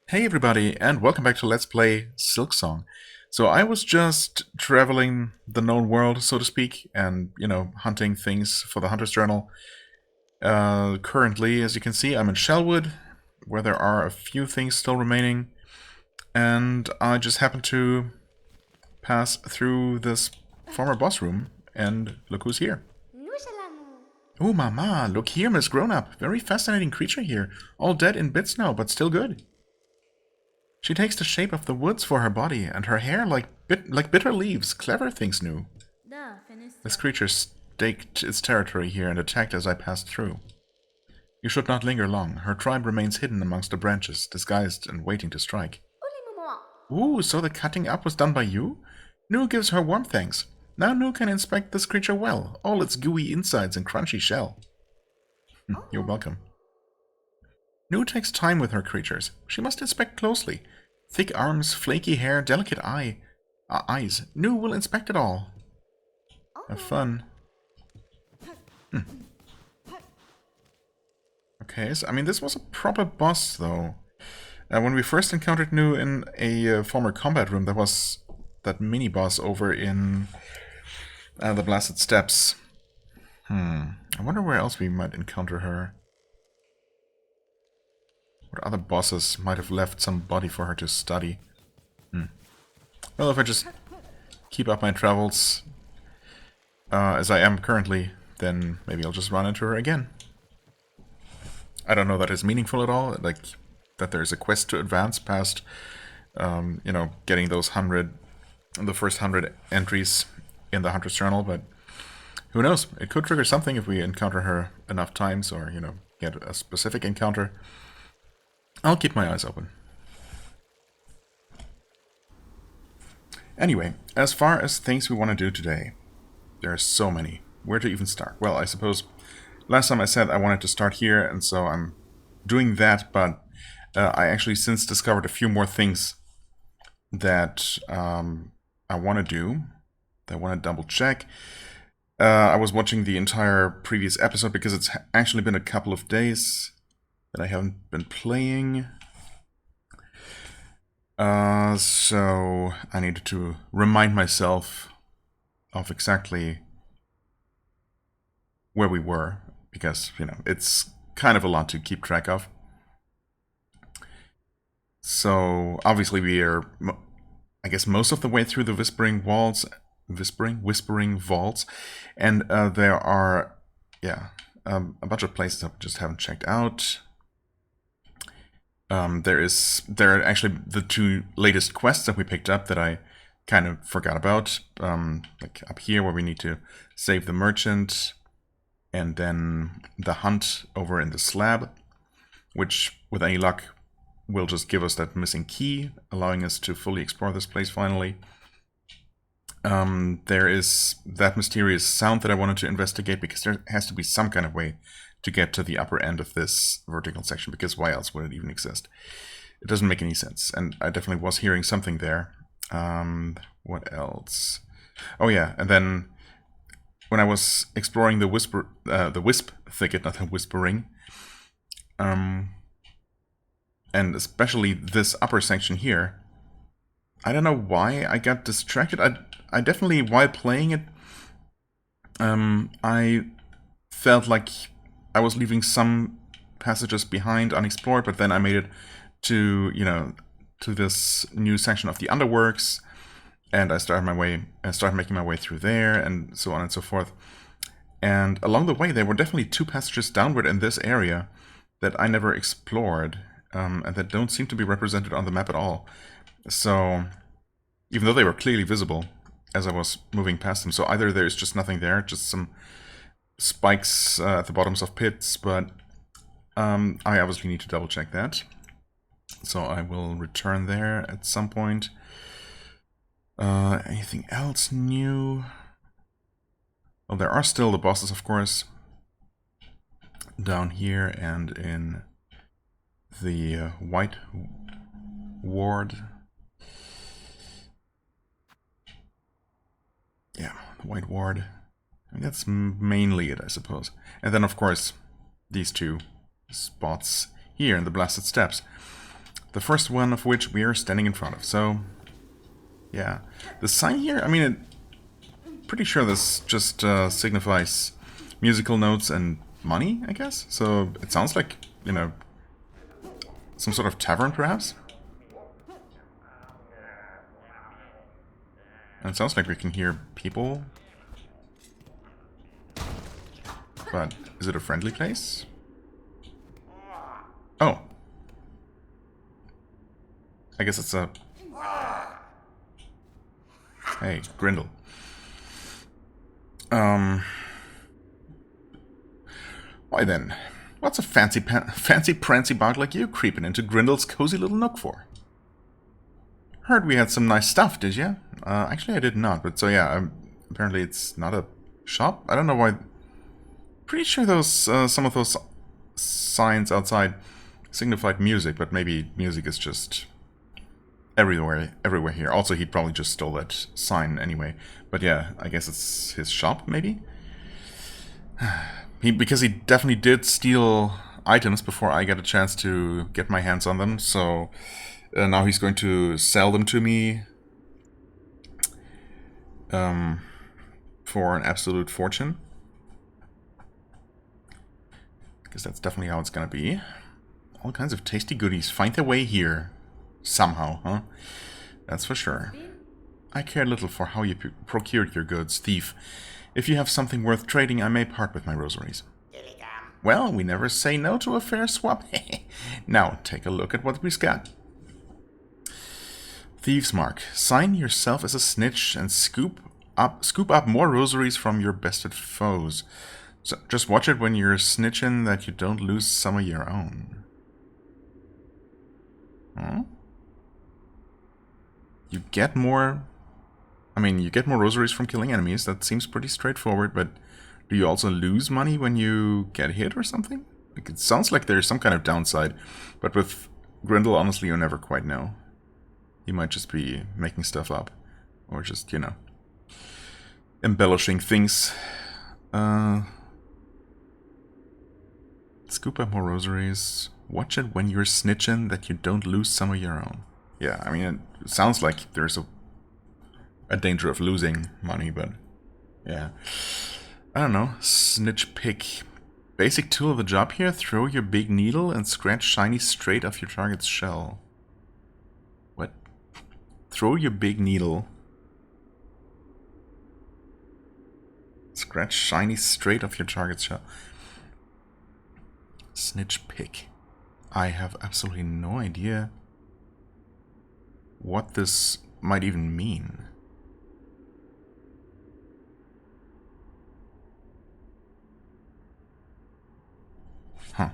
Hey everybody, and welcome back to Let's Play Silksong. So I was just traveling the known world, so to speak, and, hunting things for the Hunter's Journal. Currently, as you can see, I'm in Shellwood, where there are a few things still remaining, and I just happened to pass through this former boss room, and look who's here. Oh, mama, look here, Miss Grown-Up. Very fascinating creature here. All dead in bits now, but still good. She takes the shape of the woods for her body, and her hair like bitter leaves. Clever things new. This creature staked its territory here and attacked as I passed through. You should not linger long. Her tribe remains hidden amongst the branches, disguised and waiting to strike. Ooh, so the cutting up was done by you? Nu gives her warm thanks. Now Nu can inspect this creature well, all its gooey insides and crunchy shell. You're welcome. Nu takes time with her creatures. She must inspect closely. Thick arms, flaky hair, delicate eyes. Nu will inspect it all. Have fun. Okay, so, this was a proper boss, though. When we first encountered Nu in a former combat room, there was that mini-boss over in the Blasted Steppes. I wonder where else we might encounter her. What other bosses might have left some body for her to study? Well, if I just keep up my travels as I am currently, then maybe I'll just run into her again. I don't know that it's meaningful at all, like that there's a quest to advance past, getting those the first 100 entries in the Hunter's Journal, but who knows? It could trigger something if we encounter her enough times, or, get a specific encounter. I'll keep my eyes open. Anyway, as far as things we want to do today, there are so many. Where to even start? Well, I suppose last time I said I wanted to start here, and so I'm doing that, but I actually since discovered a few more things that I want to do. I want to double check. I was watching the entire previous episode because it's actually been a couple of days that I haven't been playing. So I needed to remind myself of exactly where we were, because, it's kind of a lot to keep track of. So obviously we are, I guess, most of the way through the Whispering Vaults, and there are, a bunch of places I just haven't checked out. There are actually the two latest quests that we picked up that I kind of forgot about. Like up here where we need to save the merchant, and then the hunt over in the slab, which with any luck will just give us that missing key, allowing us to fully explore this place finally. There is that mysterious sound that I wanted to investigate, because there has to be some kind of way to get to the upper end of this vertical section, because why else would it even exist? It doesn't make any sense, and I definitely was hearing something there. What else? Oh yeah, and then when I was exploring the wisp thicket, not the whispering, and especially this upper section here, I don't know why I got distracted. I definitely, while playing it, I felt like I was leaving some passages behind unexplored, but then I made it to, to this new section of the Underworks, and I started making my way through there, and so on and so forth. And along the way, there were definitely two passages downward in this area that I never explored, and that don't seem to be represented on the map at all. So, even though they were clearly visible as I was moving past them, so either there's just nothing there, just some spikes at the bottoms of pits, but I obviously need to double check that. So I will return there at some point. Anything else new? Well, there are still the bosses, of course, down here and in the White Ward. Yeah, the White Ward. That's mainly it, I suppose. And then, of course, these two spots here in the Blasted Steppes. The first one of which we are standing in front of. So, yeah. The sign here, I mean, pretty sure this just signifies musical notes and money, I guess. So it sounds like, you know, some sort of tavern, perhaps. And it sounds like we can hear people. But is it a friendly place? Oh. I guess it's a... Hey, Grindle. Why then? What's a fancy prancy bug like you creeping into Grindle's cozy little nook for? Heard we had some nice stuff, did ya? Actually I did not, but so yeah, apparently it's not a shop? I don't know why... Pretty sure those some of those signs outside signified music, but maybe music is just everywhere here. Also, he probably just stole that sign anyway. But yeah, I guess it's his shop, maybe? Because he definitely did steal items before I got a chance to get my hands on them, so now he's going to sell them to me for an absolute fortune. Because that's definitely how it's gonna be. All kinds of tasty goodies find their way here. Somehow, huh? That's for sure. I care little for how you procured your goods, thief. If you have something worth trading, I may part with my rosaries. Well, we never say no to a fair swap. Now, take a look at what we've got. Thieves' mark. Sign yourself as a snitch and scoop up more rosaries from your bested foes. So just watch it when you're snitching that you don't lose some of your own. Huh? You get more... I mean, you get more rosaries from killing enemies. That seems pretty straightforward, but do you also lose money when you get hit or something? Like, it sounds like there's some kind of downside, but with Grindle, honestly, you never quite know. He might just be making stuff up, or just, you know, embellishing things. Scoop up more rosaries. Watch it when you're snitching that you don't lose some of your own. Yeah, I mean, it sounds like there's a danger of losing money, but yeah. I don't know. Snitch pick. Basic tool of the job here. Throw your big needle and scratch shiny straight off your target's shell. What? Throw your big needle. Scratch shiny straight off your target's shell. Snitch pick. I have absolutely no idea what this might even mean. Huh.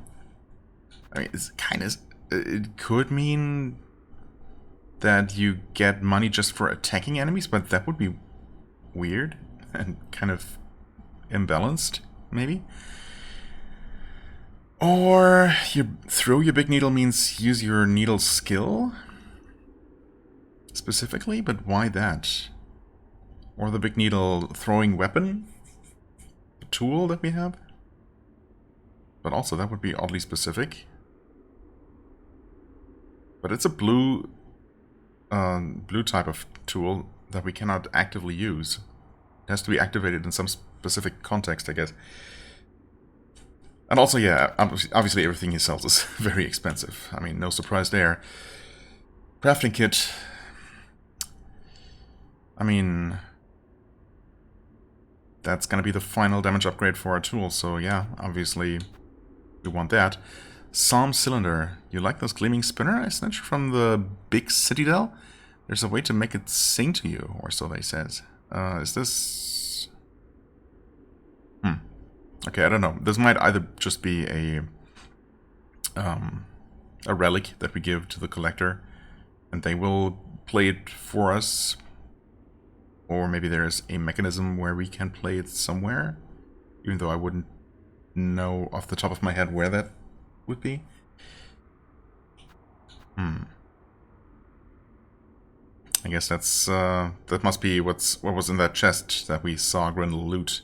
I mean, it's kind of... It could mean that you get money just for attacking enemies, but that would be weird and kind of imbalanced, maybe? Or you throw your big needle means use your needle skill? Specifically, but why that? Or the big needle throwing weapon? The tool that we have? But also that would be oddly specific. But it's a blue type of tool that we cannot actively use. It has to be activated in some specific context, I guess. And also, yeah, obviously everything he sells is very expensive. I mean, no surprise there. Crafting kit. I mean, that's gonna be the final damage upgrade for our tool, so yeah, obviously we want that. Psalm cylinder. You like those gleaming spinner I snatched from the big citadel? There's a way to make it sing to you, or so they says. Is this... Okay, I don't know. This might either just be a relic that we give to the collector, and they will play it for us. Or maybe there's a mechanism where we can play it somewhere, even though I wouldn't know off the top of my head where that would be. I guess that's that must be what was in that chest that we saw Grindle loot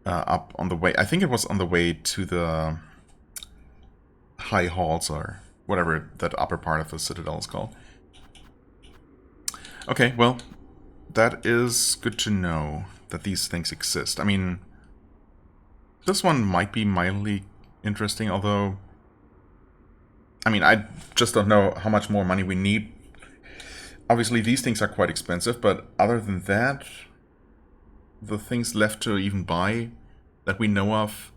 up on the way. I think it was on the way to the high halls, or whatever that upper part of the citadel is called. Okay, well, that is good to know that these things exist. I mean, this one might be mildly interesting, although, I mean, I just don't know how much more money we need. Obviously, these things are quite expensive, but other than that, the things left to even buy that we know of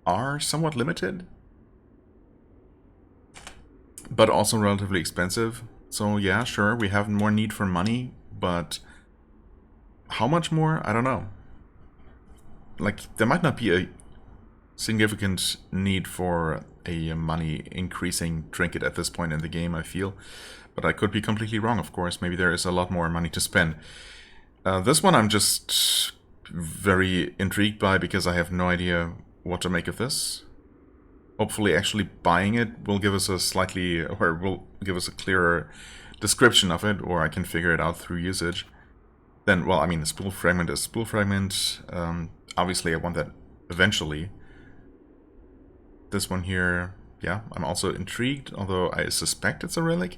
are somewhat limited, but also relatively expensive. So yeah, sure, we have more need for money, but how much more? I don't know. Like, there might not be a significant need for a money increasing trinket at this point in the game, I feel. But I could be completely wrong, of course. Maybe there is a lot more money to spend. This one I'm just very intrigued by because I have no idea what to make of this. Hopefully actually buying it will give us a slightly, or will give us a clearer description of it, or I can figure it out through usage. Then, well, I mean, the spool fragment is spool fragment. Obviously I want that eventually. This one here, yeah, I'm also intrigued, although I suspect it's a relic.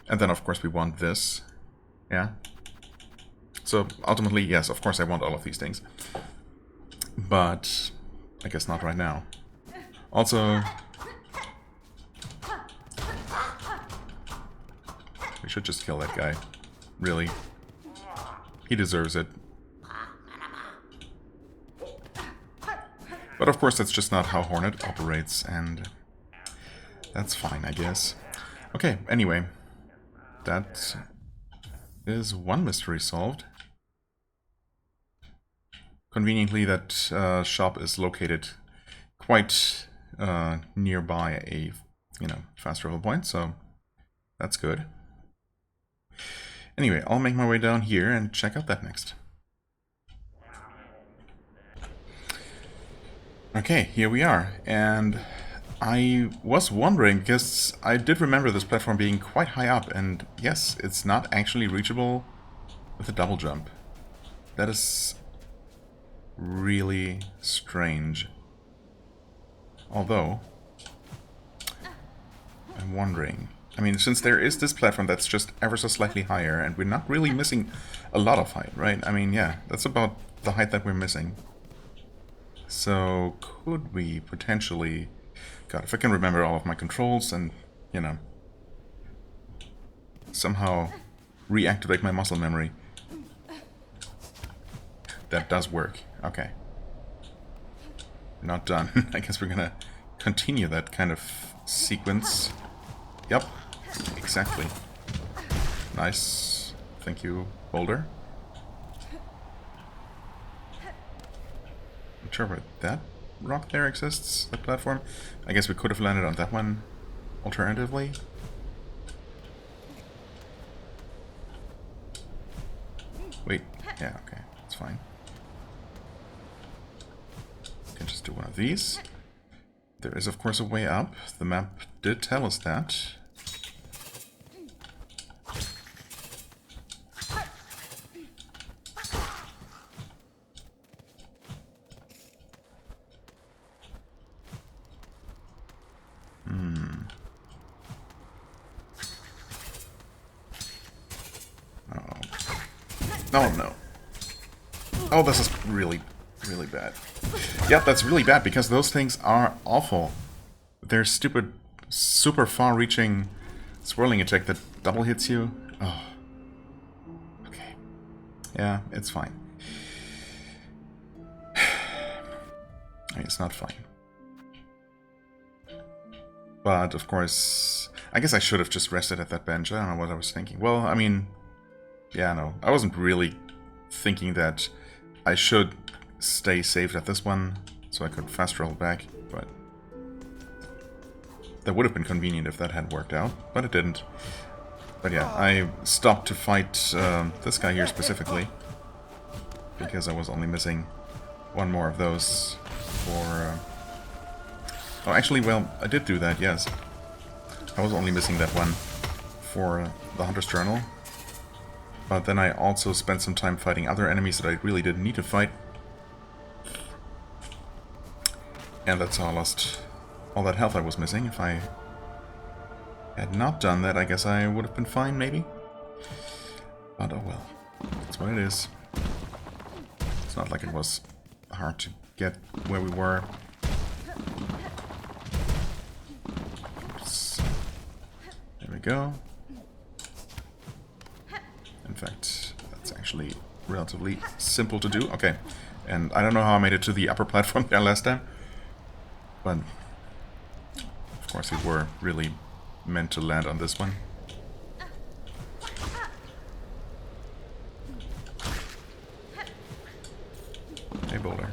And then, of course, we want this. Yeah. So, ultimately, yes, of course I want all of these things. But I guess not right now. Also, we should just kill that guy. Really. He deserves it. But of course, that's just not how Hornet operates, and that's fine, I guess. Okay, anyway. That is one mystery solved. Conveniently, that shop is located quite nearby a, fast travel point, so that's good. Anyway, I'll make my way down here and check out that next. Okay, here we are, and I was wondering, because I did remember this platform being quite high up, and yes, it's not actually reachable with a double jump. That is really strange. Although, I'm wondering, I mean, since there is this platform that's just ever so slightly higher, and we're not really missing a lot of height, right? I mean, yeah, that's about the height that we're missing. So, could we potentially... God, if I can remember all of my controls and, somehow reactivate my muscle memory. That does work. Okay. Not done. I guess we're gonna continue that kind of sequence. Yep, exactly. Nice. Thank you, boulder. Not sure where that rock there exists, that platform. I guess we could have landed on that one alternatively. Wait, yeah, okay, that's fine. Can just do one of these. There is, of course, a way up. The map did tell us that. Oh no. Oh, this is really, really bad. Yep, that's really bad because those things are awful. They're stupid, super far-reaching swirling attack that double hits you. Oh. Okay. Yeah, it's fine. I mean, it's not fine. But, of course, I guess I should have just rested at that bench. I don't know what I was thinking. Well, I mean... Yeah, no, I wasn't really thinking that I should stay saved at this one, so I could fast travel back, but that would have been convenient if that had worked out, but it didn't. But yeah, I stopped to fight this guy here specifically, because I was only missing one more of those for... Oh, actually, well, I did do that, yes. I was only missing that one for the Hunter's Journal. But then I also spent some time fighting other enemies that I really didn't need to fight. And that's how I lost all that health I was missing. If I Had not done that, I guess I would have been fine, maybe. But oh well. That's what it is. It's not like it was hard to get where we were. Oops. There we go. In fact, that's actually relatively simple to do. Okay. And I don't know how I made it to the upper platform there last time. But of course we were really meant to land on this one. Hey, boulder.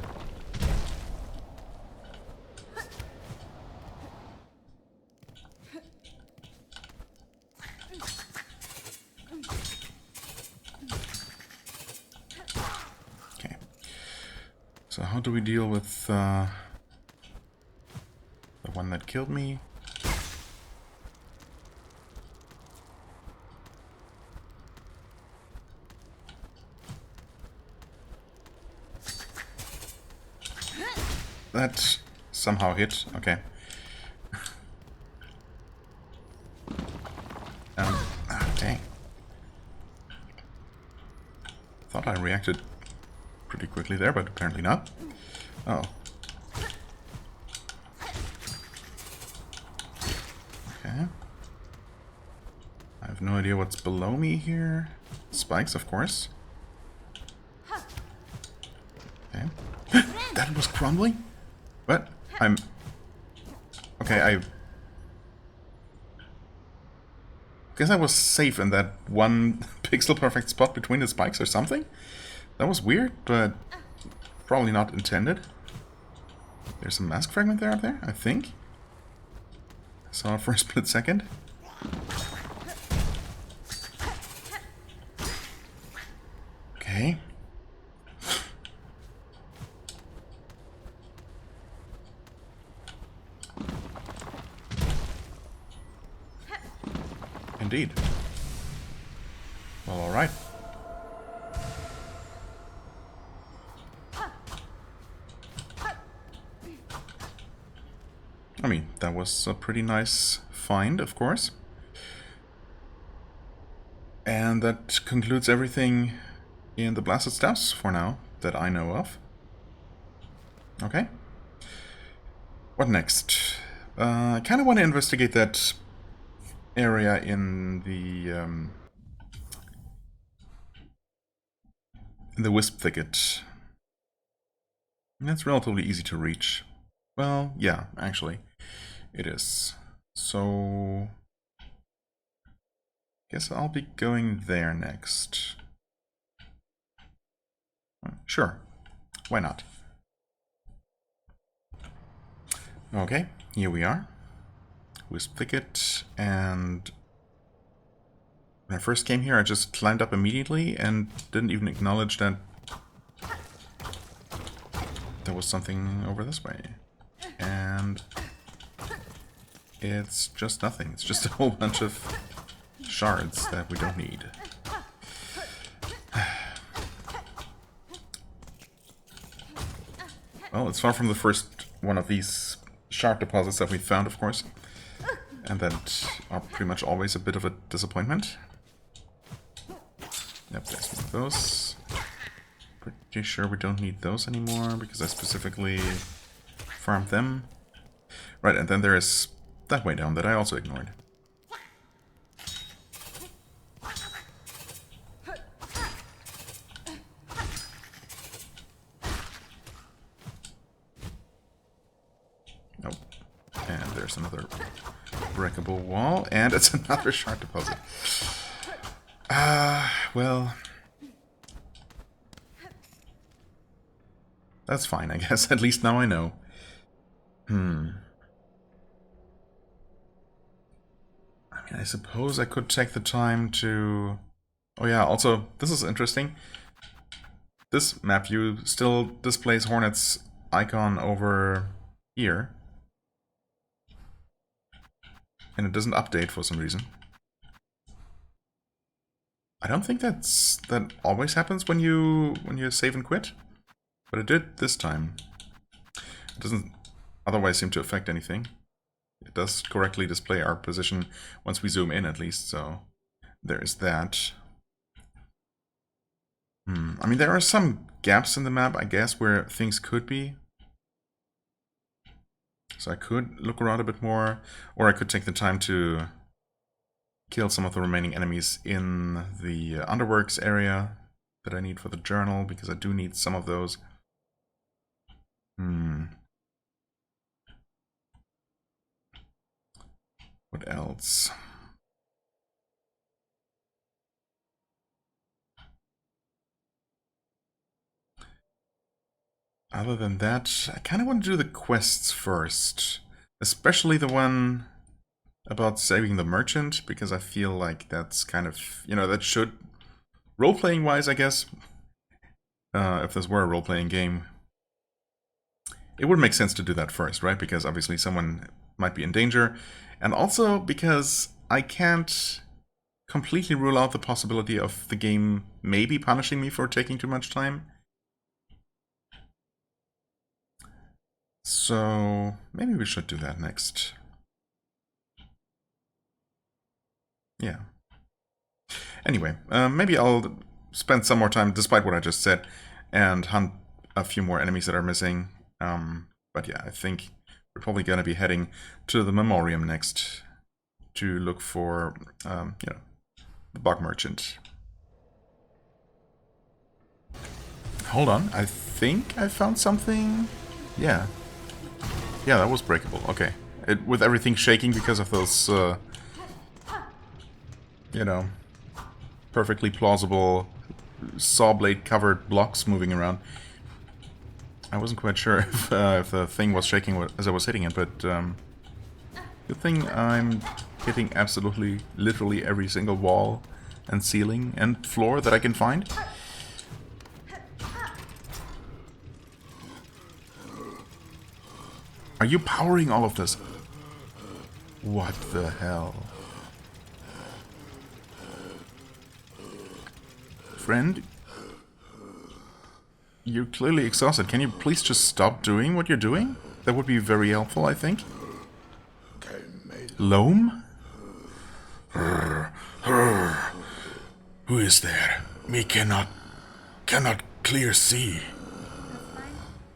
Okay. So how do we deal with the one that killed me? That somehow hit. Okay. Dang. Thought I reacted pretty quickly there, but apparently not. Oh. Okay. I have no idea what's below me here. Spikes, of course. Okay. That was crumbling? What? Okay, I guess I was safe in that one pixel perfect spot between the spikes or something? That was weird, but probably not intended. There's a mask fragment there up there, I think. I saw it for a split second. Okay. Indeed. Well, alright. I mean, that was a pretty nice find, of course. And that concludes everything in the Blasted Steps for now, that I know of. Okay. What next? I kind of want to investigate that area in the wisp thicket. That's relatively easy to reach. Well, yeah, actually, it is. So, guess I'll be going there next. Sure, why not? Okay, here we are. Wisp thicket, and when I first came here, I just climbed up immediately and didn't even acknowledge that there was something over this way. And it's just nothing. It's just a whole bunch of shards that we don't need. Well, it's far from the first one of these shard deposits that we found, of course. And that are pretty much always a bit of a disappointment. Yep, there's one of those. Pretty sure we don't need those anymore, because I specifically farmed them. Right, and then there is that way down that I also ignored. Nope. And there's another breakable wall, and it's another shard deposit. Well, that's fine, I guess. At least now I know. I mean, I suppose I could take the time to... Oh yeah, also, this is interesting. This map view still displays Hornet's icon over here. And it doesn't update for some reason. I don't think that always happens when you save and quit, but it did this time. It doesn't otherwise seem to affect anything. It does correctly display our position once we zoom in, at least, so there is that. I mean, there are some gaps in the map, I guess, where things could be. So I could look around a bit more, or I could take the time to kill some of the remaining enemies in the underworks area that I need for the journal, because I do need some of those. What else? Other than that, I kind of want to do the quests first. Especially the one about saving the merchant, because I feel like that's kind of, you know, that should, role-playing wise, I guess, if this were a role-playing game, it would make sense to do that first, right? Because obviously someone might be in danger, and also because I can't completely rule out the possibility of the game maybe punishing me for taking too much time. So maybe we should do that next. Yeah. Anyway, maybe I'll spend some more time, despite what I just said, and hunt a few more enemies that are missing. But yeah, I think we're probably going to be heading to the Memoriam next to look for, you know, the bug merchant. Hold on, I think I found something. Yeah. Yeah, that was breakable. Okay. With everything shaking because of those, you know, perfectly plausible saw blade covered blocks moving around. I wasn't quite sure if the thing was shaking as I was hitting it, but good thing I'm hitting absolutely, literally every single wall and ceiling and floor that I can find. Are you powering all of this? What the hell? Friend? You're clearly exhausted. Can you please just stop doing what you're doing? That would be very helpful, I think. Loam? Who is there? Me cannot clear see.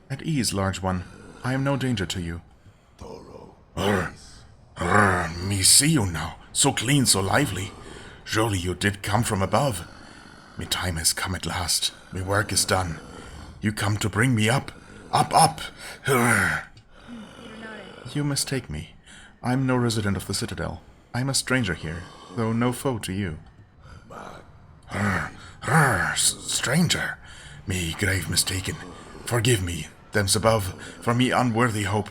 At ease, large one. I am no danger to you. Me see you now. So clean, so lively. Surely you did come from above. Me time has come at last. Me work is done. You come to bring me up. Up. You mistake me. I'm no resident of the Citadel. I'm a stranger here, though no foe to you. Stranger. Me grave mistaken. Forgive me, them's above, for me unworthy hope.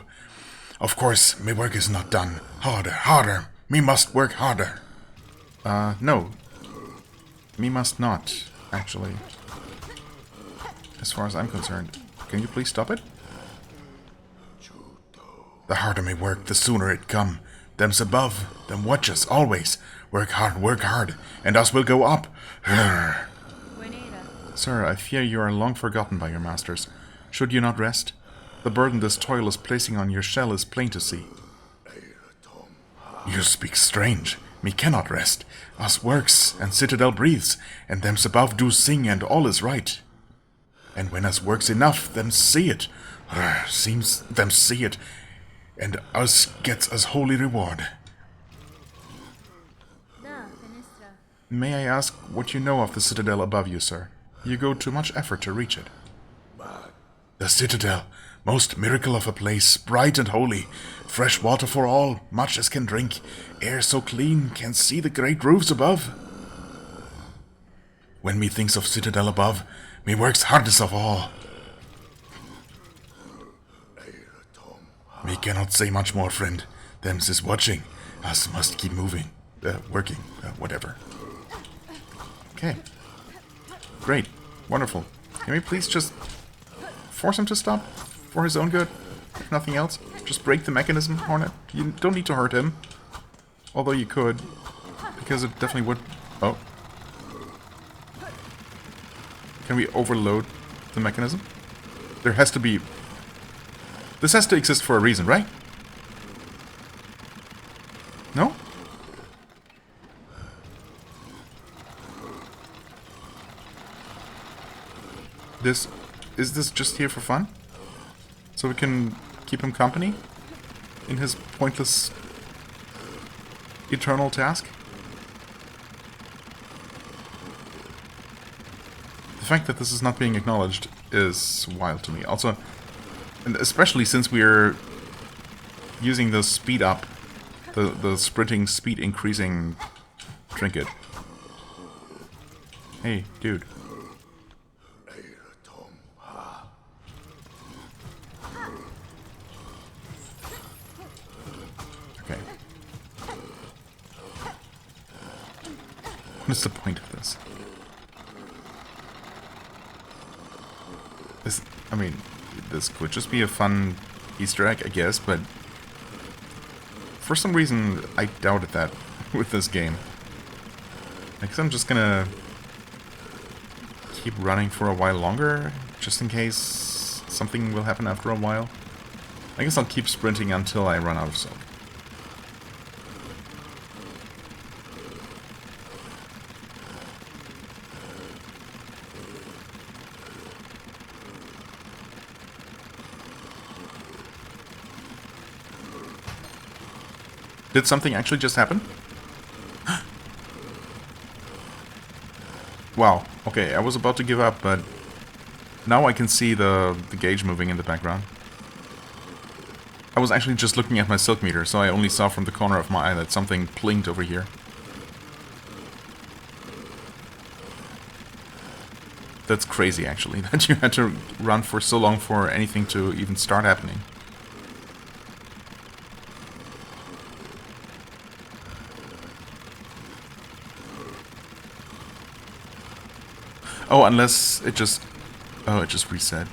Of course, me work is not done. Harder. Me must work harder. No. Me must not, actually. As far as I'm concerned. Can you please stop it? The harder me work, the sooner it come. Them's above, them watch us, always. Work hard, and us will go up. Sir, I fear you are long forgotten by your masters. Should you not rest? The burden this toil is placing on your shell is plain to see. You speak strange. Me cannot rest. Us works, and Citadel breathes, and them's above do sing, and all is right. And when us works enough, them see it. Seems them see it, and us gets us holy reward. May I ask what you know of the Citadel above you, sir? You go to much effort to reach it. The Citadel, most miracle of a place, bright and holy. Fresh water for all, much as can drink. Air so clean, can see the great roofs above. When me thinks of Citadel above, me works hardest of all. Me cannot say much more, friend. Them's is watching. Us must keep moving. Working. Whatever. Okay. Great. Wonderful. Can we please just force him to stop? For his own good? If nothing else? Just break the mechanism, Hornet? You don't need to hurt him. Although you could. Because it definitely would... Oh. Can we overload the mechanism? There has to be... This has to exist for a reason, right? This... Is this just here for fun? So we can keep him company? In his pointless... eternal task? The fact that this is not being acknowledged is wild to me. Also, and especially since we're using the speed up, the sprinting speed increasing trinket. Hey, dude. Okay. What is the point of this? I mean, this could just be a fun Easter egg, I guess, but for some reason, I doubted that with this game. I guess I'm just gonna keep running for a while longer, just in case something will happen after a while. I guess I'll keep sprinting until I run out of silk. Did something actually just happen? Wow, okay, I was about to give up, but now I can see the gauge moving in the background. I was actually just looking at my silk meter, so I only saw from the corner of my eye that something blinked over here. That's crazy, actually, that you had to run for so long for anything to even start happening. Oh, unless it just... Oh, it just reset.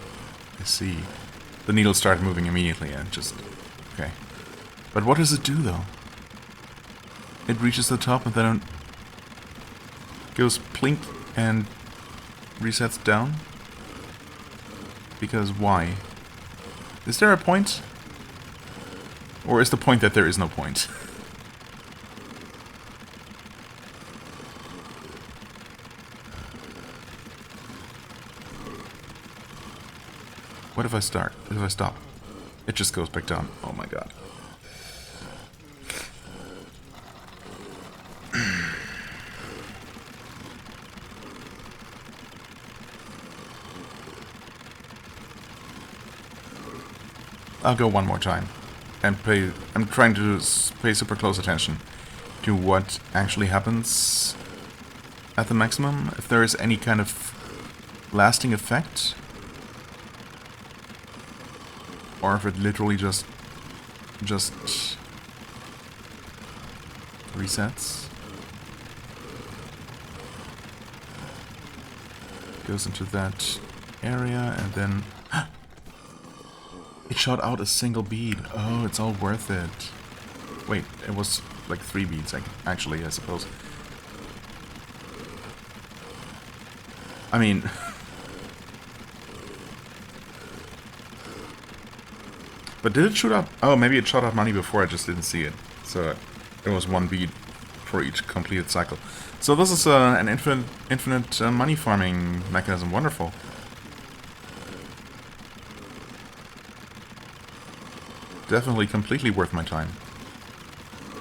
I see. The needle started moving immediately and just... Okay. But what does it do, though? It reaches the top and then... goes plink and... resets down? Because why? Is there a point? Or is the point that there is no point? What if I start? What if I stop? It just goes back down. Oh my god. I'll go one more time. And pay... I'm trying to pay super close attention to what actually happens at the maximum. If there is any kind of lasting effect. Or if it literally just resets. Goes into that area and then it shot out a single bead. Oh, it's all worth it. Wait, it was like 3 beads actually, I suppose. I mean, but did it shoot up? Oh, maybe it shot out money before, I just didn't see it. So it was 1 bead for each completed cycle. So this is an infinite money farming mechanism. Wonderful. Definitely completely worth my time.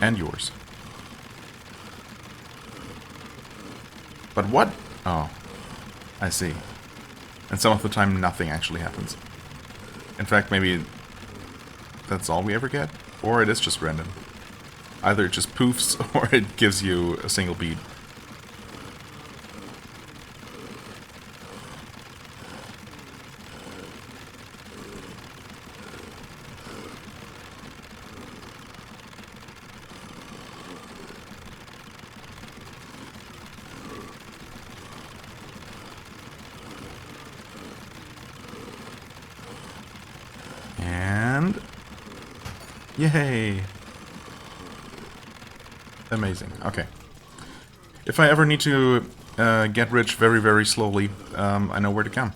And yours. But what? Oh, I see. And some of the time nothing actually happens. In fact, maybe that's all we ever get? Or it is just random. Either it just poofs, or it gives you a single bead. And... yay! Amazing. Okay. If I ever need to get rich very, very slowly, I know where to come.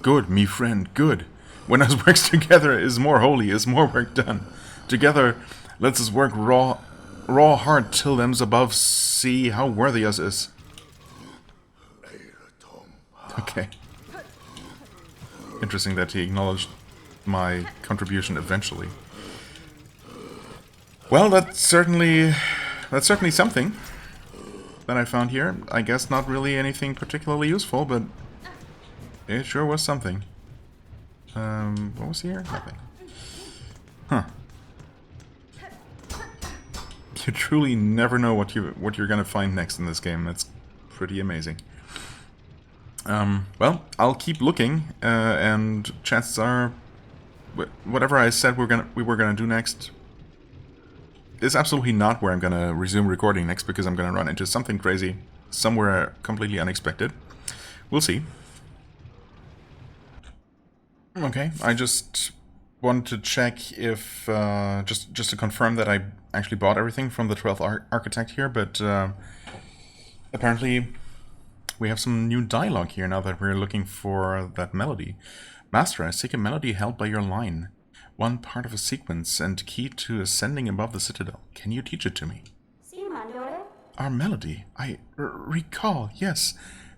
Good, me friend, good. When us works together is more holy, is more work done. Together, let's us work raw hard till them's above see how worthy us is. interesting that he acknowledged my contribution eventually. Well, that's certainly something that I found here. I guess not really anything particularly useful, but it sure was something. What was here? Nothing. Huh. You truly never know what you're gonna find next in this game. That's pretty amazing. Well, I'll keep looking, and chances are, whatever I said we were gonna do next is absolutely not where I'm gonna resume recording next, because I'm gonna run into something crazy somewhere completely unexpected. We'll see. Okay, I just wanted to check if just to confirm that I actually bought everything from the 12th architect here, but apparently we have some new dialogue here now that we're looking for that melody. Master, I seek a melody held by your line. One part of a sequence and key to ascending above the citadel. Can you teach it to me? Our melody. I recall, yes.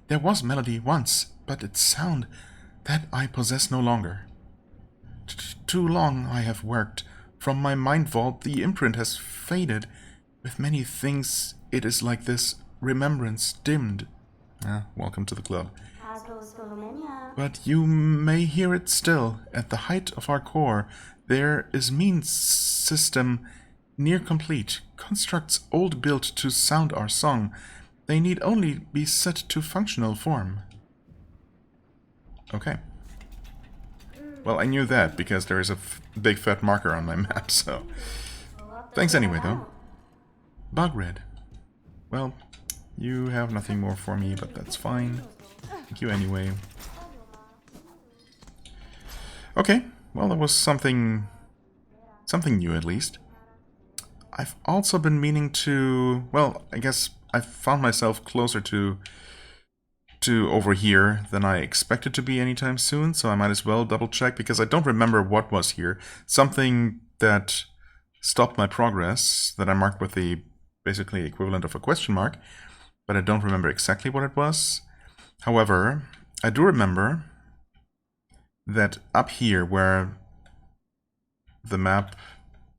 There was melody once, but its sound, that I possess no longer. Too long I have worked. From my mind vault the imprint has faded. With many things it is like this, remembrance dimmed. Welcome to the club. But you may hear it still. At the height of our core, there is means system near complete. Constructs old built to sound our song. They need only be set to functional form. Okay. Well, I knew that because there is a big fat marker on my map, so... Thanks anyway, though. Bug red. Well, you have nothing more for me, but that's fine. Thank you anyway. Okay, well, that was something new at least. I've also been meaning to... Well, I guess I found myself closer to over here than I expected to be anytime soon, so I might as well double check, because I don't remember what was here. Something that stopped my progress, that I marked with the basically equivalent of a question mark, but I don't remember exactly what it was. However, I do remember that up here where the map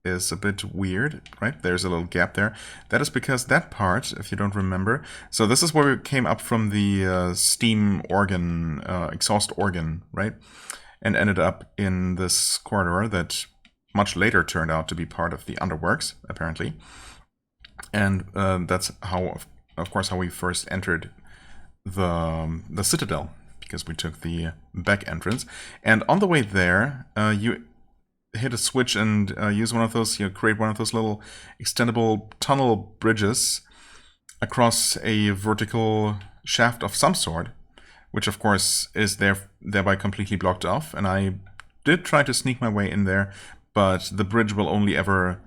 is a bit weird, right? There's a little gap there. That is because that part, if you don't remember, so this is where we came up from the steam organ, exhaust organ, right? And ended up in this corridor that much later turned out to be part of the underworks, apparently. And that's how, of course, how we first entered the citadel, because we took the back entrance. And on the way there, you hit a switch and use one of those, create one of those little extendable tunnel bridges across a vertical shaft of some sort, which of course is thereby completely blocked off. And I did try to sneak my way in there, but the bridge will only ever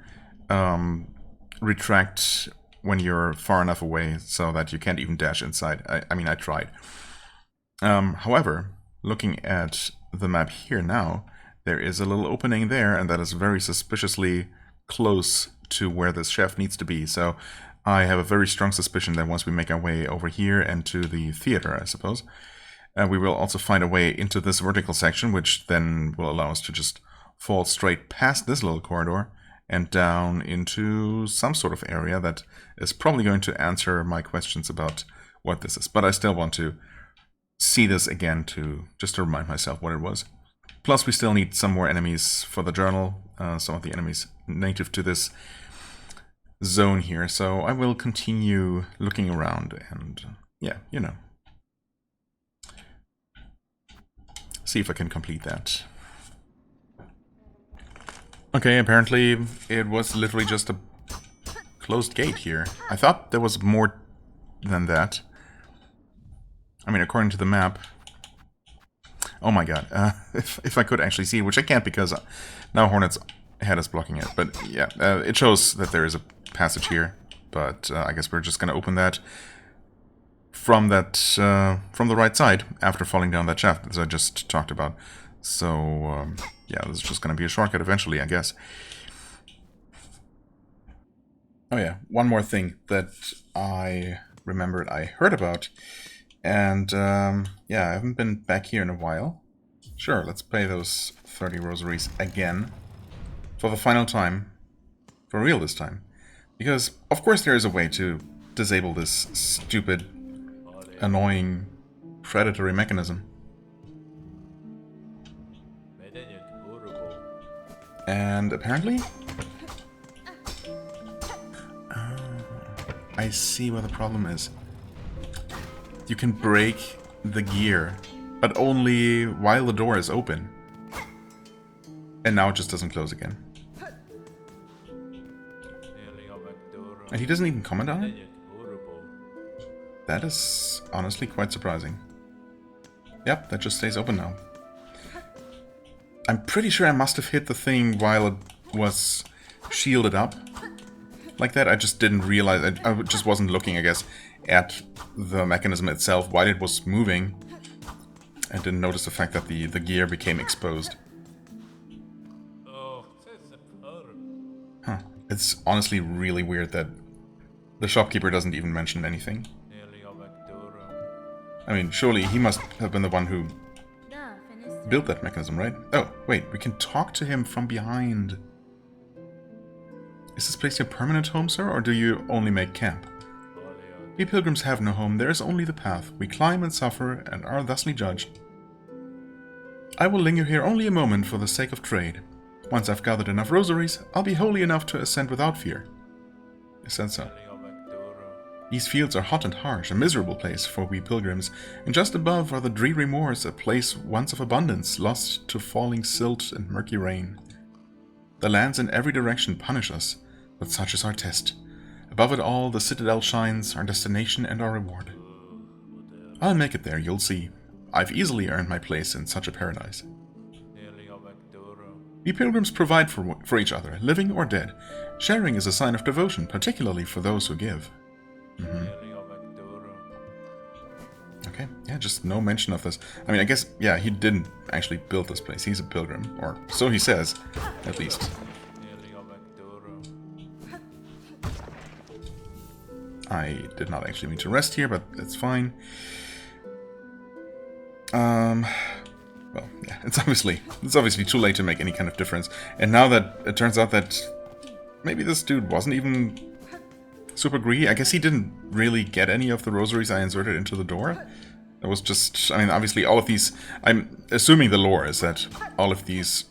retract when you're far enough away so that you can't even dash inside. I mean, I tried. However, looking at the map here now, there is a little opening there, and that is very suspiciously close to where this shaft needs to be. So I have a very strong suspicion that once we make our way over here and to the theater, I suppose, we will also find a way into this vertical section, which then will allow us to just fall straight past this little corridor and down into some sort of area that is probably going to answer my questions about what this is. But I still want to see this again just to remind myself what it was. Plus, we still need some more enemies for the journal, some of the enemies native to this zone here. So I will continue looking around and, yeah, see if I can complete that. Okay, apparently it was literally just a closed gate here. I thought there was more than that. I mean, according to the map. Oh my god, if I could actually see it, which I can't because now Hornet's head is blocking it. But yeah, it shows that there is a passage here. But I guess we're just going to open that from the right side after falling down that shaft, as I just talked about. So yeah, this is just going to be a shortcut eventually, I guess. Oh yeah, one more thing that I remembered I heard about. And yeah, I haven't been back here in a while. Sure, let's pay those 30 rosaries again. For the final time. For real this time. Because, of course, there is a way to disable this stupid, annoying, predatory mechanism. And apparently... I see what the problem is. You can break the gear, but only while the door is open. And now it just doesn't close again. And he doesn't even comment on it? That is honestly quite surprising. Yep, that just stays open now. I'm pretty sure I must have hit the thing while it was shielded up. Like that, I just didn't realize, I just wasn't looking, I guess, at the mechanism itself while it was moving. And didn't notice the fact that the gear became exposed. Huh. It's honestly really weird that the shopkeeper doesn't even mention anything. I mean, surely he must have been the one who built that mechanism, right? Oh, wait, we can talk to him from behind. Is this place your permanent home, sir, or do you only make camp? We pilgrims have no home, there is only the path. We climb and suffer, and are thusly judged. I will linger here only a moment for the sake of trade. Once I've gathered enough rosaries, I'll be holy enough to ascend without fear. Is that so? These fields are hot and harsh, a miserable place for we pilgrims, and just above are the dreary moors, a place once of abundance, lost to falling silt and murky rain. The lands in every direction punish us, but such is our test. Above it all, the citadel shines, our destination and our reward. I'll make it there, you'll see. I've easily earned my place in such a paradise. We pilgrims provide for each other, living or dead. Sharing is a sign of devotion, particularly for those who give. Okay, yeah, just no mention of this. I mean, I guess, yeah, he didn't actually build this place. He's a pilgrim, or so he says, at least. I did not actually mean to rest here, but it's fine. Well, yeah, it's obviously too late to make any kind of difference. And now that it turns out that maybe this dude wasn't even super greedy. I guess he didn't really get any of the rosaries I inserted into the door. It was just, I mean, obviously all of these, I'm assuming the lore is that all of these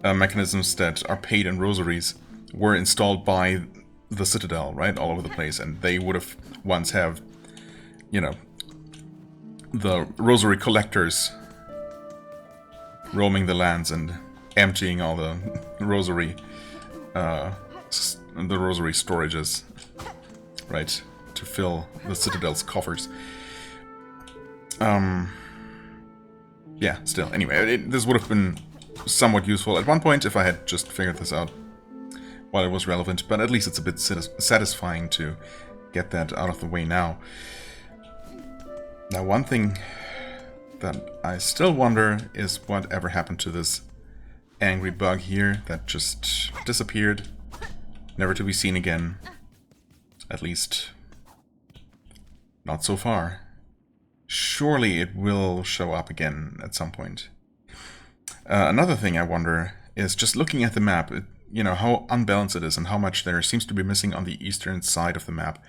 mechanisms that are paid in rosaries were installed by the Citadel, right, all over the place, and they would have once have, you know, the rosary collectors roaming the lands and emptying all the rosary storages, right, to fill the Citadel's coffers. Yeah, still, anyway, this would have been somewhat useful at one point if I had just figured this out while it was relevant, but at least it's a bit satisfying to get that out of the way now. Now, one thing that I still wonder is whatever happened to this angry bug here that just disappeared, never to be seen again. At least, not so far. Surely it will show up again at some point. Another thing I wonder is just looking at the map, you know, how unbalanced it is and how much there seems to be missing on the eastern side of the map.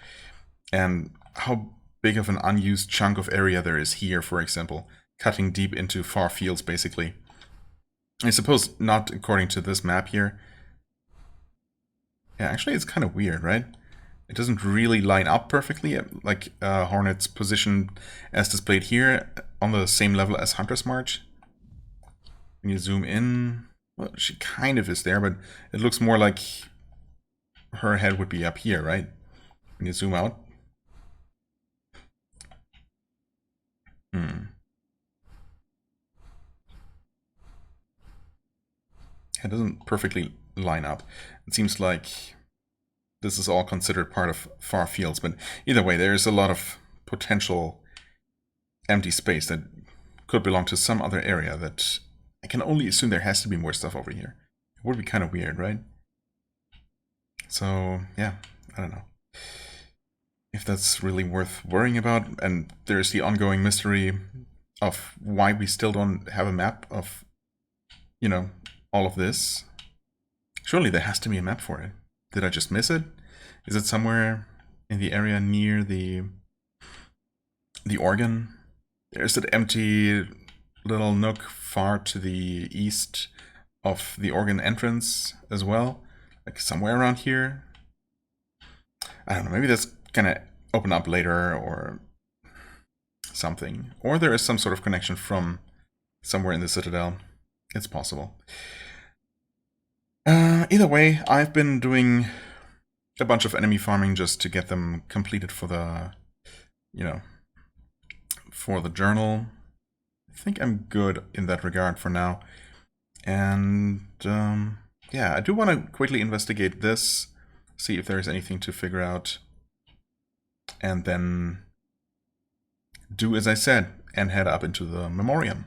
And how big of an unused chunk of area there is here, for example, cutting deep into far fields, basically. I suppose not according to this map here. Yeah, actually it's kind of weird, right? It doesn't really line up perfectly, like Hornet's position as displayed here on the same level as Hunter's March. When you zoom in, well, she kind of is there, but it looks more like her head would be up here, right? When you zoom out. It doesn't perfectly line up. It seems like this is all considered part of far fields, but either way, there's a lot of potential empty space that could belong to some other area that I can only assume there has to be more stuff over here. It would be kind of weird, right? So, yeah, I don't know if that's really worth worrying about. And there's the ongoing mystery of why we still don't have a map of, you know, all of this. Surely there has to be a map for it. Did I just miss it? Is it somewhere in the area near the organ? There's that empty little nook far to the east of the organ entrance as well. Like somewhere around here. I don't know, maybe that's gonna open up later or something. Or there is some sort of connection from somewhere in the Citadel. It's possible. Either way, I've been doing a bunch of enemy farming just to get them completed for the, you know, for the journal. I think I'm good in that regard for now. And yeah, I do want to quickly investigate this, see if there's anything to figure out, and then do as I said and head up into the memoriam.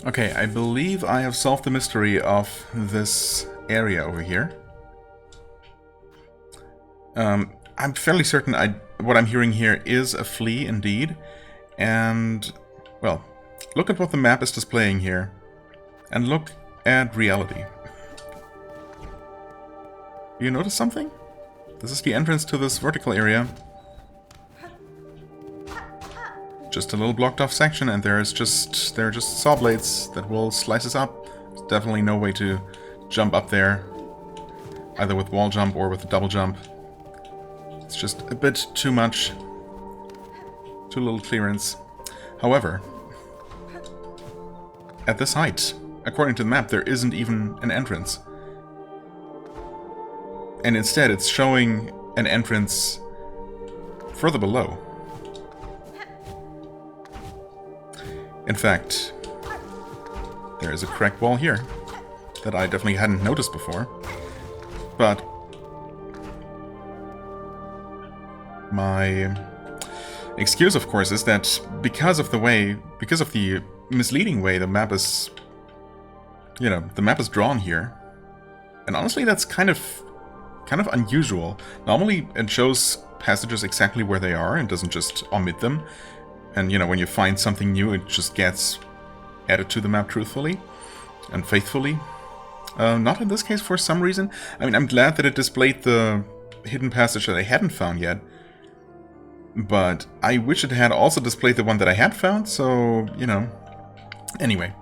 Okay, I believe I have solved the mystery of this area over here. I'm fairly certain what I'm hearing here is a flea indeed. And, well, look at what the map is displaying here. And look at reality. You notice something? This is the entrance to this vertical area. Just a little blocked off section, and there are just saw blades that will slice us up. There's definitely no way to jump up there, either with wall jump or with a double jump. It's just a bit too much, too little clearance. However, at this height, according to the map, there isn't even an entrance. And instead, it's showing an entrance further below. In fact, there is a cracked wall here that I definitely hadn't noticed before. But my excuse, of course, is that because of the misleading way the map is, you know, the map is drawn here. And honestly, that's kind of unusual. Normally, it shows passages exactly where they are and doesn't just omit them. And, you know, when you find something new, it just gets added to the map truthfully and faithfully. Not in this case for some reason. I mean, I'm glad that it displayed the hidden passage that I hadn't found yet. But I wish it had also displayed the one that I had found, so, you know. Anyway.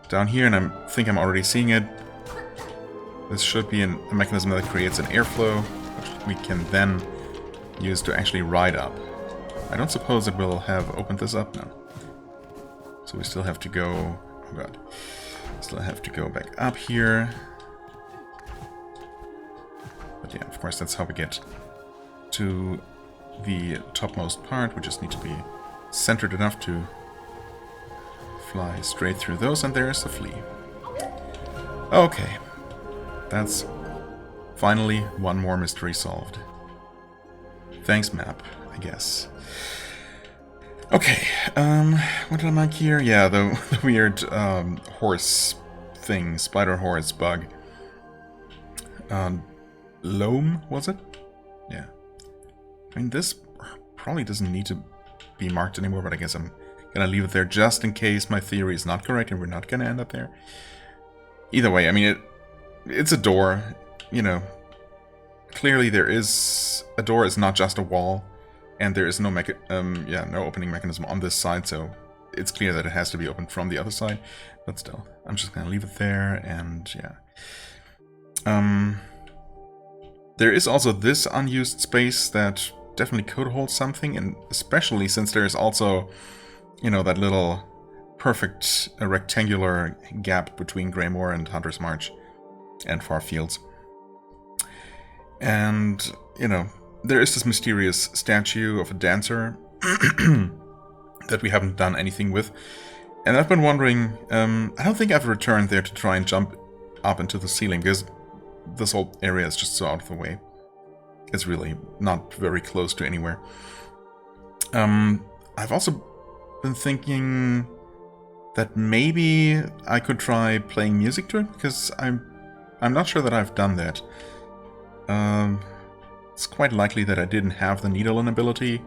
Down here, and I think I'm already seeing it. This should be a mechanism that creates an airflow, which we can then use to actually ride up. I don't suppose it will have opened this up now. So we still have to go... Oh god. Still have to go back up here. But yeah, of course, that's how we get to the topmost part. We just need to be centered enough to fly straight through those, and there's the flea. Okay. That's finally one more mystery solved. Thanks, map, I guess. Okay, what did I mark here? Yeah, the weird horse thing, spider horse bug. Loam, was it? Yeah. I mean, this probably doesn't need to be marked anymore, but I guess I'm gonna leave it there just in case my theory is not correct and we're not gonna end up there. Either way, I mean, it's a door, you know. Clearly there is... A door is not just a wall. And there is no no opening mechanism on this side, so it's clear that it has to be opened from the other side. But still, I'm just gonna leave it there, and yeah. There is also this unused space that definitely could hold something, and especially since there's also, you know, that little perfect rectangular gap between Greymoor and Hunter's March and Far Fields. And, you know, there is this mysterious statue of a dancer that we haven't done anything with. And I've been wondering, I don't think I've returned there to try and jump up into the ceiling, because this whole area is just so out of the way. It's really not very close to anywhere. I've also been thinking that maybe I could try playing music to it, because I'm not sure that I've done that. It's quite likely that I didn't have the needle-in ability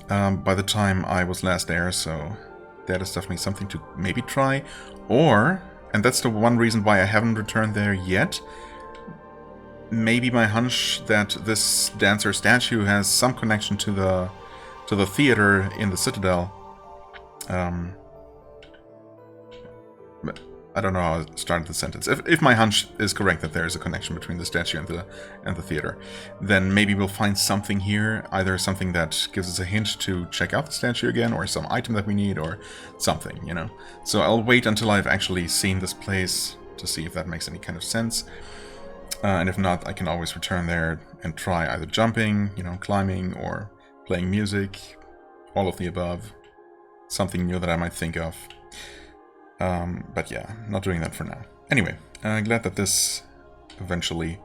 by the time I was last there, so that is definitely something to maybe try. Or, and that's the one reason why I haven't returned there yet, maybe my hunch that this dancer statue has some connection to the theater in the Citadel. But I don't know how I started the sentence. If my hunch is correct that there is a connection between the statue and the theater, then maybe we'll find something here, either something that gives us a hint to check out the statue again, or some item that we need, or something, you know. So I'll wait until I've actually seen this place to see if that makes any kind of sense. And if not, I can always return there and try either jumping, you know, climbing, or playing music, all of the above. Something new that I might think of. But yeah, not doing that for now. Anyway, glad that this eventually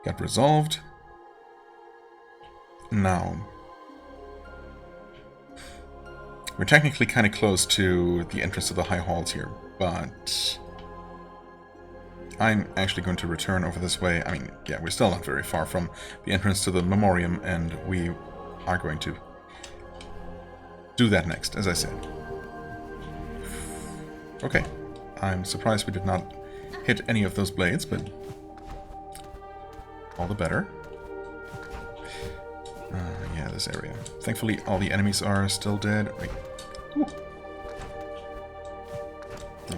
got resolved. Now, we're technically kind of close to the entrance to the high halls here, but I'm actually going to return over this way. I mean, yeah, we're still not very far from the entrance to the memoriam, and we are going to do that next, as I said. Okay, I'm surprised we did not hit any of those blades, but all the better. Yeah, this area. Thankfully, all the enemies are still dead. Wait. Ooh.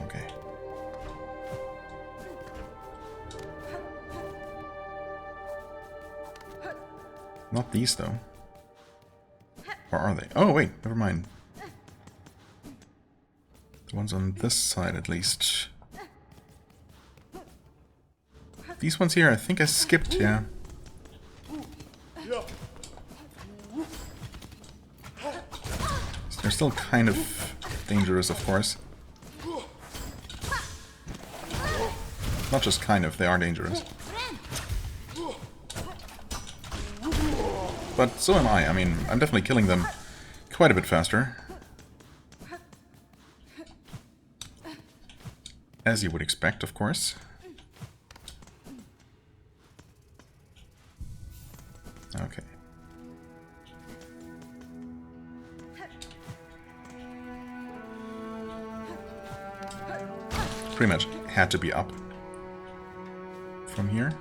Okay. Not these, though. Or are they? Oh, wait, never mind. The ones on this side, at least. These ones here, I think I skipped, yeah. They're still kind of dangerous, of course. Not just kind of, they are dangerous. But so am I. I mean, I'm definitely killing them quite a bit faster. As you would expect, of course. Okay. Pretty much had to be up from here.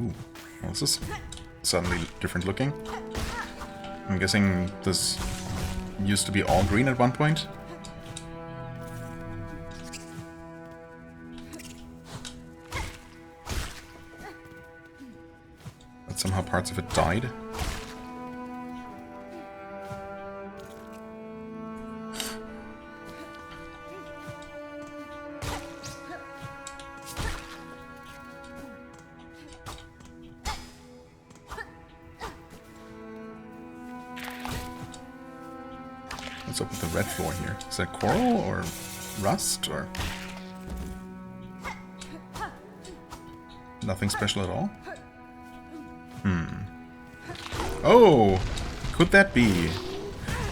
Ooh, well, this is suddenly different looking. I'm guessing this used to be all green at one point. But somehow parts of it died. Let's open the red floor here. Is that coral or rust or nothing special at all? Oh, could that be?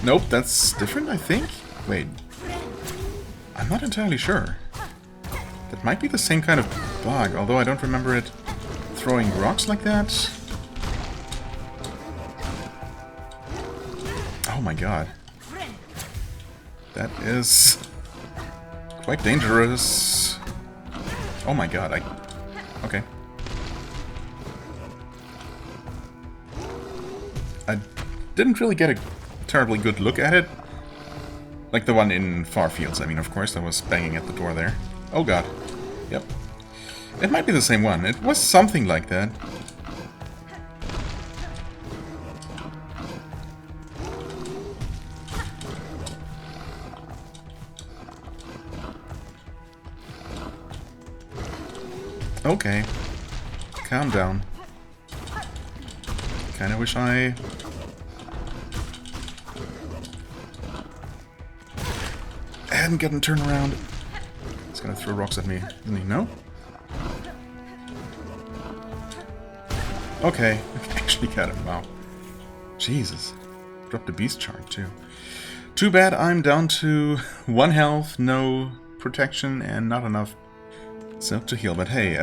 Nope, that's different, I think. Wait, I'm not entirely sure. That might be the same kind of bug, although I don't remember it throwing rocks like that. Oh my god. That is quite dangerous. Oh my god, okay. I didn't really get a terribly good look at it. Like the one in Far Fields, I mean, of course, that was banging at the door there. Oh god. Yep. It might be the same one. It was something like that. Okay. Calm down. Kinda wish I hadn't gotten turned around. He's gonna throw rocks at me, isn't he? No? Okay. I actually got him. Wow. Jesus. Dropped a beast chart, too. Too bad I'm down to 1 health, no protection, and not enough silk to heal. But hey,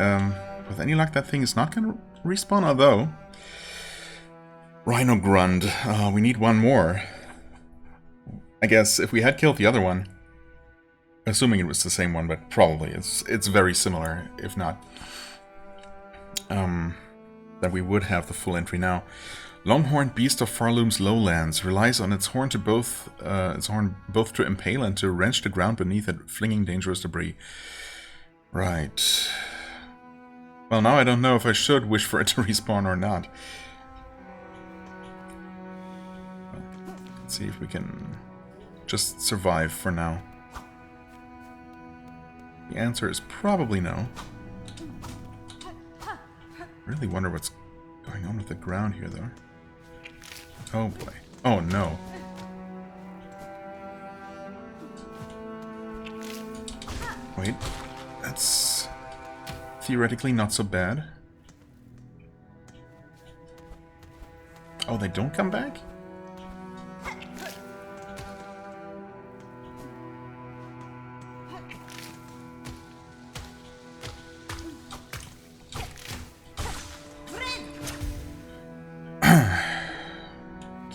with any luck, that thing is not gonna respawn, although Rhino Grund. We need one more. I guess if we had killed the other one, assuming it was the same one, but probably it's very similar, if not, that we would have the full entry now. Longhorned beast of Farloom's lowlands relies on its horn both to impale and to wrench the ground beneath it, flinging dangerous debris. Right. Well, now I don't know if I should wish for it to respawn or not. Let's see if we can just survive for now. The answer is probably no. Really wonder what's going on with the ground here, though. Oh boy. Oh no. Wait. That's theoretically not so bad. Oh, they don't come back?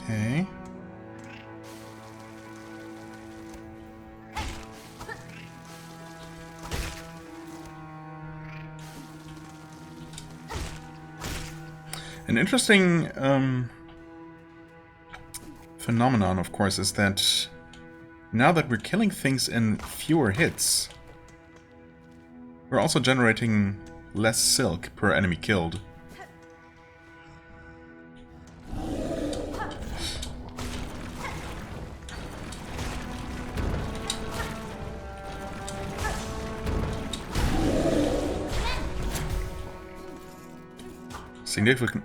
Okay. An interesting phenomenon, of course, is that now that we're killing things in fewer hits, we're also generating less silk per enemy killed.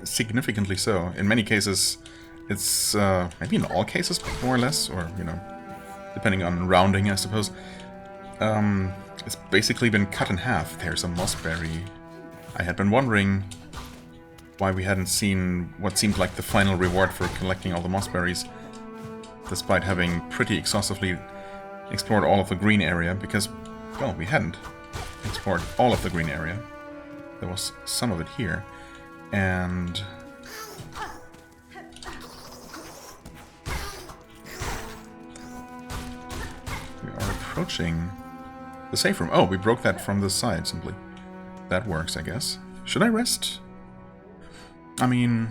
Significantly so. In many cases, it's maybe in all cases, more or less, or, you know, depending on rounding, I suppose. It's basically been cut in half. There's a mossberry. I had been wondering why we hadn't seen what seemed like the final reward for collecting all the mossberries, despite having pretty exhaustively explored all of the green area, because, well, we hadn't explored all of the green area. There was some of it here. And we are approaching the safe room. Oh, we broke that from the side, simply. That works, I guess. Should I rest? I mean...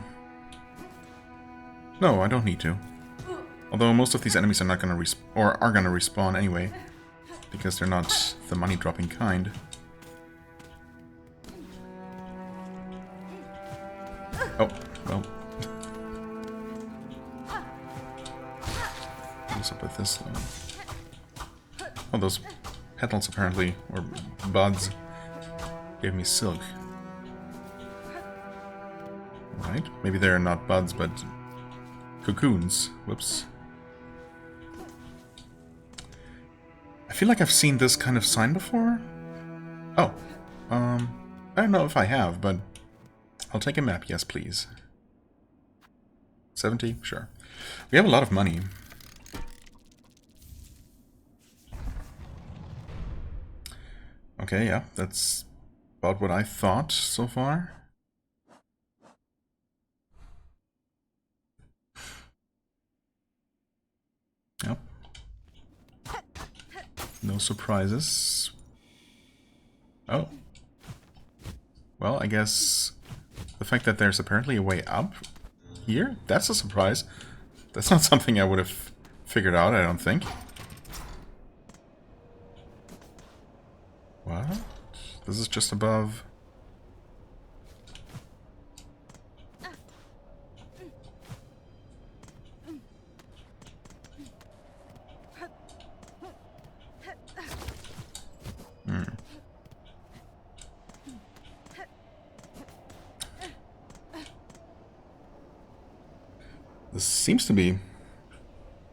no, I don't need to. Although most of these enemies are not gonna are gonna respawn anyway, because they're not the money-dropping kind. Oh, well. What's up with this, though? Oh, those petals, apparently, or buds, gave me silk. Right? Maybe they're not buds, but cocoons. Whoops. I feel like I've seen this kind of sign before. Oh. I don't know if I have, but I'll take a map, yes please. 70? Sure. We have a lot of money. Okay, yeah, that's about what I thought so far. Yep. No surprises. Oh. Well, I guess the fact that there's apparently a way up here, that's a surprise. That's not something I would have figured out, I don't think. What? This is just above... This seems to be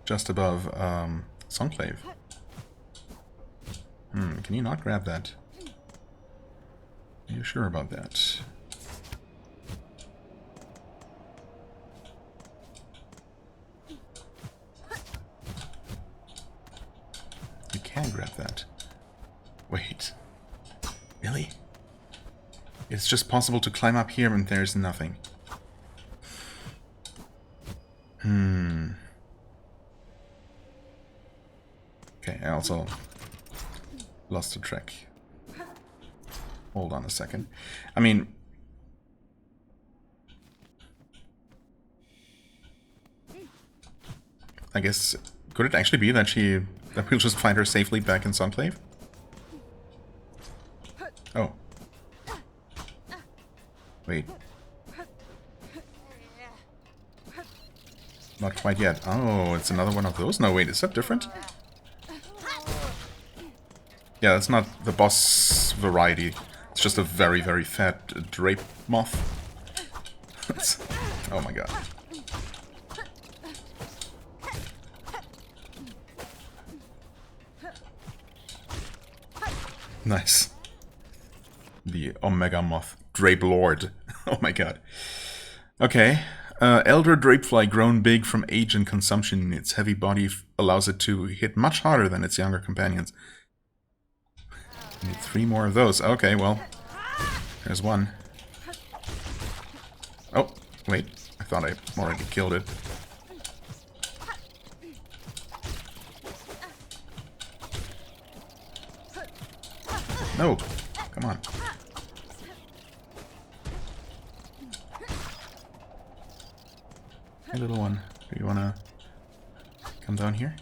just above Longplay. Can you not grab that? Are you sure about that? You can grab that. Wait. Really? It's just possible to climb up here and there's nothing. Okay, I also lost the track. Hold on a second. I mean... I guess... Could it actually be that that we'll just find her safely back in Sunclave? Oh. Wait. Not quite yet. Oh, it's another one of those? No, wait, is that different? Yeah, that's not the boss variety. It's just a very, very fat drape moth. Oh my god. Nice. The Omega Moth. Drape Lord. Oh my god. Okay. Elder Drapefly grown big from age and consumption. Its heavy body allows it to hit much harder than its younger companions. Need 3 more of those. Okay, well. There's one. Oh, wait. I thought I already killed it. No! Come on. Hey, little one. Do you wanna come down here?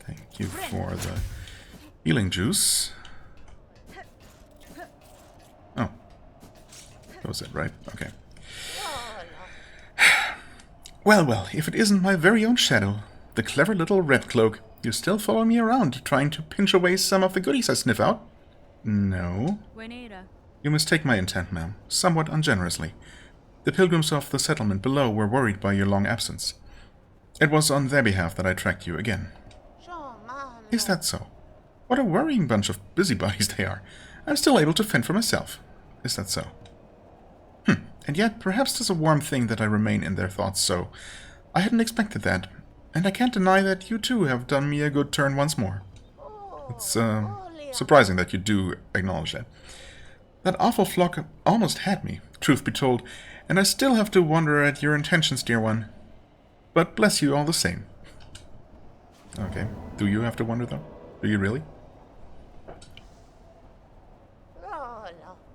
Thank you for the healing juice. Oh. That was it, right? Okay. Well, well, if it isn't my very own shadow, the clever little red cloak, you still follow me around, trying to pinch away some of the goodies I sniff out? No. You mistake my intent, ma'am, somewhat ungenerously. The pilgrims of the settlement below were worried by your long absence. It was on their behalf that I tracked you again. Is that so? What a worrying bunch of busybodies they are. I'm still able to fend for myself. Is that so? And yet, perhaps 'tis a warm thing that I remain in their thoughts so. I hadn't expected that, and I can't deny that you too have done me a good turn once more. It's surprising that you do acknowledge that. That awful flock almost had me, truth be told, and I still have to wonder at your intentions, dear one. But bless you all the same. Okay, do you have to wonder though? Do you really?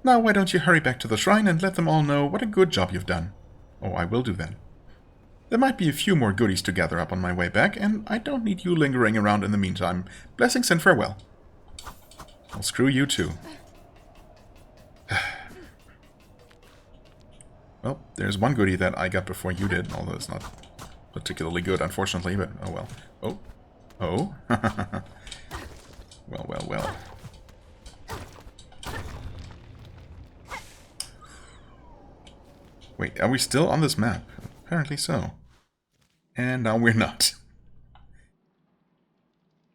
Now why don't you hurry back to the shrine and let them all know what a good job you've done. Oh, I will do that. There might be a few more goodies to gather up on my way back, and I don't need you lingering around in the meantime. Blessings and farewell. Well, screw you too. Well, there's one goodie that I got before you did, although it's not particularly good, unfortunately, but oh well. Oh. Oh. Well, well, well. Wait, are we still on this map? Apparently so. And now we're not.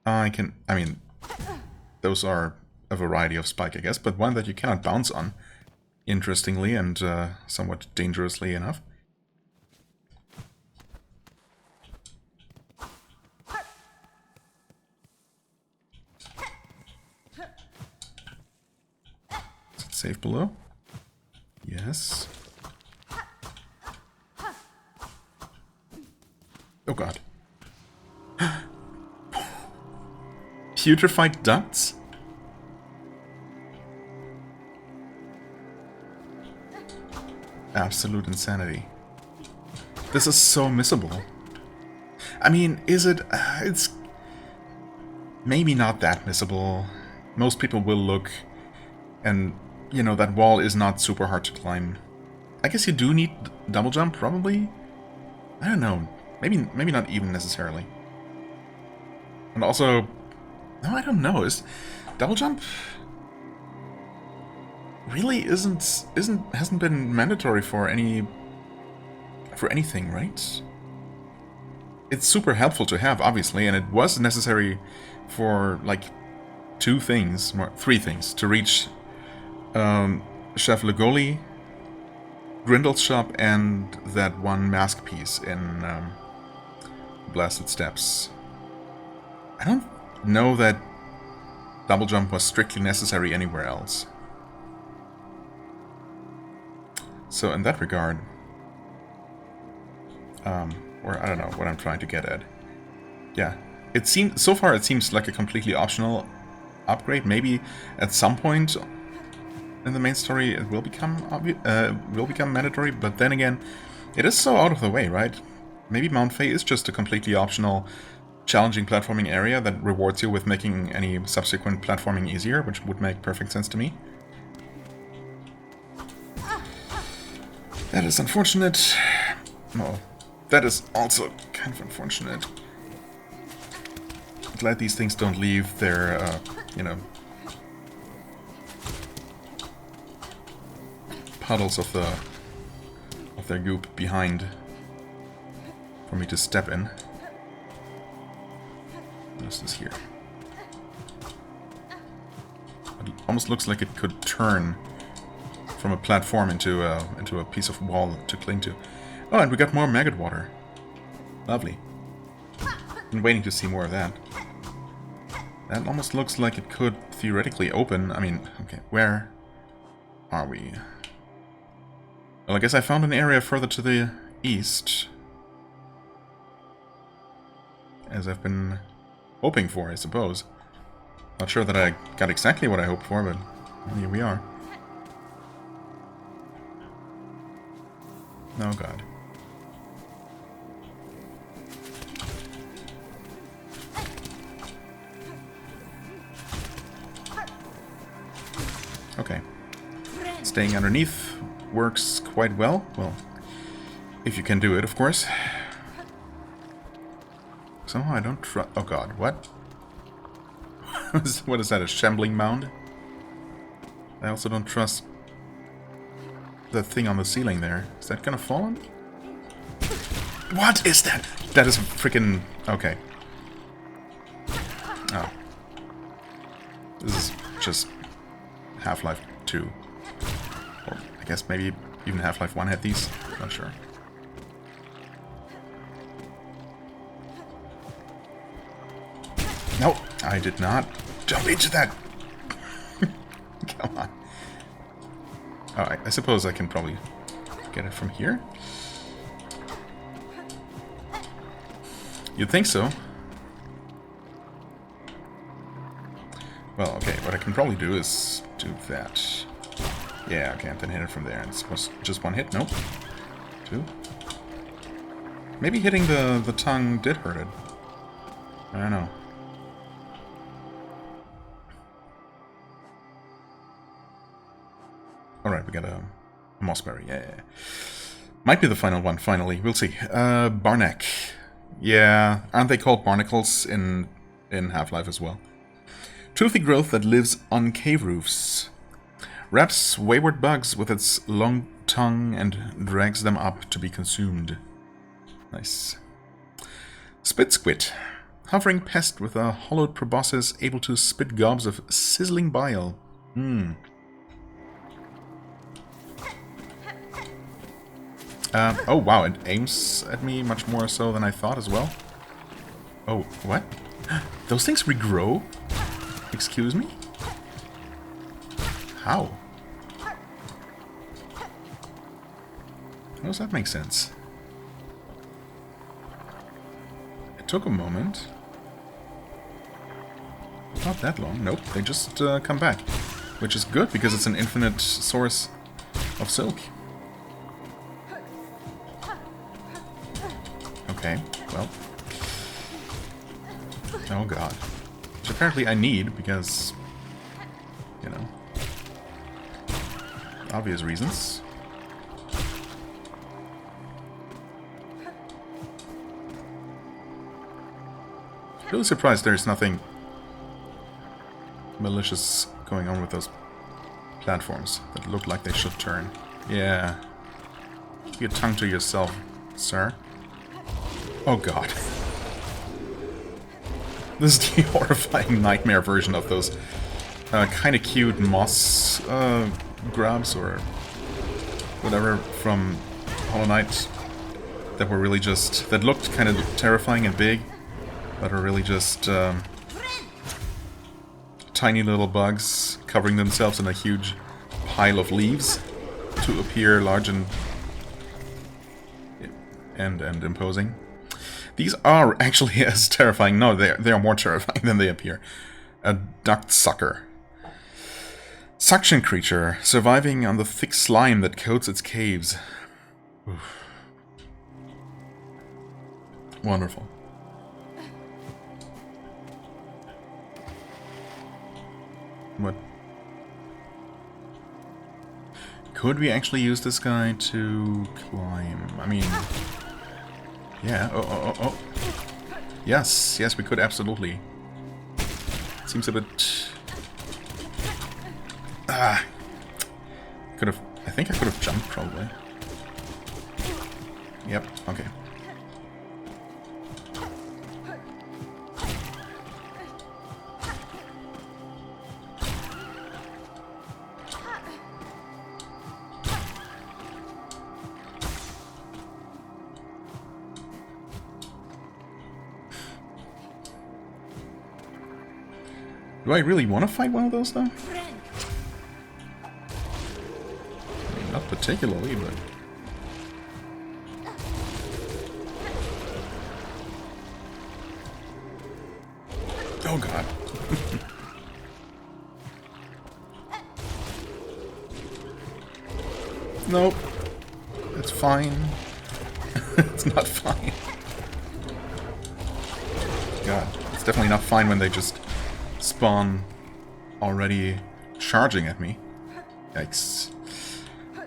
I mean, those are a variety of spike, I guess, but one that you cannot bounce on, interestingly and somewhat dangerously enough. Is it safe below? Yes. Oh god. Putrefied ducts? Absolute insanity. This is so missable. I mean, is it... it's maybe not that missable. Most people will look, and, you know, that wall is not super hard to climb. I guess you do need double jump, probably? I don't know. Maybe not even necessarily. And also, no, I don't know. Is double jump really hasn't been mandatory for anything, right? It's super helpful to have, obviously, and it was necessary for like 3 things to reach Chef Legoli, Grindel's shop, and that one mask piece in Blasted Steps. I don't know that double jump was strictly necessary anywhere else. So in that regard, or I don't know what I'm trying to get at. Yeah, so far it seems like a completely optional upgrade. Maybe at some point in the main story it will become mandatory, but then again, it is so out of the way, right? Maybe Mount Fae is just a completely optional, challenging platforming area that rewards you with making any subsequent platforming easier, which would make perfect sense to me. That is unfortunate. No, that is also kind of unfortunate. Glad these things don't leave their, you know, puddles of their goop behind for me to step in. What is this here? It almost looks like it could turn from a platform into a piece of wall to cling to. Oh, and we got more maggot water. Lovely. Been waiting to see more of that. That almost looks like it could theoretically open. I mean, okay, where are we? Well, I guess I found an area further to the east, as I've been hoping for, I suppose. Not sure that I got exactly what I hoped for, but here we are. Oh god. Okay. Staying underneath works quite well. Well, if you can do it, of course. Somehow I don't trust... Oh god, what? What is that, a shambling mound? I also don't trust the thing on the ceiling there. Is that gonna fall on me? What is that? That is freaking... Okay. Oh. This is just Half-Life 2. Or I guess maybe even Half-Life 1 had these. Not sure. No, I did not jump into that. Come on. Oh, I suppose I can probably get it from here. You'd think so. Well, okay, what I can probably do is do that. Yeah, okay, and then hit it from there. It's just one hit? Nope. Two. Maybe hitting the tongue did hurt it. I don't know. Alright, we got a mossberry, yeah. Might be the final one, finally. We'll see. Barnack. Yeah, aren't they called barnacles in Half-Life as well? Toothy growth that lives on cave roofs. Wraps wayward bugs with its long tongue and drags them up to be consumed. Nice. Spit squid. Hovering pest with a hollowed proboscis able to spit gobs of sizzling bile. Oh wow, it aims at me much more so than I thought as well. Oh, what? Those things regrow? Excuse me? How? How does that make sense? It took a moment. Not that long. Nope, they just come back. Which is good, because it's an infinite source of silk. Okay, well. Oh god. Which apparently I need, because, you know, obvious reasons. Really surprised there's nothing malicious going on with those platforms that look like they should turn. Yeah. Keep your tongue to yourself, sir. Oh god. This is the horrifying nightmare version of those kind of cute moss grubs or whatever from Hollow Knight that were really just... that looked kind of terrifying and big, but are really just tiny little bugs covering themselves in a huge pile of leaves. to appear large and imposing. These are actually as terrifying. No, they are more terrifying than they appear. A duct sucker. Suction creature, surviving on the thick slime that coats its caves. Oof. Wonderful. What? Could we actually use this guy to climb? I mean... Yeah, oh. Yes, we could absolutely. Seems a bit... I think I could have jumped, probably. Yep, okay. Do I really want to fight one of those, though? I mean, not particularly, but... Oh, God. Nope. It's fine. It's not fine. God, it's definitely not fine when they just... spawn already charging at me. Yikes.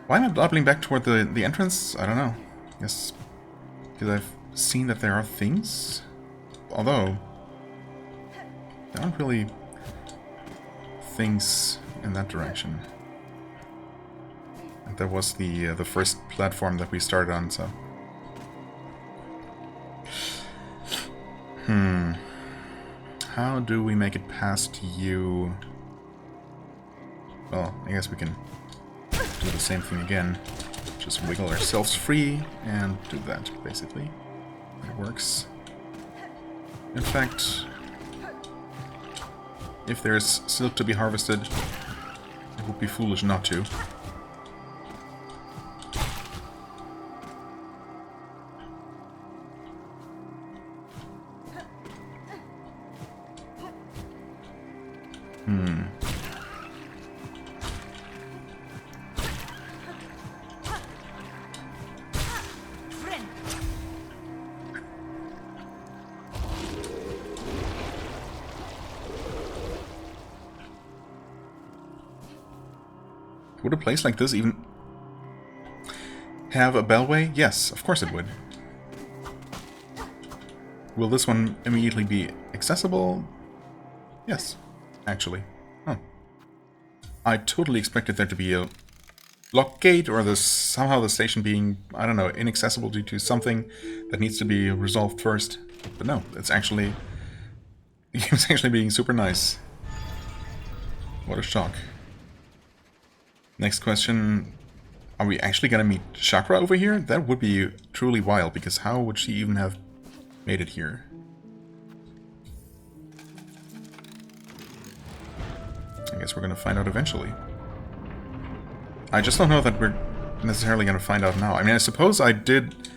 Why am I doubling back toward the entrance? I don't know. Yes, because I've seen that there are things. Although, there aren't really things in that direction. And that was the first platform that we started on, so... How do we make it past you? Well, I guess we can do the same thing again. Just wiggle ourselves free and do that, basically. It works. In fact, if there's silk to be harvested, it would be foolish not to. Would a place like this even have a bellway? Yes, of course it would. Will this one immediately be accessible? Yes, actually. Oh. I totally expected there to be a lock gate or somehow the station being, I don't know, inaccessible due to something that needs to be resolved first. But no, it's actually being super nice. What a shock. Next question, are we actually gonna meet Chakra over here? That would be truly wild, because how would she even have made it here? I guess we're gonna find out eventually. I just don't know that we're necessarily gonna find out now. I mean, I suppose I did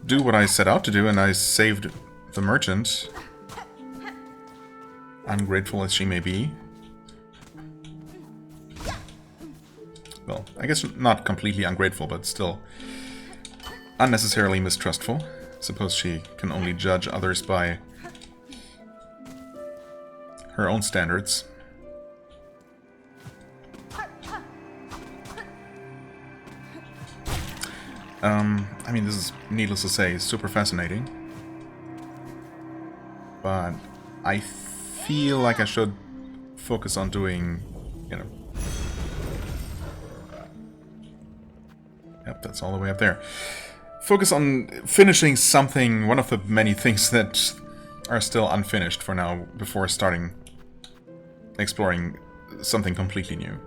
do what I set out to do, and I saved the merchant. Ungrateful as she may be. Well, I guess not completely ungrateful, but still unnecessarily mistrustful. Suppose she can only judge others by her own standards. I mean, this is, needless to say, super fascinating. But I feel like I should focus on doing, you know... Yep, that's all the way up there. Focus on finishing something, one of the many things that are still unfinished for now, before starting exploring something completely new.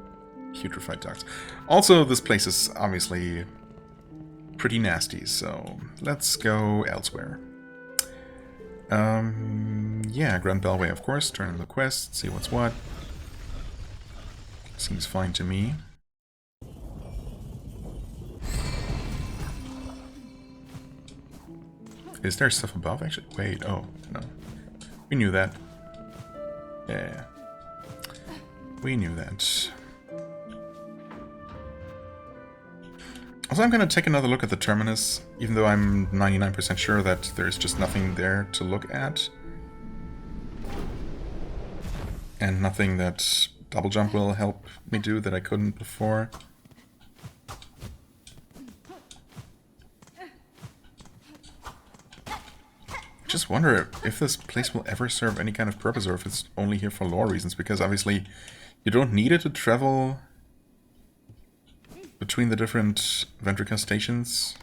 Putrefied ducts. Also, this place is obviously pretty nasty, so let's go elsewhere. Yeah, Grand Bellway, of course. Turn in the quest, see what's what. Seems fine to me. Is there stuff above, actually? Wait, oh, no. We knew that. Yeah. We knew that. Also, I'm gonna take another look at the terminus, even though I'm 99% sure that there's just nothing there to look at. And nothing that double jump will help me do that I couldn't before. Just wonder if this place will ever serve any kind of purpose or if it's only here for lore reasons, because obviously you don't need it to travel between the different Ventrica stations.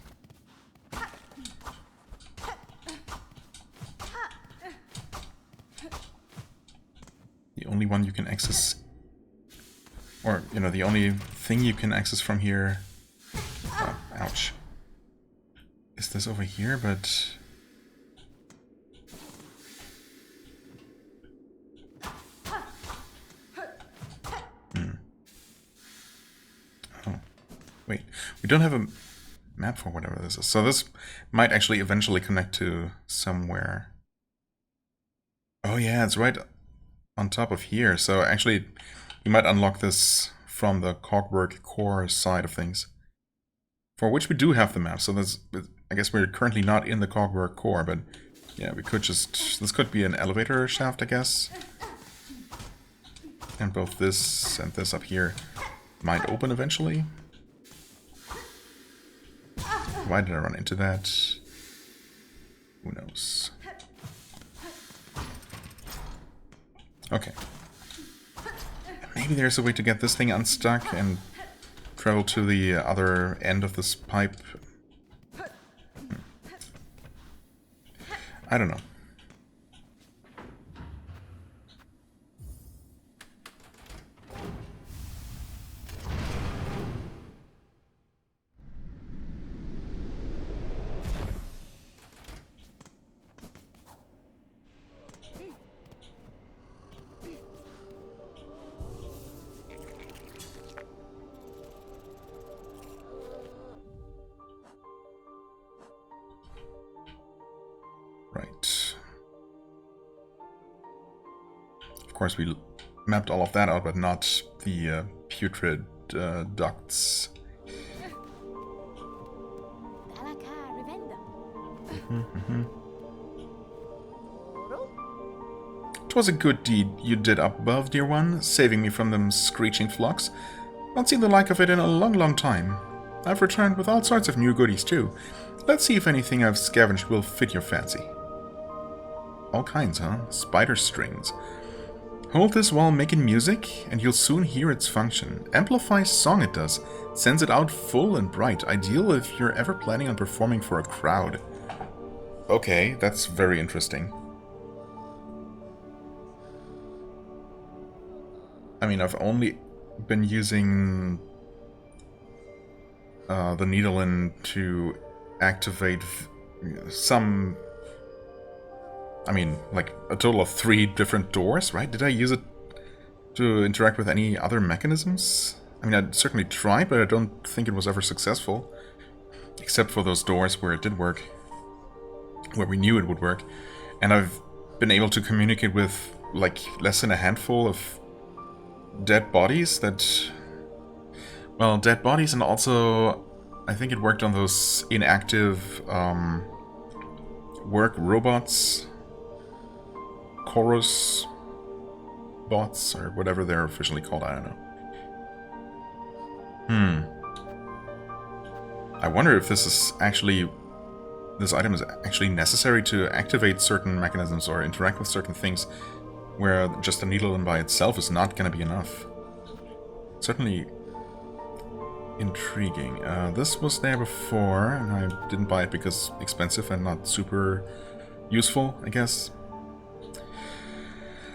The only one you can access, or, you know, the only thing you can access from here, oh, ouch, is this over here, but... Wait, we don't have a map for whatever this is. So this might actually eventually connect to somewhere. Oh yeah, it's right on top of here. So actually, you might unlock this from the Cogwork core side of things. For which we do have the map. So there's, I guess we're currently not in the Cogwork core, but yeah, we could just... This could be an elevator shaft, I guess. And both this and this up here might open eventually. Why did I run into that? Who knows? Okay. Maybe there's a way to get this thing unstuck and travel to the other end of this pipe. I don't know. Right. Of course, we mapped all of that out, but not the putrid ducts. It was a good deed you did up above, dear one, saving me from them screeching flocks. Not seen the like of it in a long, long time. I've returned with all sorts of new goodies, too. Let's see if anything I've scavenged will fit your fancy. All kinds, huh? Spider strings. Hold this while making music, and you'll soon hear its function. Amplifies song it does. Sends it out full and bright. Ideal if you're ever planning on performing for a crowd. Okay, that's very interesting. I mean, I've only been using the needle to activate some... I mean, like a total of 3 different doors, right? Did I use it to interact with any other mechanisms? I mean, I certainly tried, but I don't think it was ever successful. Except for those doors where it did work. Where we knew it would work. And I've been able to communicate with, like, less than a handful of dead bodies that... Well, dead bodies, and also I think it worked on those inactive work robots. Chorus bots, or whatever they're officially called, I don't know. I wonder if this is actually... This item is actually necessary to activate certain mechanisms or interact with certain things, where just a needle in by itself is not going to be enough. Certainly intriguing. This was there before, and I didn't buy it because expensive and not super useful, I guess.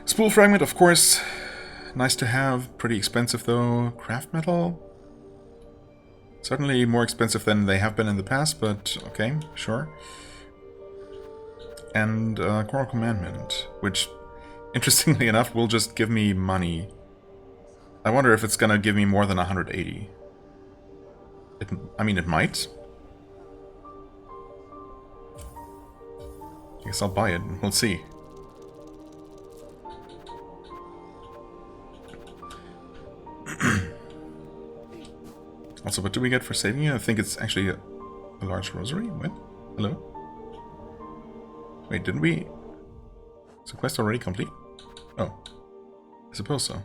Spool fragment, of course, nice to have. Pretty expensive though. Craft metal? Certainly more expensive than they have been in the past, but okay, sure. And Choral Commandment, which, interestingly enough, will just give me money. I wonder if it's gonna give me more than 180. I mean, it might. I guess I'll buy it. We'll see. Also, what do we get for saving it? I think it's actually a large rosary. What? Hello? Wait, didn't we... Is the quest already complete? Oh. I suppose so.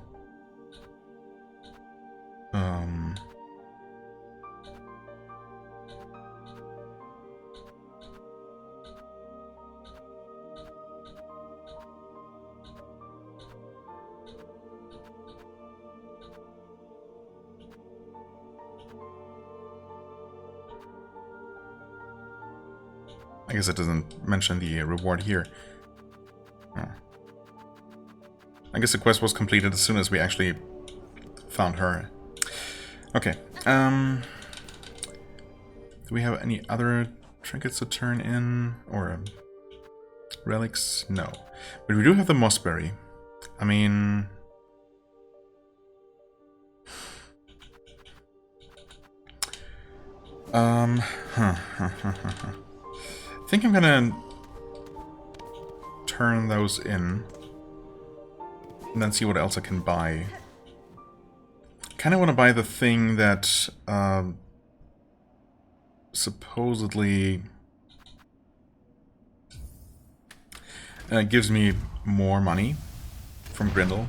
I guess it doesn't mention the reward here. Oh. I guess the quest was completed as soon as we actually found her. Okay. Do we have any other trinkets to turn in? Or relics? No. But we do have the mossberry. I mean... I think I'm gonna turn those in and then see what else I can buy. Kind of want to buy the thing that supposedly gives me more money from Grindel.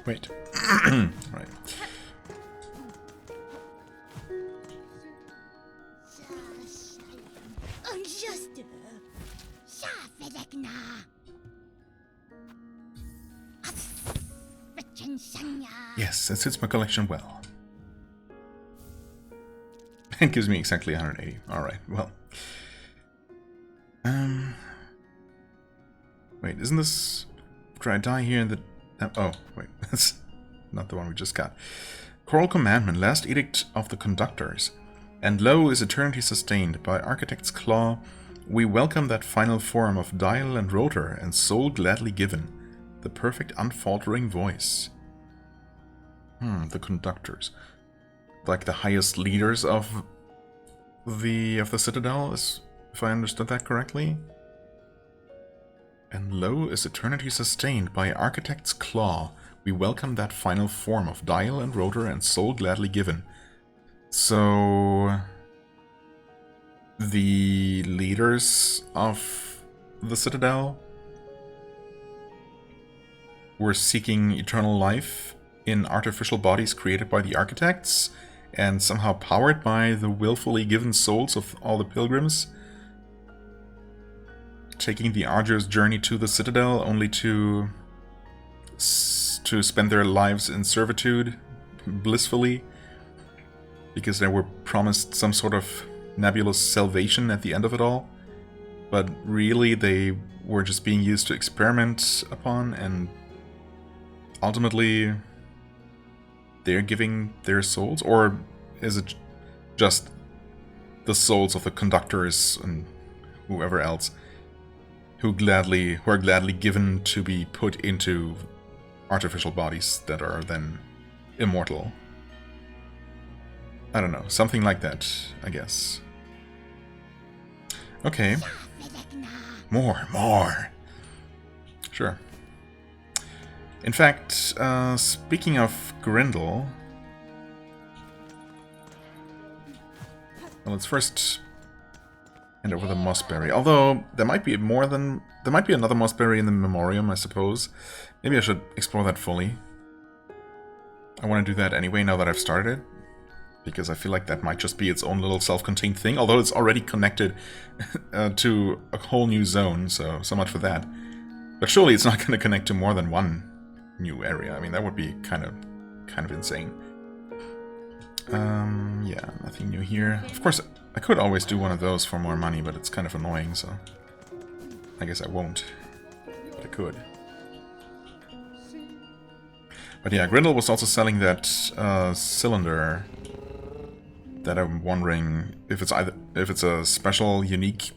Wait. Right. Yes, that suits my collection well. It gives me exactly 180. Alright, well. Wait, isn't this... After I die here in the... Oh, wait, that's not the one we just got. Choral Commandment, Last Edict of the Conductors. And lo, is eternity sustained. By Architect's Claw, we welcome that final form of dial and rotor, and soul gladly given. The perfect unfaltering voice. The Conductors. Like the highest leaders of the Citadel, if I understood that correctly. And lo, is eternity sustained. By Architect's Claw, we welcome that final form of dial and rotor and soul gladly given. So... the leaders of the Citadel were seeking eternal life in artificial bodies created by the architects and somehow powered by the willfully given souls of all the pilgrims, taking the arduous journey to the Citadel only to spend their lives in servitude blissfully because they were promised some sort of nebulous salvation at the end of it all, but really they were just being used to experiment upon, and ultimately they're giving their souls, or is it just the souls of the conductors and whoever else who are gladly given to be put into artificial bodies that are then immortal? I don't know, something like that, I guess. Okay. More. Sure. In fact, speaking of Grindel... Well, let's first hand over the mossberry. Although, there might be more than... There might be another mossberry in the memoriam, I suppose. Maybe I should explore that fully. I want to do that anyway, now that I've started it. Because I feel like that might just be its own little self-contained thing, although it's already connected to a whole new zone, so much for that. But surely it's not going to connect to more than one new area. I mean, that would be kind of insane. Yeah, nothing new here. Of course, I could always do one of those for more money, but it's kind of annoying, so... I guess I won't, but I could. But yeah, Grindel was also selling that cylinder that I'm wondering if it's a special, unique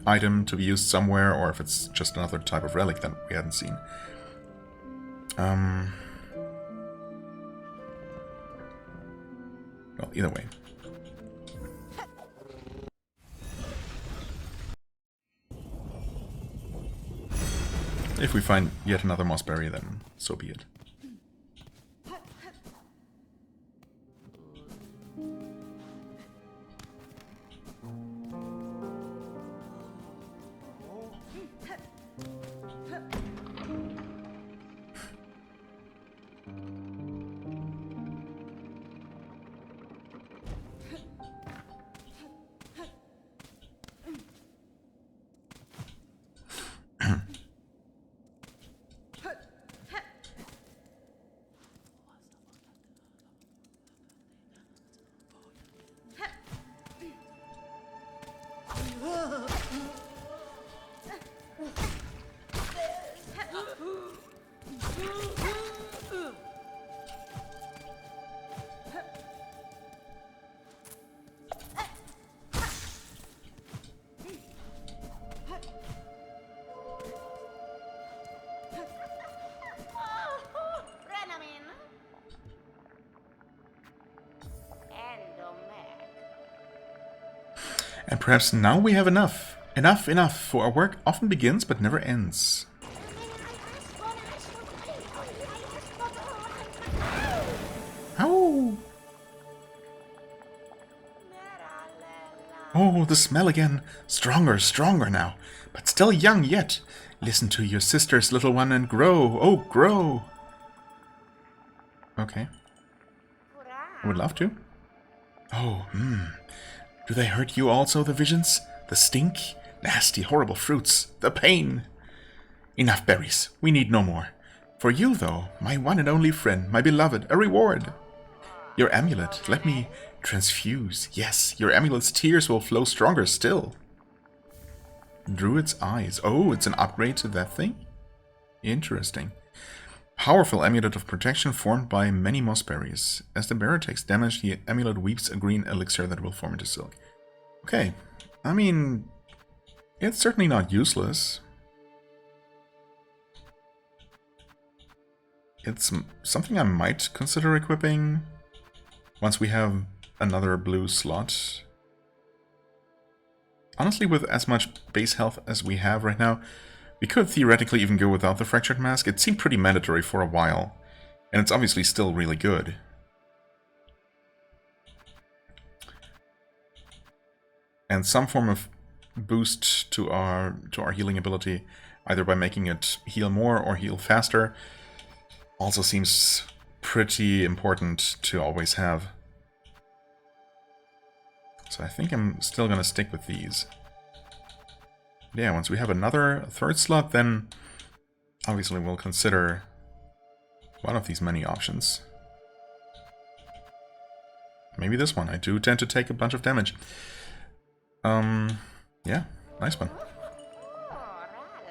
item to be used somewhere, or if it's just another type of relic that we hadn't seen. Well, either way. If we find yet another mossberry, then so be it. And perhaps now we have enough. Enough, for our work often begins but never ends. Oh! Oh, the smell again. Stronger now. But still young yet. Listen to your sisters, little one, and grow. Oh, grow! Okay. I would love to. Oh, Do they hurt you also, the visions? The stink? Nasty, horrible fruits. The pain! Enough berries. We need no more. For you, though, my one and only friend, my beloved, a reward. Your amulet, let me transfuse. Yes, your amulet's tears will flow stronger still. Druid's eyes. Oh, it's an upgrade to that thing? Interesting. Powerful amulet of protection formed by many mossberries. As the bearer takes damage, the amulet weaves a green elixir that will form into silk. Okay, I mean, it's certainly not useless. It's something I might consider equipping once we have another blue slot. Honestly, with as much base health as we have right now, we could theoretically even go without the Fractured Mask. It seemed pretty mandatory for a while, and it's obviously still really good. And some form of boost to our healing ability, either by making it heal more or heal faster, also seems pretty important to always have. So I think I'm still gonna stick with these. Yeah, once we have another third slot, then obviously we'll consider one of these many options. Maybe this one. I do tend to take a bunch of damage. Yeah, nice one.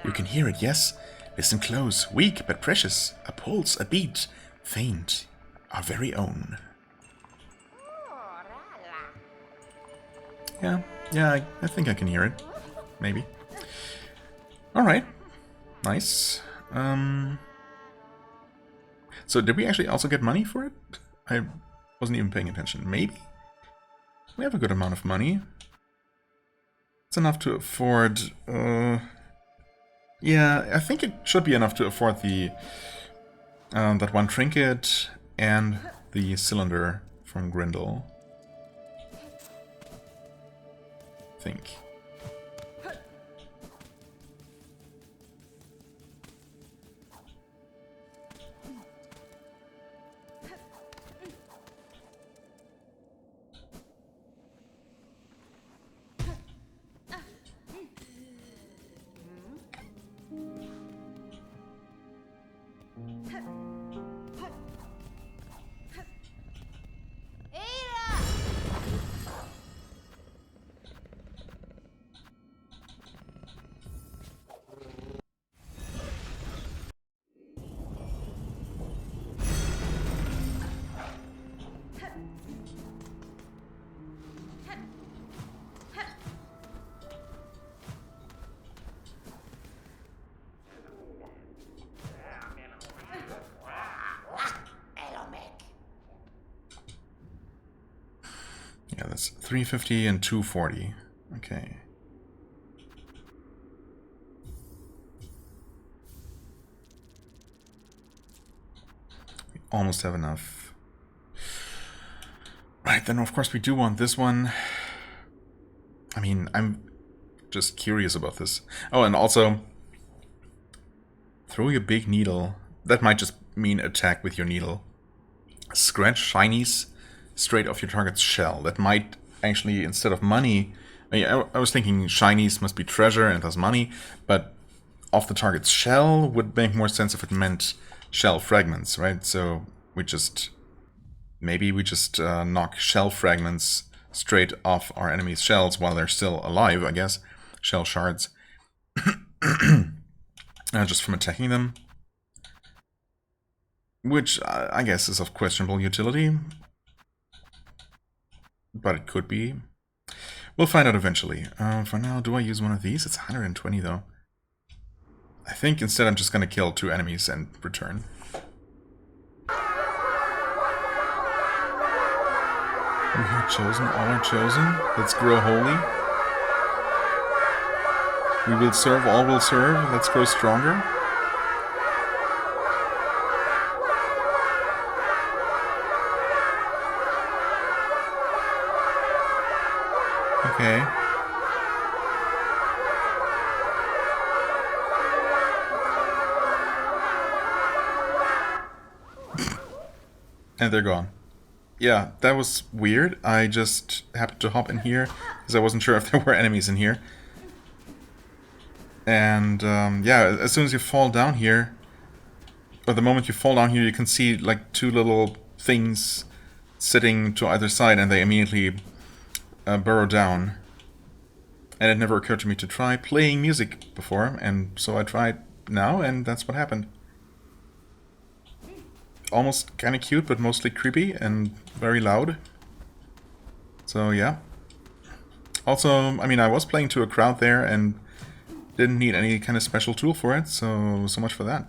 You can hear it, yes? Listen close. Weak but precious. A pulse, a beat. Faint. Our very own. Yeah, I think I can hear it. Maybe. Alright. Nice. So did we actually also get money for it? I wasn't even paying attention. Maybe? We have a good amount of money. It's enough to afford... yeah, I think it should be enough to afford the that one trinket and the cylinder from Grindel. I think. Yeah, that's 350 and 240. Okay. We almost have enough. Right, then of course we do want this one. I mean, I'm just curious about this. Oh, and also, throw your big needle. That might just mean attack with your needle. Scratch shinies straight off your target's shell. That might actually, instead of money... I was thinking shinies must be treasure and thus money, but off the target's shell would make more sense if it meant shell fragments, right? So we just... maybe we just knock shell fragments straight off our enemies' shells while they're still alive, I guess. Shell shards. Just from attacking them. Which I guess is of questionable utility. But it could be. We'll find out eventually. For now, do I use one of these? It's 120 though. I think instead I'm just gonna kill 2 enemies and return. We have chosen, all are chosen. Let's grow holy. We will serve, all will serve. Let's grow stronger. Okay. And they're gone. Yeah, that was weird. I just happened to hop in here because I wasn't sure if there were enemies in here. And yeah, as soon as you fall down here, or the moment you fall down here, you can see like 2 little things sitting to either side, and they immediately burrow down. And it never occurred to me to try playing music before, and so I tried now, and that's what happened. Almost kind of cute, but mostly creepy and very loud. So yeah. Also, I mean, I was playing to a crowd there and didn't need any kind of special tool for it, so much for that.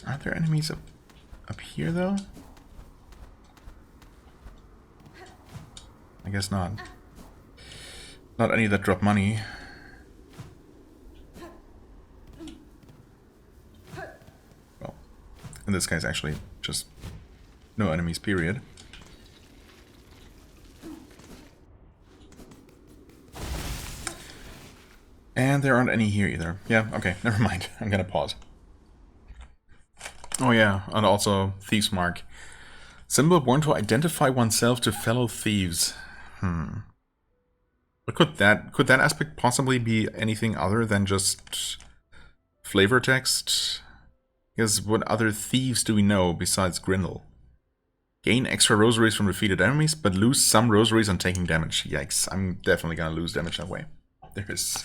Aren't there enemies up here, though? I guess not. Not any that drop money. Well, in this case, actually, just no enemies, period. And there aren't any here either. Yeah, okay, never mind. I'm gonna pause. Oh yeah, and also Thieves' Mark. Symbol born to identify oneself to fellow thieves. But could that aspect possibly be anything other than just flavor text? Because what other thieves do we know besides Grindel? Gain extra rosaries from defeated enemies, but lose some rosaries on taking damage. Yikes, I'm definitely gonna lose damage that way. There is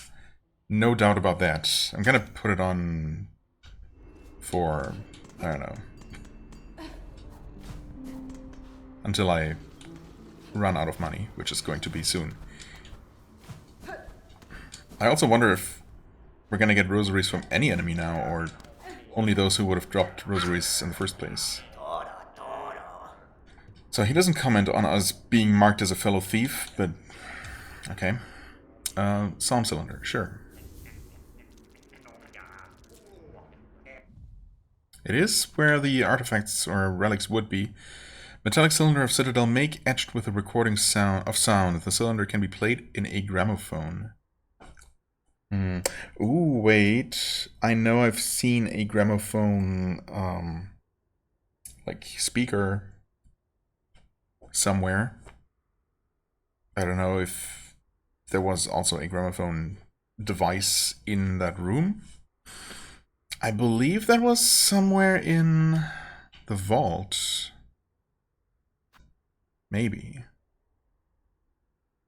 no doubt about that. I'm gonna put it on for, I don't know, until I run out of money, which is going to be soon. I also wonder if we're gonna get rosaries from any enemy now, or only those who would have dropped rosaries in the first place. So he doesn't comment on us being marked as a fellow thief, but okay. Psalm cylinder, sure. It is where the artifacts or relics would be. Metallic cylinder of Citadel make etched with a recording sound. The cylinder can be played in a gramophone. Ooh, wait. I know I've seen a gramophone, like, speaker somewhere. I don't know if there was also a gramophone device in that room. I believe that was somewhere in the vault. Maybe.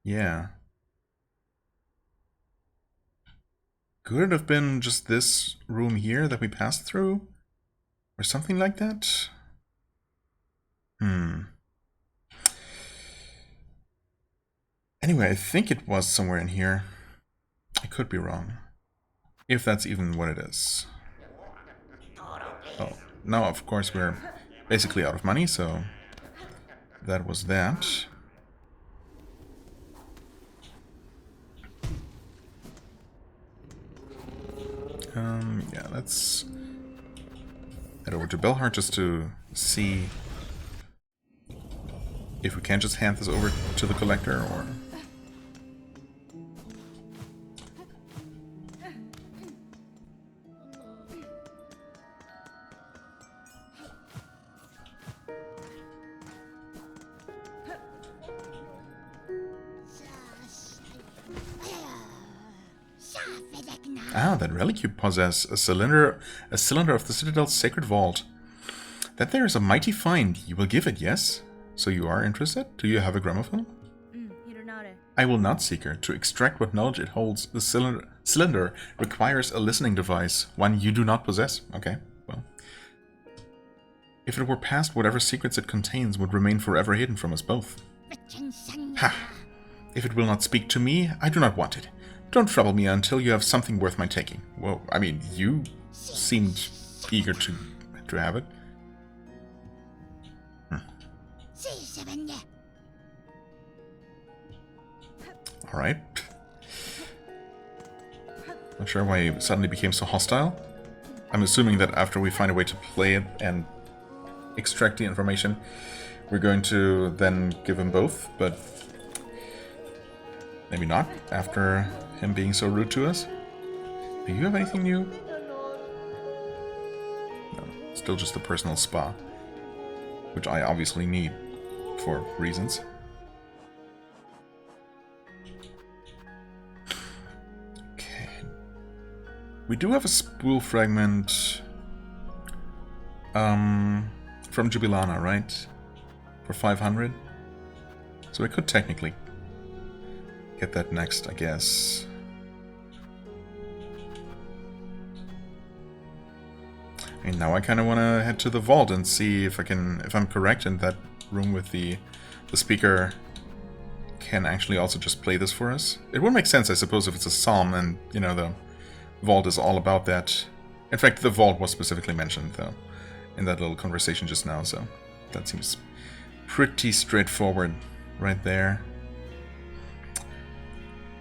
Yeah. Could it have been just this room here that we passed through? Or something like that? Anyway, I think it was somewhere in here. I could be wrong. If that's even what it is. Oh, now of course we're basically out of money, so that was that. Yeah, let's head over to Belhart just to see if we can just hand this over to the collector, or... Ah, that relic you possess, a cylinder of the Citadel's sacred vault. That there is a mighty find. You will give it, yes? So you are interested? Do you have a gramophone? I will not, Seeker. To extract what knowledge it holds, the cylinder requires a listening device, one you do not possess. Okay, well. If it were passed, whatever secrets it contains would remain forever hidden from us both. Ha! If it will not speak to me, I do not want it. Don't trouble me until you have something worth my taking. Well, I mean, you seemed eager to have it. Alright. Not sure why he suddenly became so hostile. I'm assuming that after we find a way to play it and extract the information, we're going to then give him both, but maybe not, after him being so rude to us. Do you have anything new? No, still just the personal spa, which I obviously need for reasons. Okay. We do have a spool fragment from Jubilana, right? For 500. So we could technically get that next, I guess. I mean, now I kind of want to head to the vault and see if I'm correct in that room with the speaker can actually also just play this for us. It would make sense, I suppose, if it's a psalm and, you know, the vault is all about that. In fact, the vault was specifically mentioned, though, in that little conversation just now, so that seems pretty straightforward right there.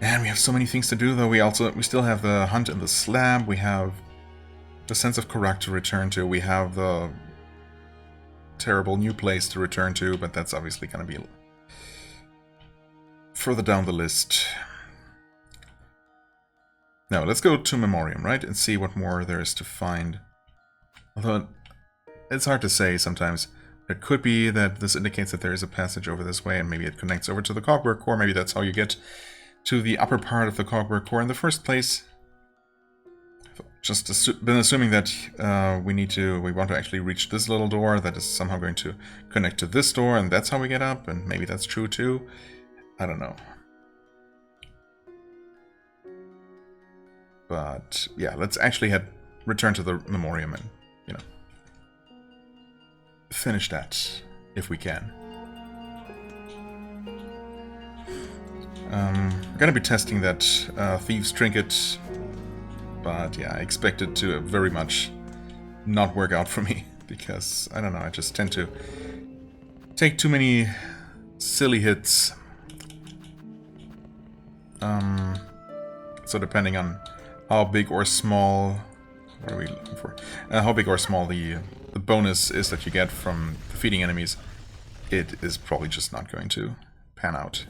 Man, we have so many things to do, though. We still have the hunt in the slab. We have the sense of Karak to return to. We have the terrible new place to return to, but that's obviously going to be further down the list. Now, let's go to Memoriam, right? And see what more there is to find. Although, it's hard to say sometimes. It could be that this indicates that there is a passage over this way, and maybe it connects over to the Cogwork Core. Maybe that's how you get to the upper part of the Cogwork Core in the first place. I've just been assuming that we want to actually reach this little door that is somehow going to connect to this door, and that's how we get up, and maybe that's true too. I don't know. But yeah, let's actually return to the Memoriam and, you know, finish that if we can. I'm gonna be testing that Thieves Trinket, but yeah, I expect it to very much not work out for me, because, I don't know, I just tend to take too many silly hits. So depending on how big or small, what are we looking for? How big or small the bonus is that you get from defeating enemies, it is probably just not going to pan out.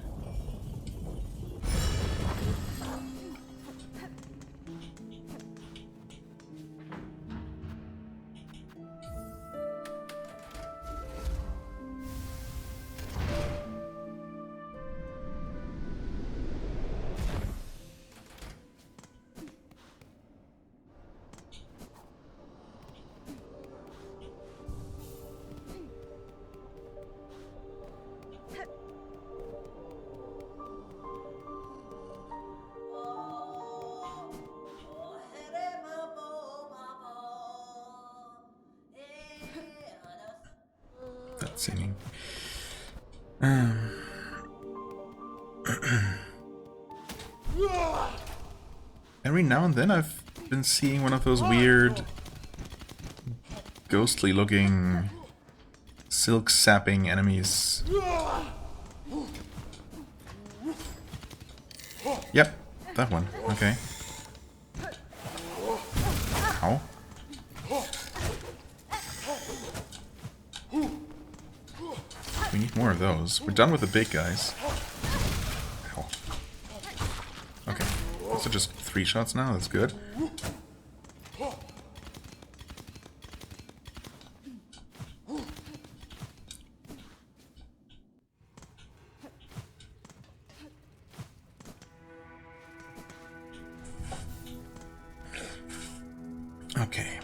That singing. every now and then I've been seeing one of those weird, ghostly looking, silk sapping enemies. Yep, that one. Okay. Ow. We need more of those. We're done with the big guys. Ow. Okay. So just 3 shots now, that's good. Okay.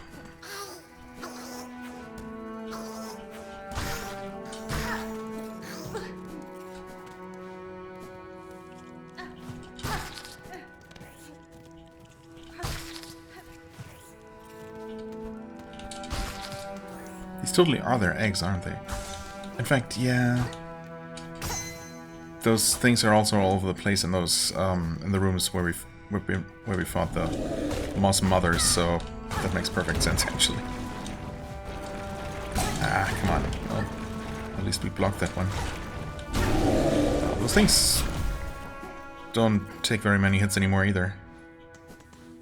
These totally are their eggs, aren't they? In fact, yeah. Those things are also all over the place in those in the rooms where we fought the moss mothers, so that makes perfect sense actually. Ah, come on. Well, at least we blocked that one. Those things don't take very many hits anymore either.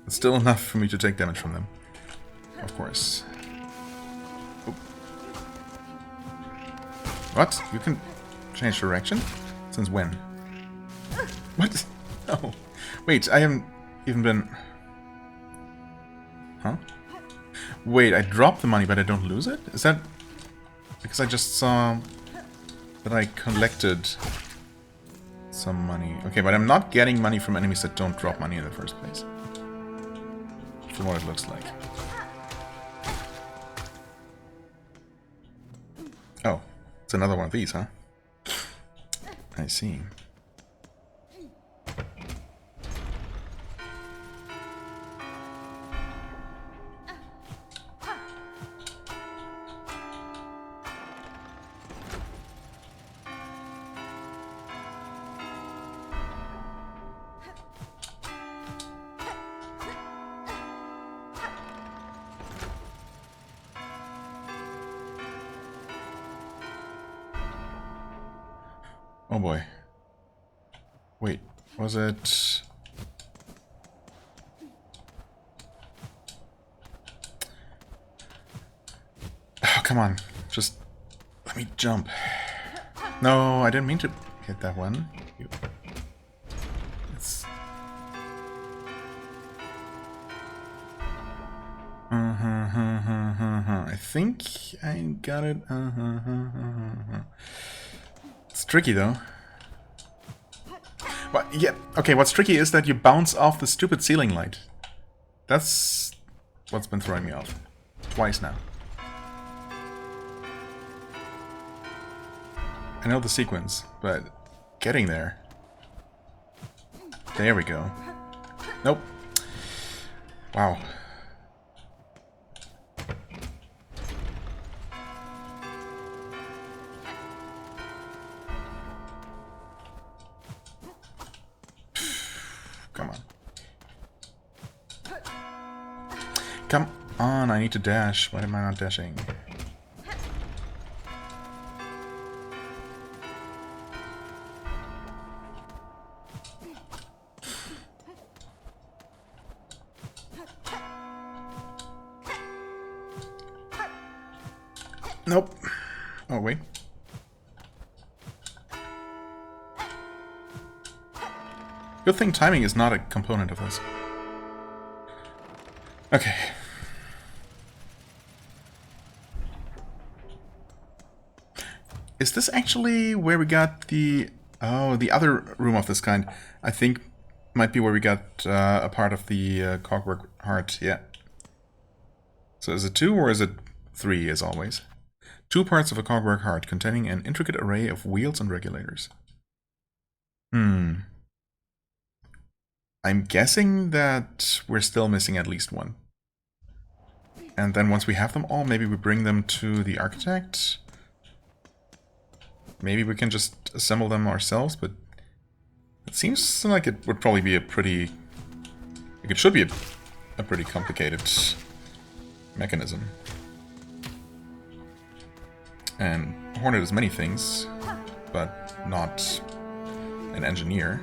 It's still enough for me to take damage from them. Of course. Oop. What? You can change direction? Since when? What? No. Wait, I haven't even been... Huh? Wait, I dropped the money but I don't lose it? Is that... Because I just saw that I collected some money. Okay, but I'm not getting money from enemies that don't drop money in the first place. From what it looks like. Oh, it's another one of these, huh? I see. Oh boy. Wait, was it... Oh, come on. Just let me jump. No, I didn't mean to hit that one. It's... I think I got it. It's tricky though. Well, yeah, okay, what's tricky is that you bounce off the stupid ceiling light. That's what's been throwing me off. Twice now. I know the sequence, but getting there... There we go. Nope. Wow. Come on. Come on, I need to dash. Why am I not dashing? Nope. Oh, wait. Good thing timing is not a component of this. Okay. Is this actually where we got the... Oh, the other room of this kind, I think, might be where we got a part of the clockwork heart, yeah. So is it 2 or is it 3, as always? 2 parts of a clockwork heart containing an intricate array of wheels and regulators. I'm guessing that we're still missing at least one. And then once we have them all, maybe we bring them to the architect. Maybe we can just assemble them ourselves, but it seems like it would probably be a pretty Like, it should be a pretty complicated mechanism. And Hornet is many things, but not an engineer.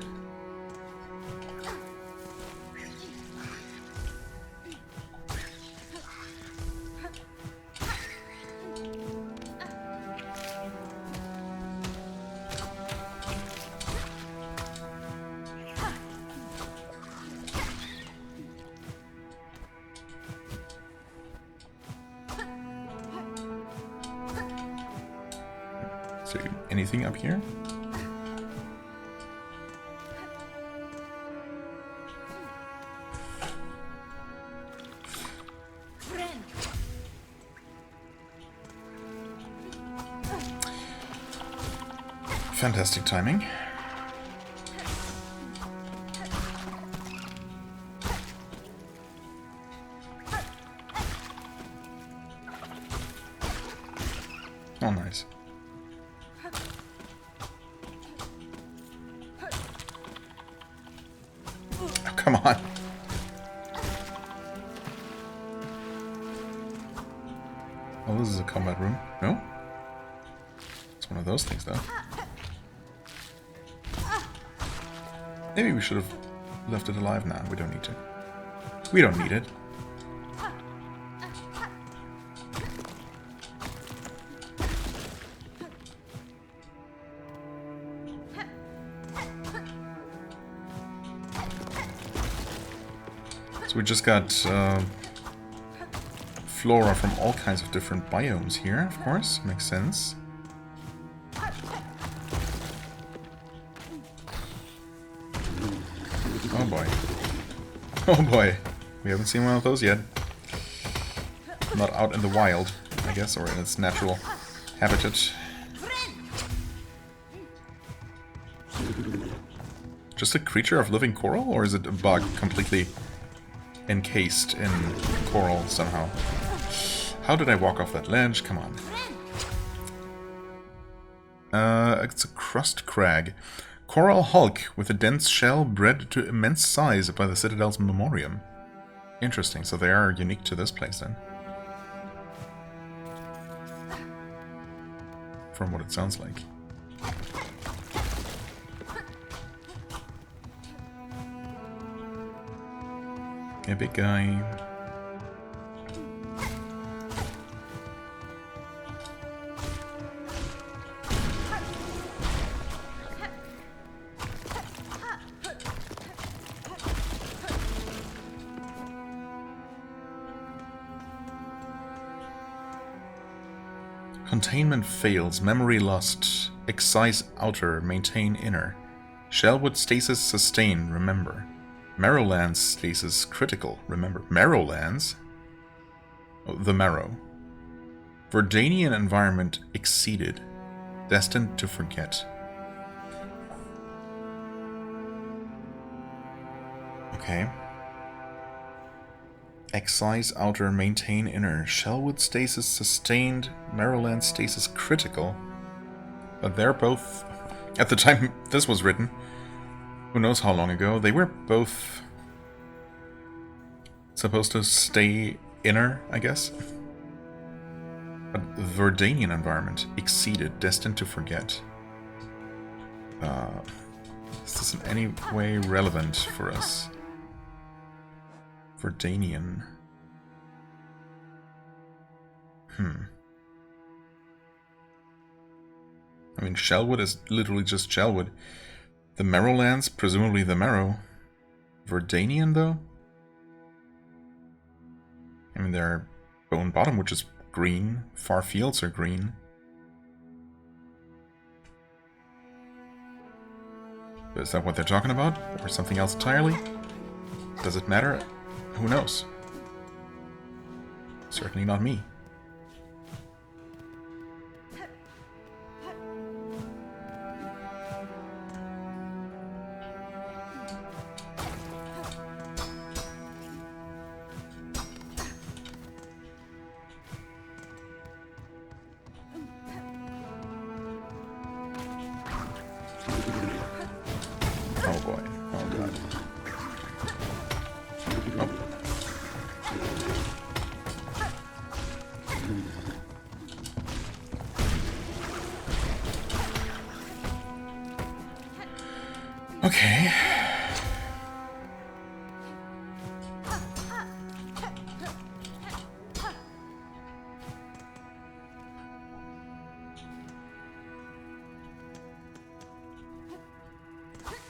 Is there anything up here? Fantastic timing. Oh, nice. Oh, come on. Oh, this is a combat room. No? It's one of those things, though. Maybe we should have left it alive now. We don't need to. We don't need it. So we just got flora from all kinds of different biomes here, of course. Makes sense. Oh boy. Oh boy. We haven't seen one of those yet. Not out in the wild, I guess, or in its natural habitat. Just a creature of living coral, or is it a bug completely encased in coral somehow? How did I walk off that ledge? Come on. It's a crust crag. Coral hulk with a dense shell bred to immense size by the Citadel's memoriam. Interesting, so they are unique to this place then. From what it sounds like. A big guy. Containment fails, memory lost, excise outer, maintain inner. Shellwood stasis sustain, remember. Marrowlands stasis critical, remember. Marrowlands? Oh, the marrow. Verdanian environment exceeded, destined to forget. Okay. Excise outer, maintain inner. Shellwood stasis sustained, Marrowland stasis critical. But they're both, at the time this was written, who knows how long ago, they were both supposed to stay inner, I guess. But the Verdanian environment exceeded, destined to forget. Is this in any way relevant for us? Verdanian. I mean, Shellwood is literally just Shellwood. The Marrowlands, presumably the Marrow. Verdanian, though? I mean, they're Bone Bottom, which is green. Far Fields are green. Is that what they're talking about? Or something else entirely? Does it matter? Who knows? Certainly not me. Oh boy. Oh god. Okay.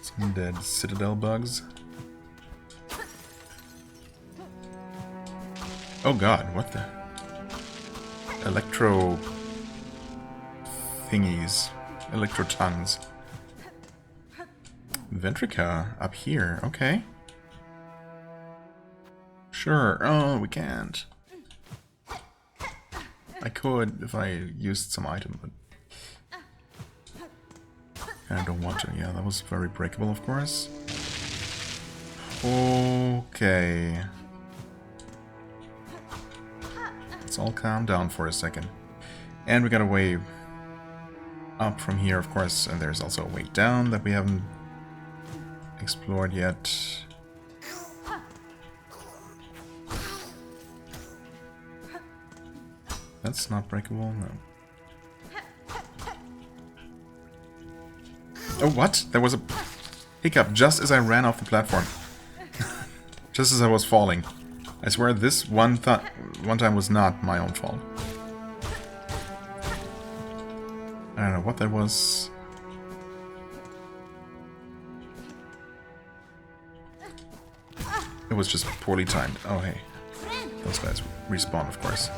Some dead citadel bugs. Oh god, what the? Electro thingies. Electro tongues. Ventrica up here, okay. Sure. Oh, we can't. I could if I used some item, but I don't want to. Yeah, that was very breakable, of course. Okay. Let's all calm down for a second. And we got a way up from here, of course, and there's also a way down that we haven't explored yet. That's not breakable, no. Oh, what? There was a hiccup just as I ran off the platform. Just as I was falling. I swear this one time was not my own fault. I don't know what that was. It was just poorly timed. Oh, hey. Those guys respawn, of course.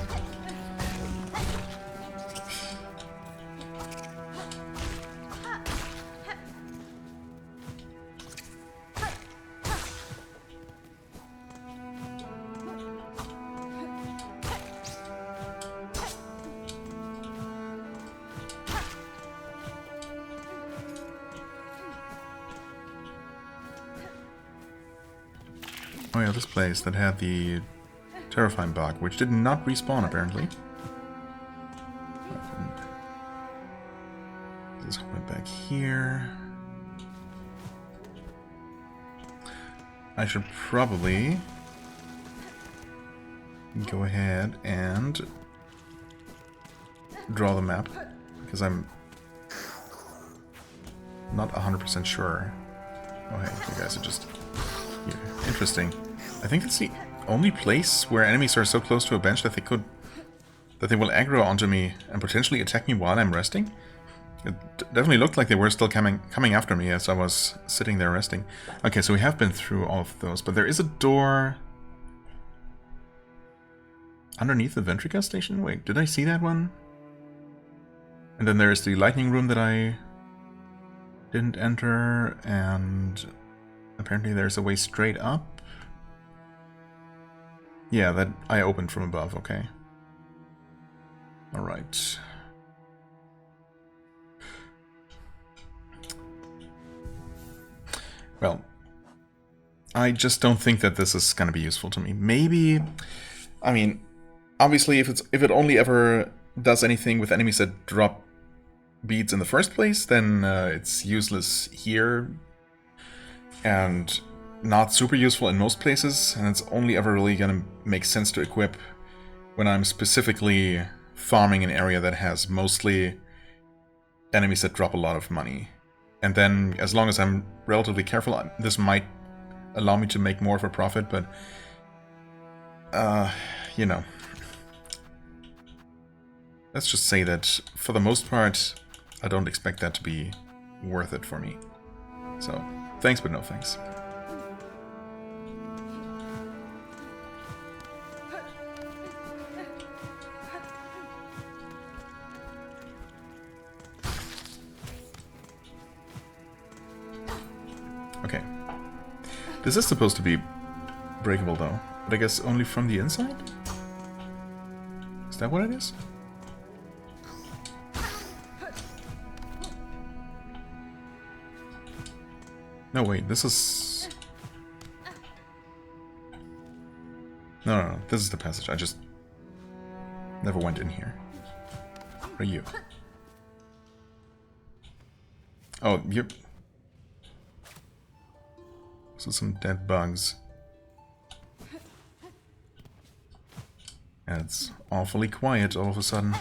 Oh yeah, this place that had the terrifying bug, which did not respawn apparently. This went back here. I should probably go ahead and draw the map, because I'm not 100% sure. Oh hey, you guys are just here. Interesting. I think that's the only place where enemies are so close to a bench that they will aggro onto me and potentially attack me while I'm resting. It definitely looked like they were still coming after me as I was sitting there resting. Okay, so we have been through all of those, but there is a door underneath the Ventrica station? Wait, did I see that one? And then there's the lightning room that I didn't enter, and apparently there's a way straight up. Yeah, that I opened from above, okay. Alright. Well, I just don't think that this is going to be useful to me. Maybe, I mean, obviously if it only ever does anything with enemies that drop beads in the first place, then it's useless here and not super useful in most places, and it's only ever really going to make sense to equip when I'm specifically farming an area that has mostly enemies that drop a lot of money. And then, as long as I'm relatively careful, this might allow me to make more of a profit, but you know, let's just say that for the most part, I don't expect that to be worth it for me. So, thanks but no thanks. Okay. This is supposed to be breakable though, but I guess only from the inside? Is that what it is? No, wait, this is... No, this is the passage. I just never went in here. Where are you? Oh, you're... So some dead bugs. And it's awfully quiet all of a sudden.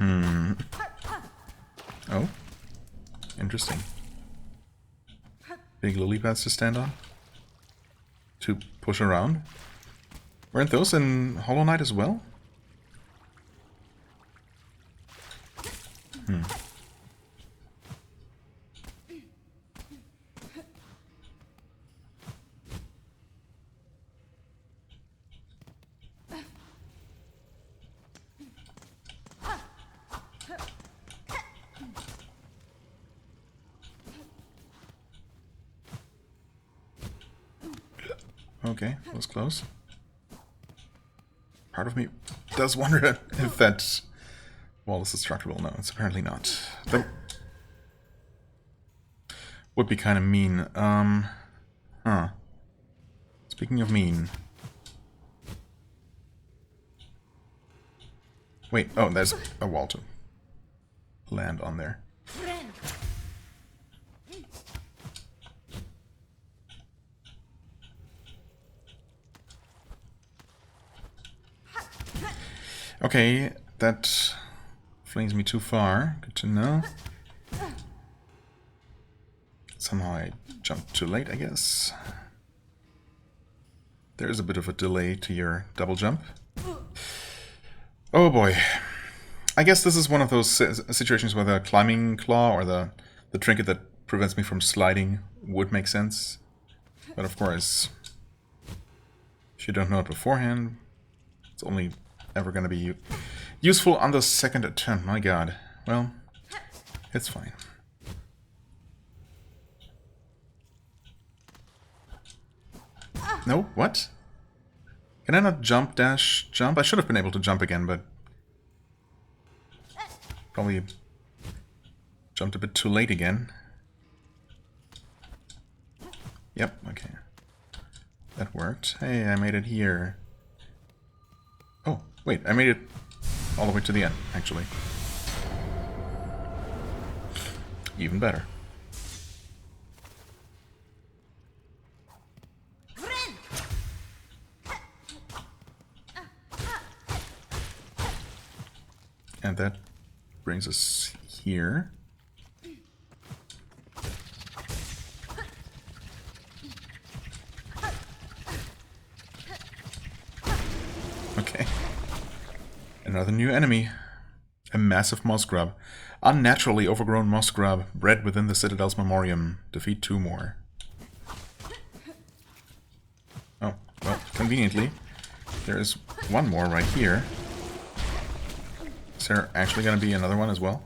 Oh. Interesting. Big lily pads to stand on? To push around? Weren't those in Hollow Knight as well? Okay, that was close. Part of me does wonder if that wall is destructible. No, it's apparently not. That would be kind of mean. Huh. Speaking of mean. Wait, oh, there's a wall to land on there. Okay, that flings me too far. Good to know. Somehow I jumped too late, I guess. There is a bit of a delay to your double jump. Oh boy. I guess this is one of those situations where the climbing claw or the trinket that prevents me from sliding would make sense. But of course, if you don't know it beforehand, it's only ever going to be useful on the second attempt. My god. Well, it's fine. No, what? Can I not jump, dash, jump? I should have been able to jump again, but probably jumped a bit too late again. Yep, okay. That worked. Hey, I made it here. Oh, wait, I made it all the way to the end, actually. Even better. And that brings us here. Okay. Another new enemy. A massive moss grub. Unnaturally overgrown moss grub, bred within the Citadel's memoriam. Defeat 2 more. Oh, well, conveniently, there is one more right here. Is there actually going to be another one as well?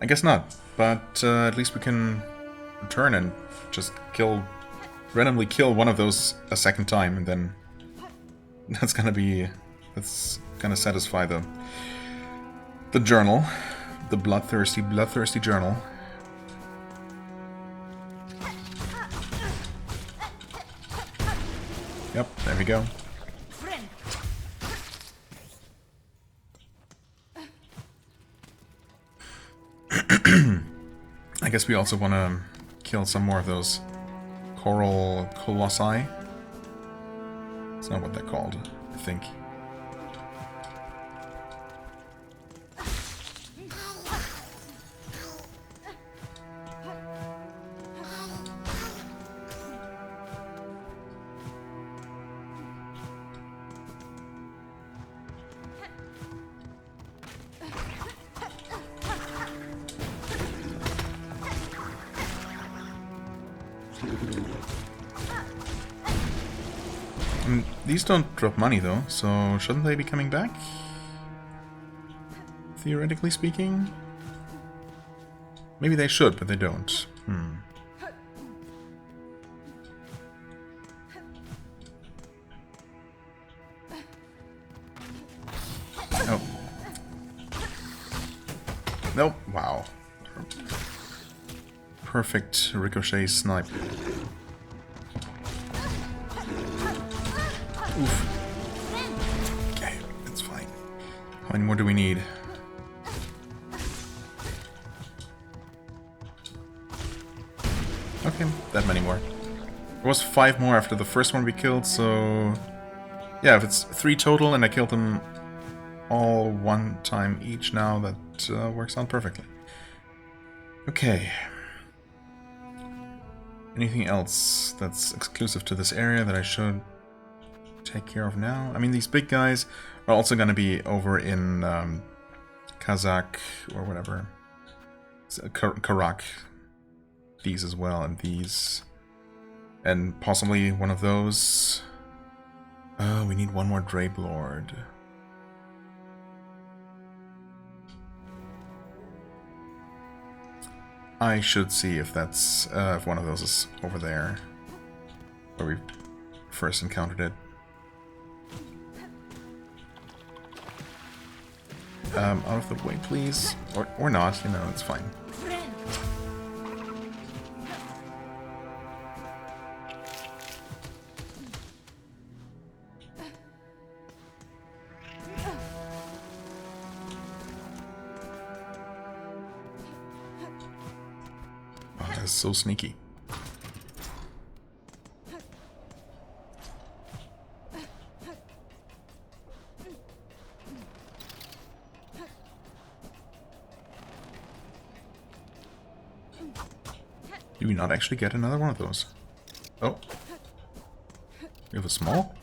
I guess not, but at least we can return and just randomly kill one of those a second time, and then that's gonna satisfy the journal, the bloodthirsty journal. Yep, there we go. I guess we also want to kill some more of those coral colossi. That's not what they're called, I think. These don't drop money though, so shouldn't they be coming back? Theoretically speaking? Maybe they should, but they don't. Oh. Nope. Wow. Perfect ricochet snipe. Oof. Okay, that's fine. How many more do we need? Okay, that many more. There was 5 more after the first one we killed, so... Yeah, if it's 3 total and I killed them all one time each now, that works out perfectly. Okay. Anything else that's exclusive to this area that I should take care of now? I mean, these big guys are also going to be over in Kazakh or whatever. Karak. These as well, and these. And possibly one of those. Oh, we need one more Drape Lord. I should see if that's if one of those is over there, where we first encountered it. Out of the way, please, or not. You know, it's fine. So sneaky. Do we not actually get another one of those? Oh. We have a small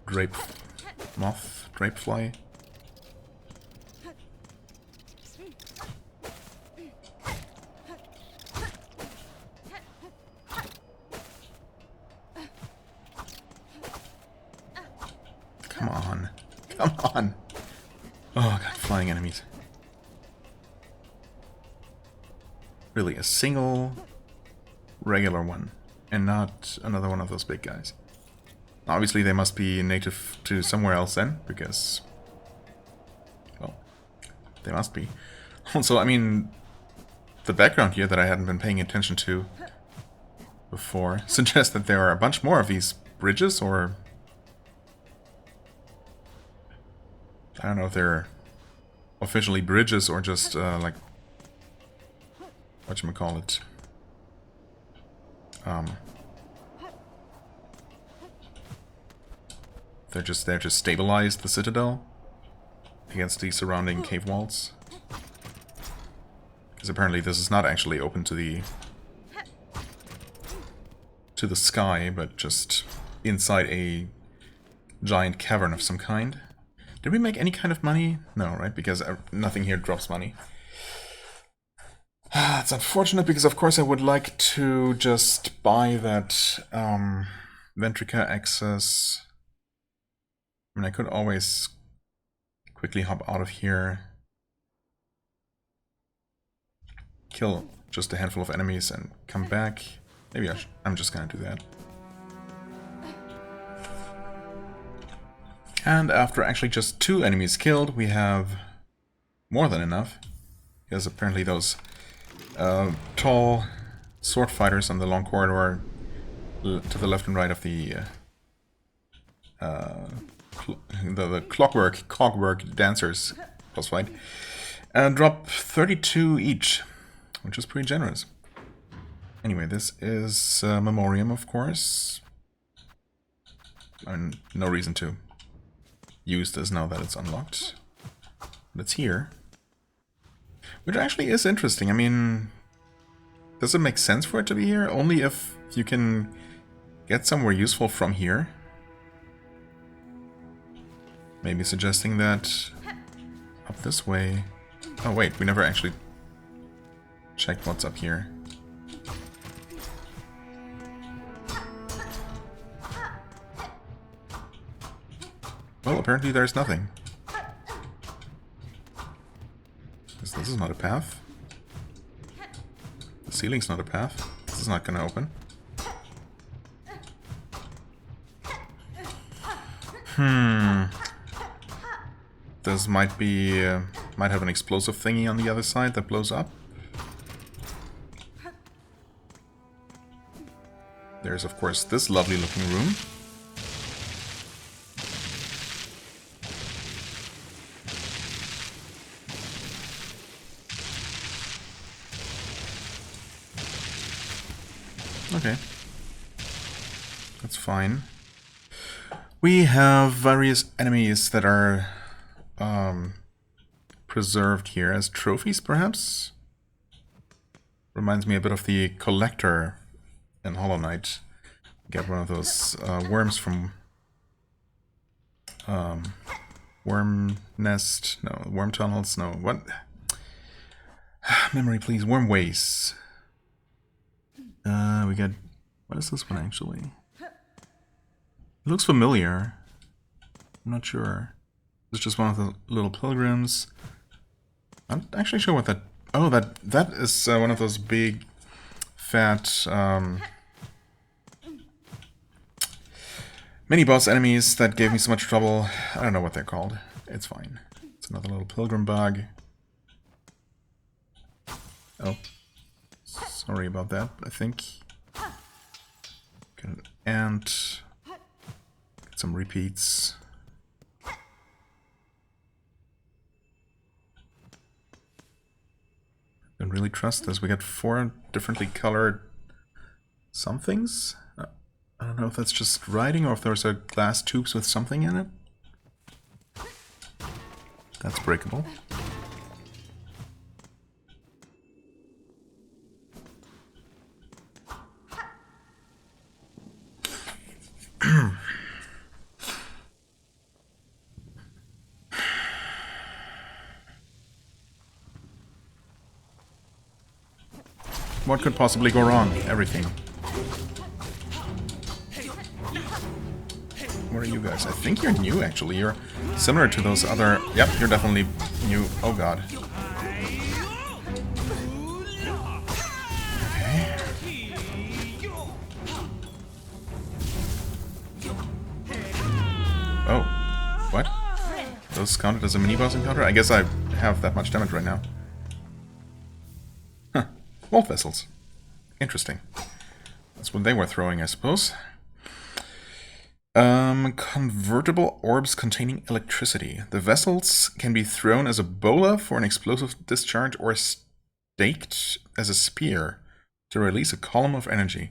drape moth, drape fly. Come on. Come on. Oh god, flying enemies. Really, a single regular one, and not another one of those big guys. Obviously they must be native to somewhere else then, because... well, they must be. Also, I mean, the background here that I hadn't been paying attention to before suggests that there are a bunch more of these bridges, or... I don't know if they're officially bridges or just like whatchamacallit. They're just there to stabilize the citadel against the surrounding cave walls. Because apparently this is not actually open to the sky, but just inside a giant cavern of some kind. Did we make any kind of money? No, right? Because nothing here drops money. It's unfortunate because, of course, I would like to just buy that Ventrica access. I mean, I could always quickly hop out of here, kill just a handful of enemies, and come back. Maybe I'm just gonna do that. And after actually just 2 enemies killed, we have more than enough. Because apparently those tall sword fighters on the long corridor to the left and right of the clockwork dancers boss fight drop 32 each, which is pretty generous. Anyway, this is Memoriam, of course. And no reason to use this now that it's unlocked. But it's here. Which actually is interesting. I mean, does it make sense for it to be here? Only if you can get somewhere useful from here. Maybe suggesting that up this way... Oh wait, we never actually checked what's up here. Well, apparently there's nothing. This is not a path. The ceiling's not a path. This is not gonna open. This might be... might have an explosive thingy on the other side that blows up. There's, of course, this lovely looking room. Okay. That's fine. We have various enemies that are preserved here as trophies, perhaps? Reminds me a bit of the collector in Hollow Knight. Get one of those worms from worm nest, no, worm tunnels, no, what? Memory, please, worm waste. We got, what is this one actually? It looks familiar. I'm not sure. It's just one of the little pilgrims. I'm not actually sure what that... Oh, that is one of those big, fat mini-boss enemies that gave me so much trouble. I don't know what they're called. It's fine. It's another little pilgrim bug. Oh. Sorry about that, I think. Get an ant. Get some repeats. Don't really trust this. We got 4 differently colored somethings. I don't know if that's just writing or if there's a glass tubes with something in it. That's breakable. What could possibly go wrong? Everything. What are you guys? I think you're new, actually. You're similar to those other... Yep, you're definitely new. Oh, God. Okay. Oh. What? Those counted as a mini-boss encounter? I guess I have that much damage right now. Huh. Wolf vessels. Interesting. That's what they were throwing, I suppose. Convertible orbs containing electricity. The vessels can be thrown as a bola for an explosive discharge or staked as a spear to release a column of energy.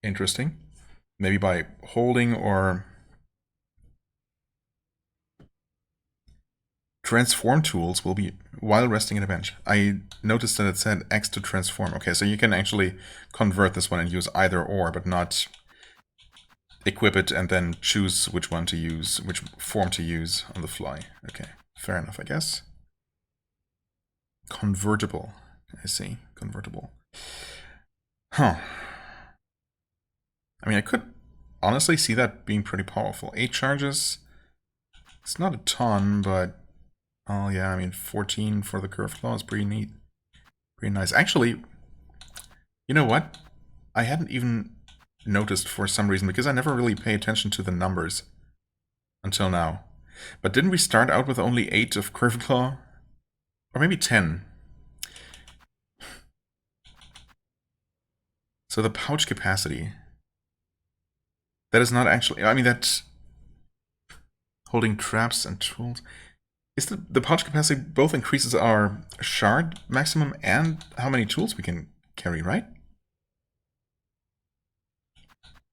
Interesting. Maybe by holding or... Transform tools will be while resting at a bench. I noticed that it said X to transform. Okay, so you can actually convert this one and use either or, but not equip it and then choose which one to use, which form to use on the fly. Okay, fair enough, I guess. Convertible. I see. Convertible. Huh. I mean, I could honestly see that being pretty powerful. 8 charges. It's not a ton, but... Oh yeah, I mean 14 for the curved claw is pretty neat. Pretty nice. Actually, you know what? I hadn't even noticed for some reason, because I never really pay attention to the numbers until now. But didn't we start out with only 8 of curved claw? Or maybe 10. So the pouch capacity. That is not actually... I mean, that's... Holding traps and tools... Is the pouch capacity both increases our shard maximum and how many tools we can carry, right?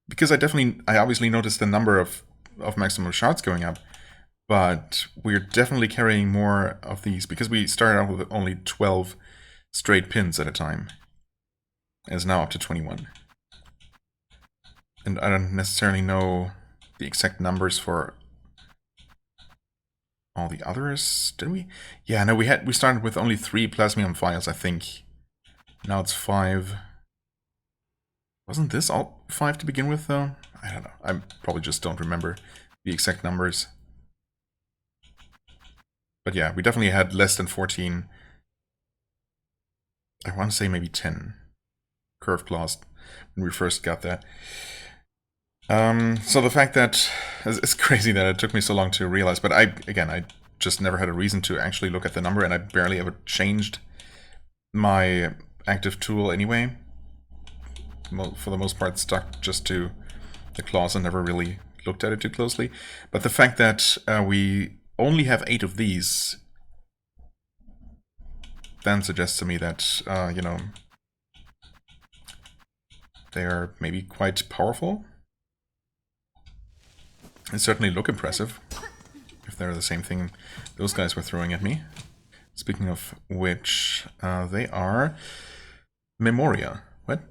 Because I obviously noticed the number of maximum shards going up, but we're definitely carrying more of these because we started out with only 12 straight pins at a time. And it's now up to 21. And I don't necessarily know the exact numbers for all the others. Did we? Yeah, no, we started with only 3 plasmium files, I think. Now it's 5. Wasn't this all 5 to begin with, though? I don't know. I probably just don't remember the exact numbers. But yeah, we definitely had less than 14. I want to say maybe 10 curved claws when we first got that. So the fact that it's crazy that it took me so long to realize, but I just never had a reason to actually look at the number, and I barely ever changed my active tool anyway. For the most part, stuck just to the claws and never really looked at it too closely. But the fact that we only have 8 of these then suggests to me that, you know, they are maybe quite powerful. They certainly look impressive, if they're the same thing those guys were throwing at me. Speaking of which, they are Memoria. What?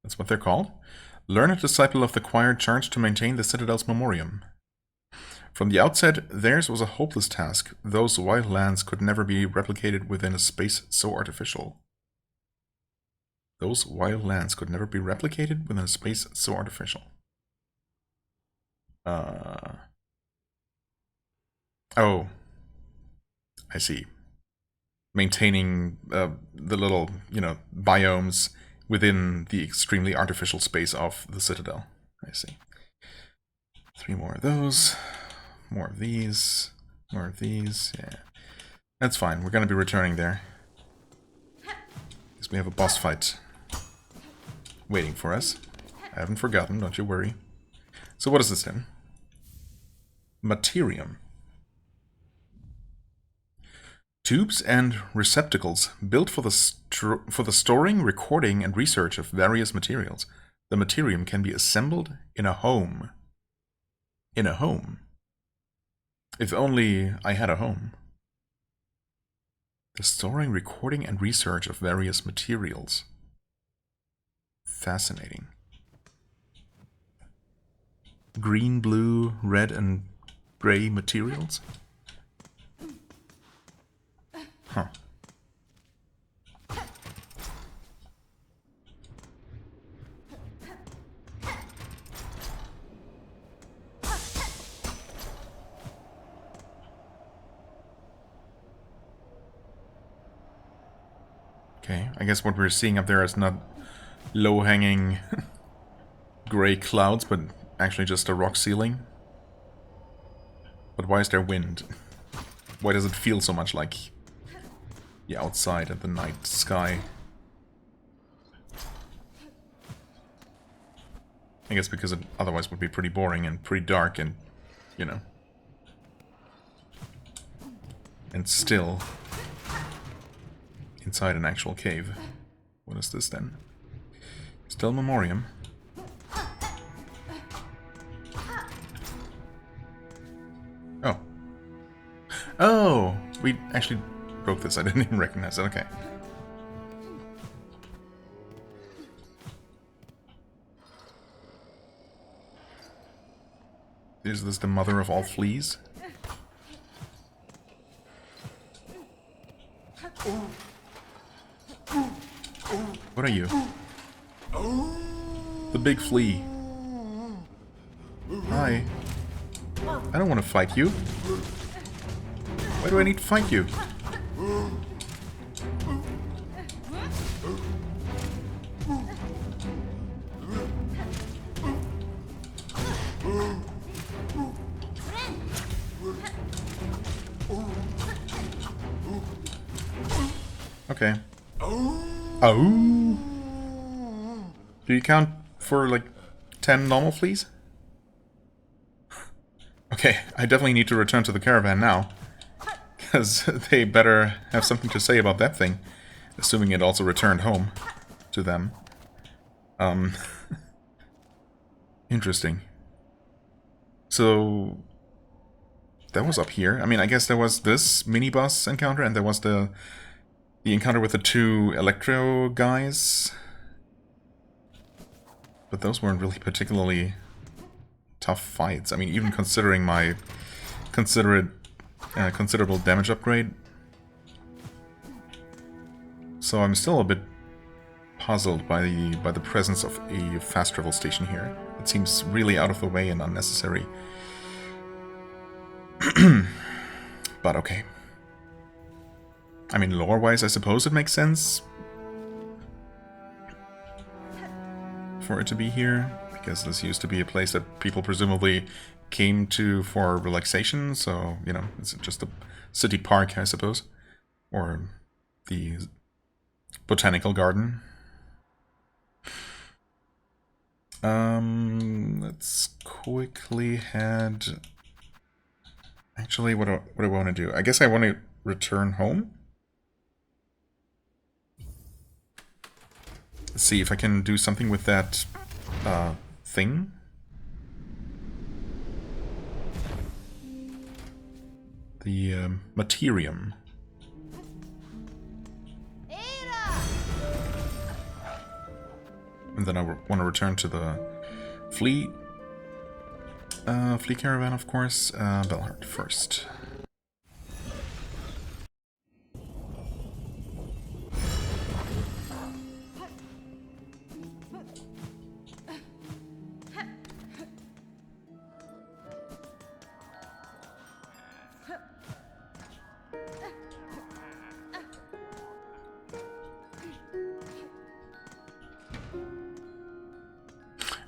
That's what they're called? Learned disciple of the choir charged to maintain the Citadel's memoriam. From the outset, theirs was a hopeless task. Those wild lands could never be replicated within a space so artificial. Those wild lands could never be replicated within a space so artificial. Oh. I see. Maintaining the little, biomes within the extremely artificial space of the Citadel. I see. 3 more of those. More of these. More of these. Yeah. That's fine. We're going to be returning there. Because we have a boss fight waiting for us. I haven't forgotten, don't you worry. So what is this then? Materium. Tubes and receptacles built for the storing, recording, and research of various materials. The materium can be assembled in a home. In a home. If only I had a home. The storing, recording, and research of various materials. Fascinating. Green, blue, red, and gray materials? Huh. Okay, I guess what we're seeing up there is not low-hanging gray clouds, but actually just a rock ceiling. But why is there wind? Why does it feel so much like the outside at the night sky? I guess because it otherwise would be pretty boring and pretty dark and, and still inside an actual cave. What is this then? Still memoriam. Oh. Oh! We actually broke this. I didn't even recognize it. Okay. Is this the mother of all fleas? What are you? The big flea. Hi. I don't want to fight you. Why do I need to fight you? Okay. Oh. Do you count for like 10 normal fleas? Okay, I definitely need to return to the caravan now. Because they better have something to say about that thing. Assuming it also returned home to them. Interesting. So that was up here. I mean, I guess there was this mini-boss encounter, and there was the encounter with the 2 Electro guys. But those weren't really particularly tough fights. I mean, even considering my considerable damage upgrade. So I'm still a bit puzzled by the presence of a fast travel station here. It seems really out of the way and unnecessary. But okay. I mean, lore-wise, I suppose it makes sense for it to be here, because this used to be a place that people presumably came to for relaxation, so, it's just a city park, I suppose. Or the botanical garden. Let's quickly head... Actually, what do I want to do? I guess I want to return home. Let's see if I can do something with that thing. the Materium. And then I want to return to the Flea Caravan, of course. Belhart first.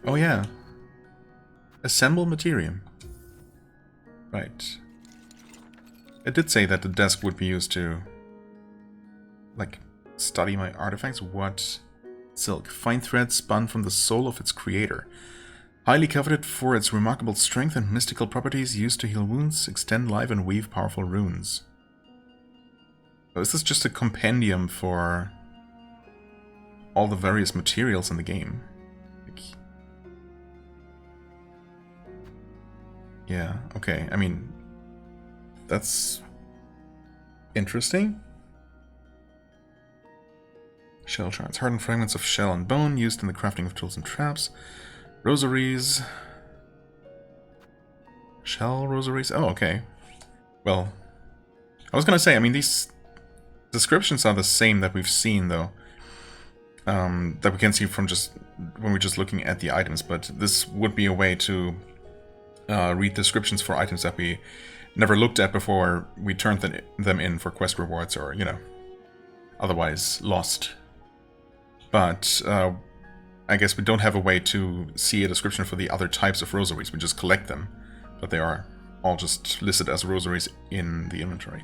Oh yeah. Assemble Materium. Right. It did say that the desk would be used to, like, study my artifacts. What? Silk. Fine thread spun from the soul of its creator. Highly coveted for its remarkable strength and mystical properties, used to heal wounds, extend life, and weave powerful runes. Oh, is this just a compendium for all the various materials in the game? Yeah, okay. I mean, that's interesting. Shell shards. Hardened fragments of shell and bone used in the crafting of tools and traps. Rosaries. Shell rosaries. Oh, okay. Well, I was gonna say, I mean, these descriptions are the same that we've seen, though. That we can see from just when we're just looking at the items, but this would be a way to read descriptions for items that we never looked at before we turned them in for quest rewards or, you know, otherwise lost. But I guess we don't have a way to see a description for the other types of rosaries. We just collect them, but they are all just listed as rosaries in the inventory.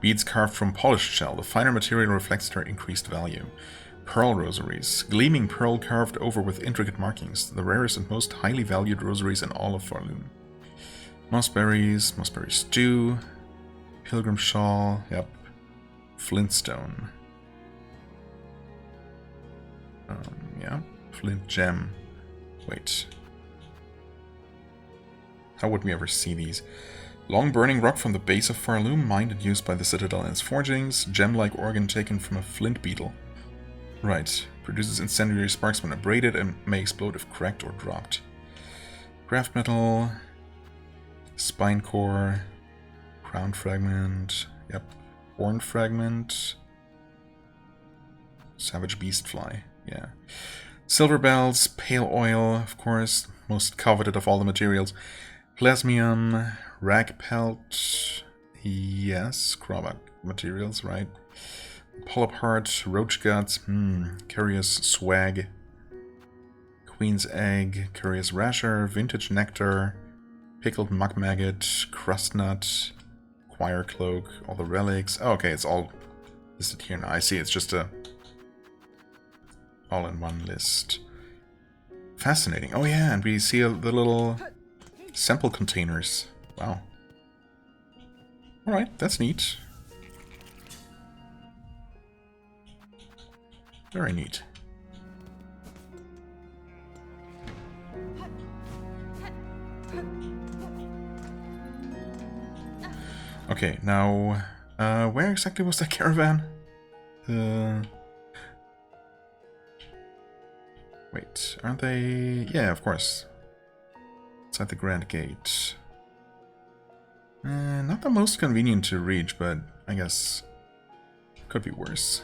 Beads carved from polished shell. The finer material reflects their increased value. Pearl rosaries. Gleaming pearl carved over with intricate markings. The rarest and most highly valued rosaries in all of Farloon. Mossberries, mossberry stew, pilgrim shawl, yep, flintstone. Yeah, flint gem. Wait. How would we ever see these? Long burning rock from the base of Farloom, mined and used by the Citadel and its forgings. Gem-like organ taken from a flint beetle. Right. Produces incendiary sparks when abraded and may explode if cracked or dropped. Craft metal. Spine core. Crown fragment. Yep. Horn fragment. Savage beast fly. Yeah. Silver bells. Pale oil, of course. Most coveted of all the materials. Plasmium. Rag pelt. Yes. Crowback materials, right? Polyp heart, roach guts, curious swag, queen's egg, curious rasher, vintage nectar, pickled muck maggot, crust nut, choir cloak, all the relics. Oh, okay, it's all listed here now. I see, it's just a all-in-one list. Fascinating. Oh yeah, and we see the little sample containers. Wow. Alright, that's neat. Very neat. Okay, now, where exactly was that caravan? Wait, aren't they? Yeah, of course. Inside the Grand Gate. Not the most convenient to reach, but I guess could be worse.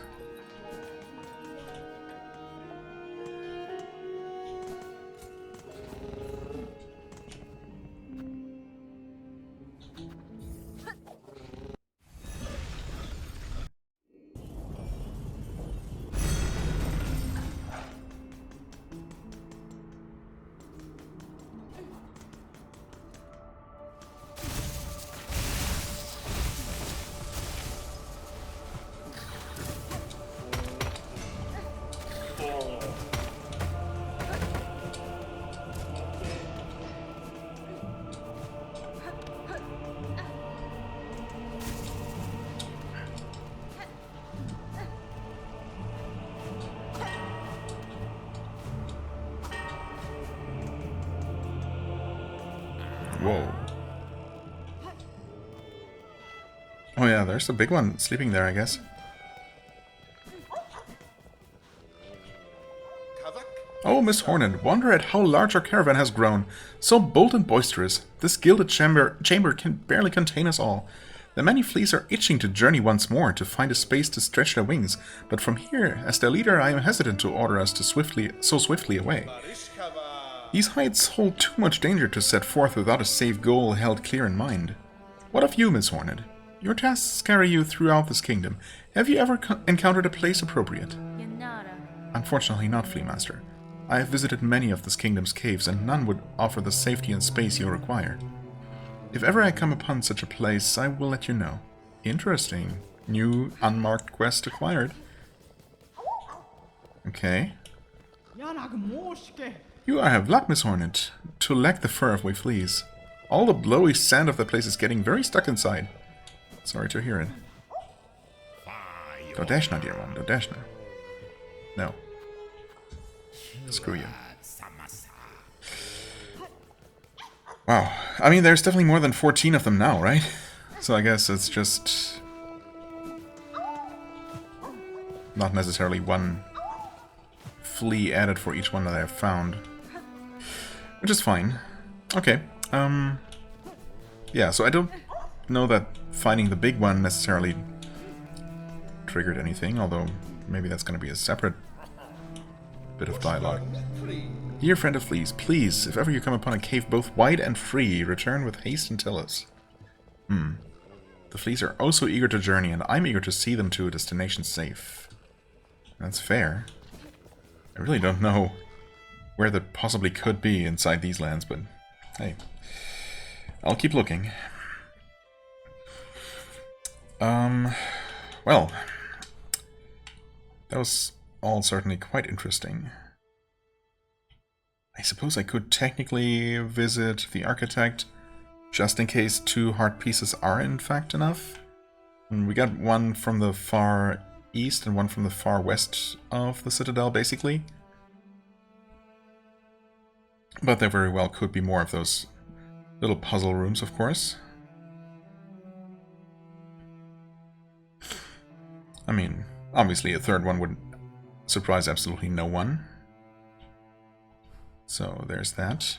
Whoa. Oh yeah, there's the big one sleeping there, I guess. Oh, Miss Hornet, wonder at how large our caravan has grown. So bold and boisterous. This gilded chamber can barely contain us all. The many fleas are itching to journey once more, to find a space to stretch their wings. But from here, as their leader, I am hesitant to order us so swiftly away. These heights hold too much danger to set forth without a safe goal held clear in mind. What of you, Miss Hornet? Your tasks carry you throughout this kingdom. Have you ever encountered a place appropriate? Unfortunately not, Flea Master. I have visited many of this kingdom's caves, and none would offer the safety and space you require. If ever I come upon such a place, I will let you know. Interesting. New unmarked quest acquired. Okay. You have luck, Miss Hornet. To lack the fur of we fleas. All the blowy sand of the place is getting very stuck inside. Sorry to hear it. Dodeshna, dear one, Dodeshna. No. Screw you. Wow. I mean, there's definitely more than 14 of them now, right? So I guess it's just... not necessarily one flea added for each one that I've found. Which is fine. Okay. Yeah, so I don't know that finding the big one necessarily triggered anything, although maybe that's going to be a separate bit of dialogue. Dear friend of fleas, please, if ever you come upon a cave both wide and free, return with haste and tell us. The fleas are oh so eager to journey, and I'm eager to see them to a destination safe. That's fair. I really don't know where that possibly could be inside these lands, but hey, I'll keep looking. Well, that was all certainly quite interesting. I suppose I could technically visit the architect, just in case 2 heart pieces are in fact enough. And we got one from the far east and one from the far west of the citadel, basically. But there very well could be more of those little puzzle rooms, of course. I mean, obviously a third one would surprise absolutely no one. So there's that.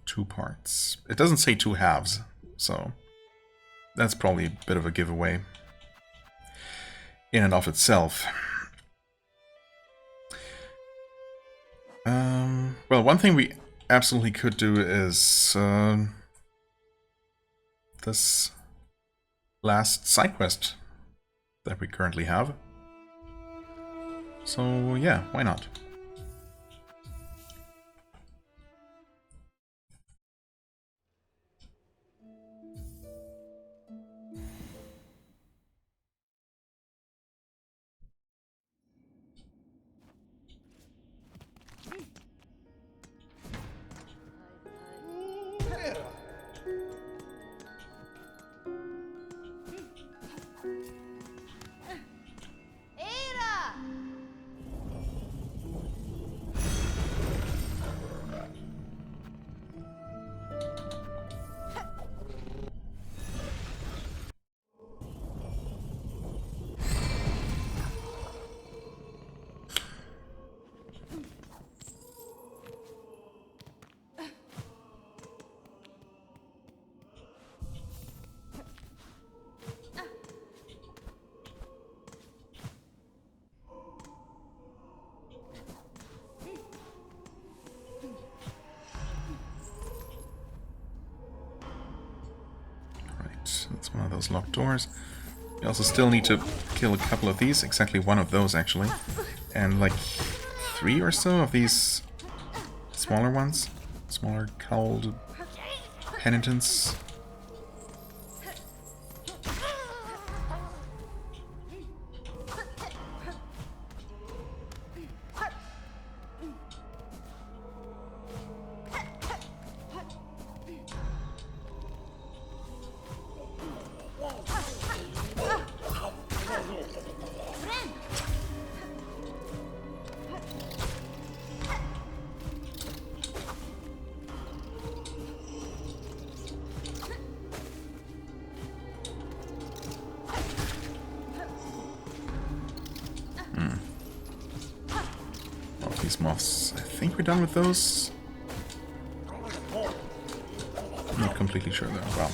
Two parts. It doesn't say 2 halves, so that's probably a bit of a giveaway in and of itself. Well, one thing we absolutely could do is this last side quest that we currently have. So yeah, why not? That's one of those locked doors. We also still need to kill a couple of these, exactly one of those actually. And like 3 or so of these smaller ones. Smaller cowled penitents. these moths. I think we're done with those. I'm not completely sure though. Well,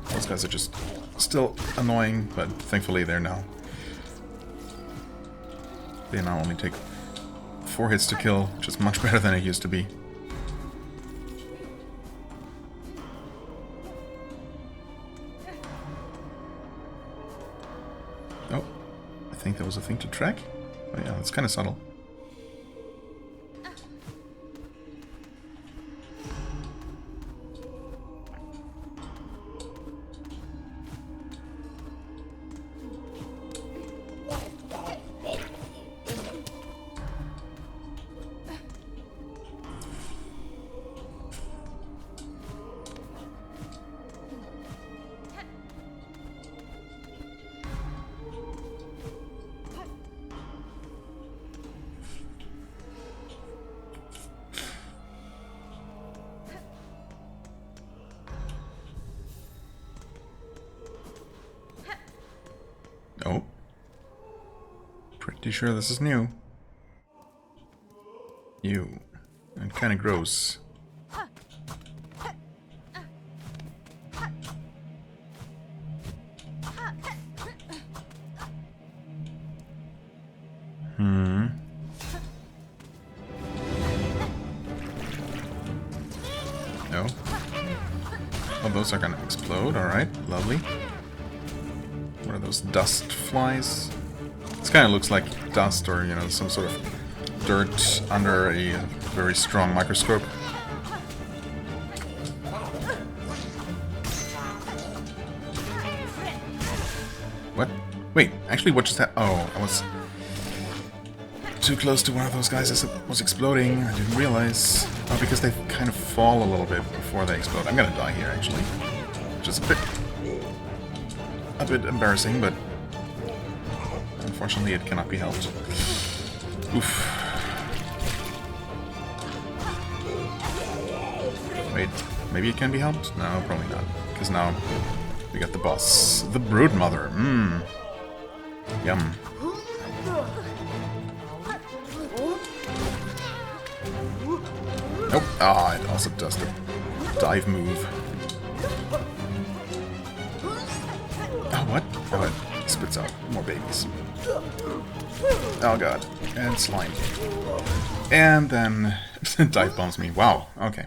those guys are just still annoying, but thankfully they now only take 4 hits to kill, which is much better than it used to be. Oh, I think there was a thing to track. Oh yeah, it's kind of subtle. Oh. Pretty sure this is new. Ew. And kinda gross. No. Oh, those are gonna explode, alright, lovely. What are those dust flies? This kind of looks like dust or, you know, some sort of dirt under a very strong microscope. What? Wait, actually what just happened? Oh, I was too close to one of those guys as it was exploding. I didn't realize. Oh, because they kind of fall a little bit before they explode. I'm gonna die here, actually. Just a bit embarrassing, but unfortunately it cannot be helped. Oof. Wait, maybe it can be helped? No, probably not. Because now we got the boss. The Broodmother. Mmm. Yum. Nope. Ah, it also does the dive move. Oh, what? Oh, it spits out more babies. Oh god. And slime. And then dive bombs me. Wow. Okay.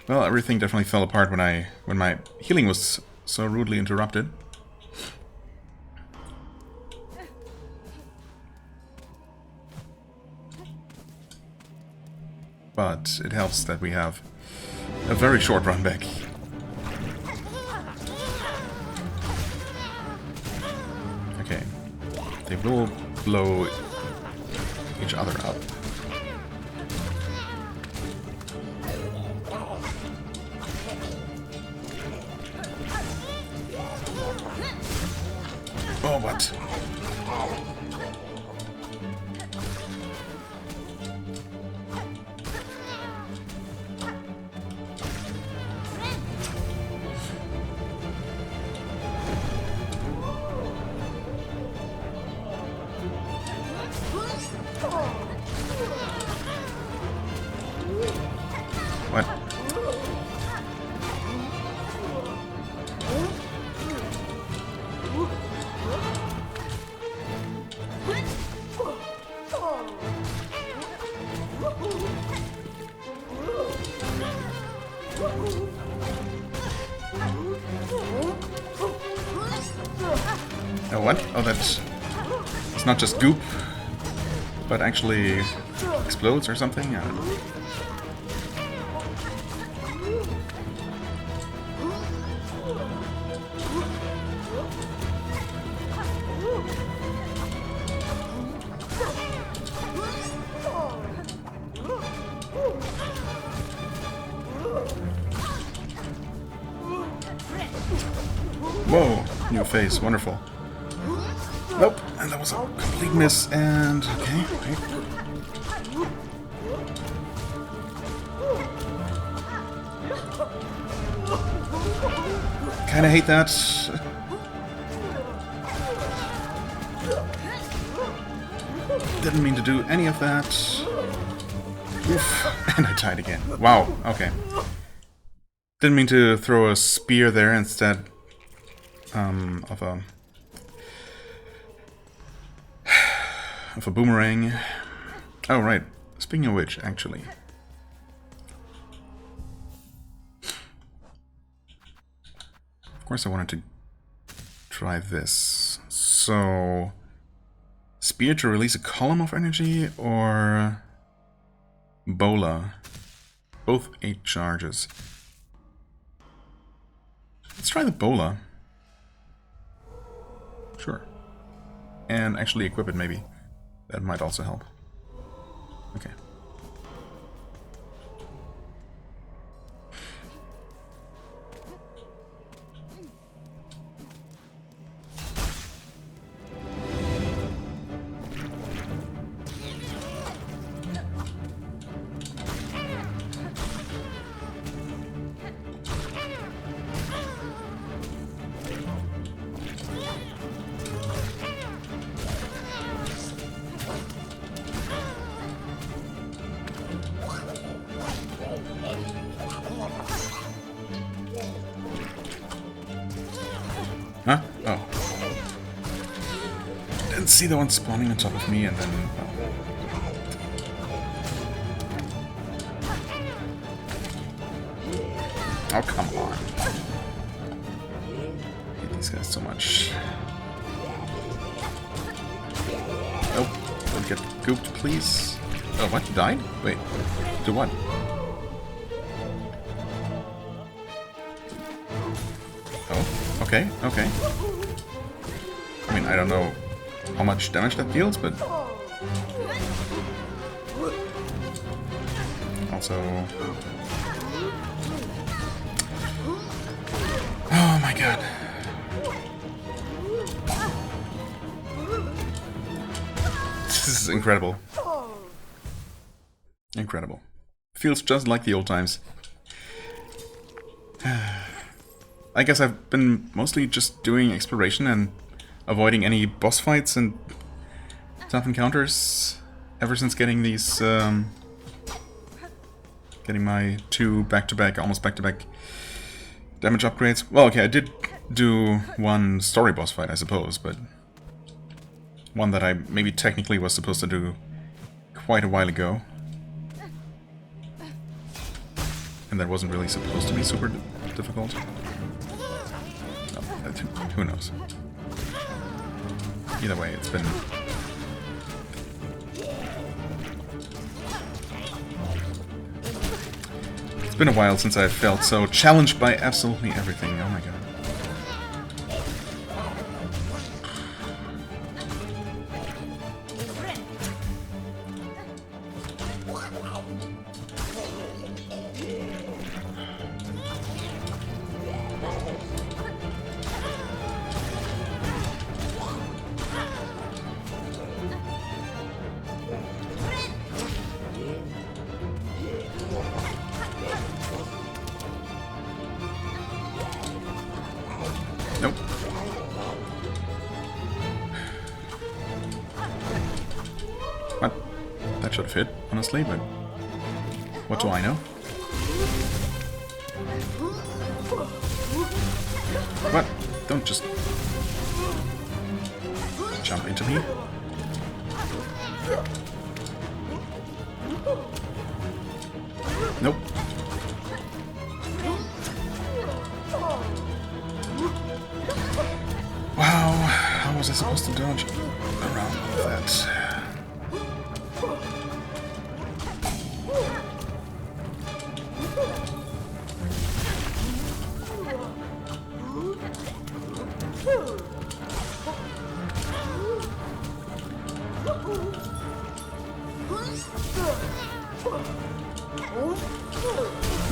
Well, everything definitely fell apart when my healing was so rudely interrupted. But it helps that we have a very short run back. Okay. They will blow each other up. Oh, what? What? Oh, what? Oh, that's... It's not just goop, but actually explodes or something? I don't know. Whoa, new face, wonderful. Nope, and that was a complete miss, and... okay, okay. Kinda hate that. Didn't mean to do any of that. Oof. And I died again. Wow, okay. Didn't mean to throw a spear there instead of a boomerang. Oh, right. Speaking of which, actually. Of course I wanted to try this. So... Spear to release a column of energy, or... Bola. Both 8 charges. Let's try the Bola. Sure. And actually equip it, maybe. That might also help. Okay. Huh? Oh. Didn't see the one spawning on top of me and then... Oh, come on. I hate these guys so much. Nope. Don't get gooped, please. Oh, what? You died? Wait. To what? Okay, okay. I mean, I don't know how much damage that deals, but... Also... Oh my god. This is incredible. Incredible. Feels just like the old times. I guess I've been mostly just doing exploration and avoiding any boss fights and tough encounters ever since getting these, getting my 2 back-to-back, almost back-to-back damage upgrades. Well, okay, I did do one story boss fight, I suppose, but one that I maybe technically was supposed to do quite a while ago. And that wasn't really supposed to be super difficult. Who knows? Either way, it's been... It's been a while since I've felt so challenged by absolutely everything. Oh my god. Nope. What? That should have hit, honestly, but... What do I know? What? Don't just... jump into me. Nope. Wow, how was I supposed to dodge around all of that?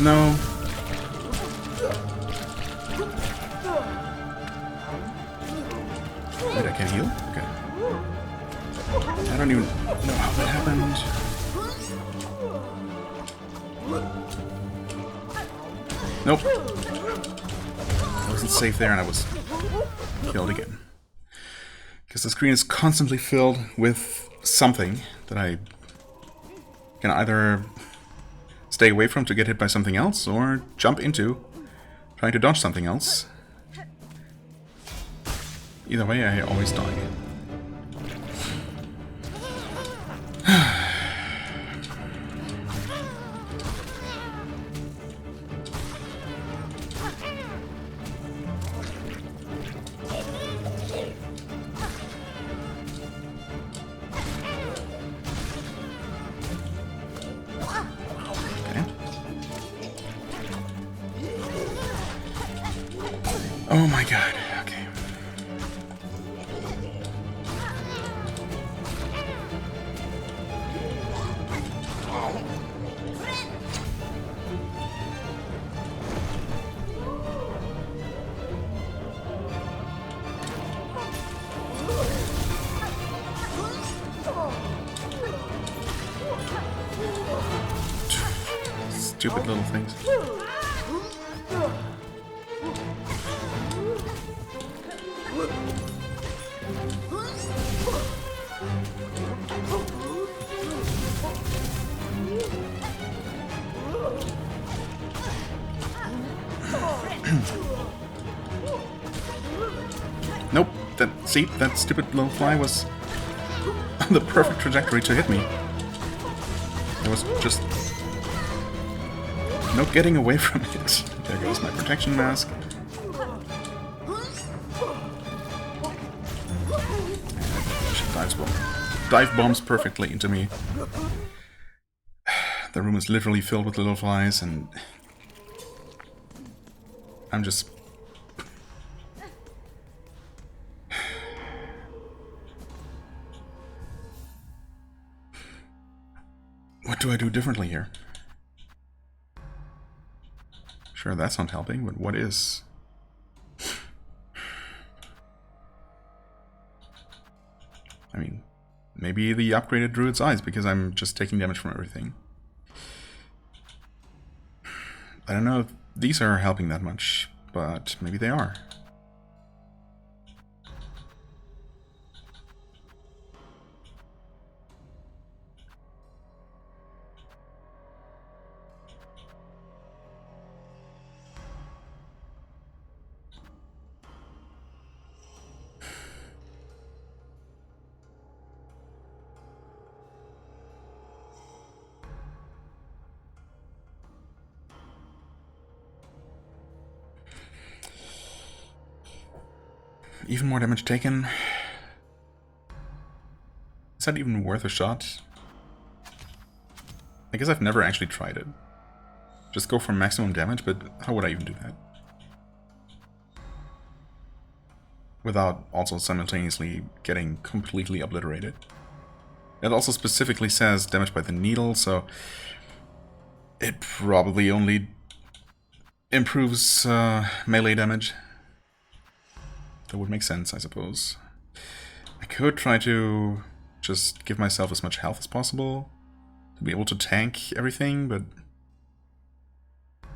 No. Wait, I can't heal? Okay. I don't even know how that happened. Nope. I wasn't safe there and I was killed again. Because the screen is constantly filled with something that I can either stay away from to get hit by something else, or jump into, trying to dodge something else. Either way, I always die. Oh my god, okay. Stupid little things. Nope, see, that stupid little fly was the perfect trajectory to hit me. There was just no getting away from it. There goes my protection mask. She dive bombs perfectly into me. The room is literally filled with little flies, and I'm just... What do I do differently here? Sure, that's not helping, but what is? I mean, maybe the upgraded Druid's Eyes, because I'm just taking damage from everything. I don't know if these are helping that much, but maybe they are. Even more damage taken. Is that even worth a shot? I guess I've never actually tried it. Just go for maximum damage, but how would I even do that? Without also simultaneously getting completely obliterated. It also specifically says damage by the needle, so it probably only improves melee damage. That would make sense, I suppose. I could try to just give myself as much health as possible to be able to tank everything, but...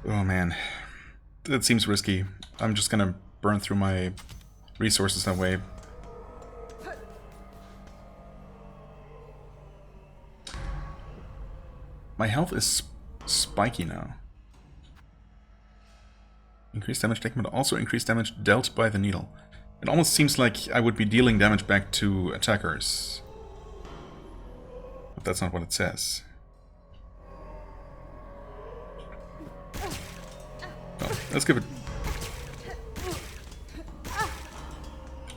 Oh man, that seems risky. I'm just gonna burn through my resources that way. My health is spiky now. Increased damage taken, but also increased damage dealt by the needle. It almost seems like I would be dealing damage back to attackers. But that's not what it says. Well, let's give it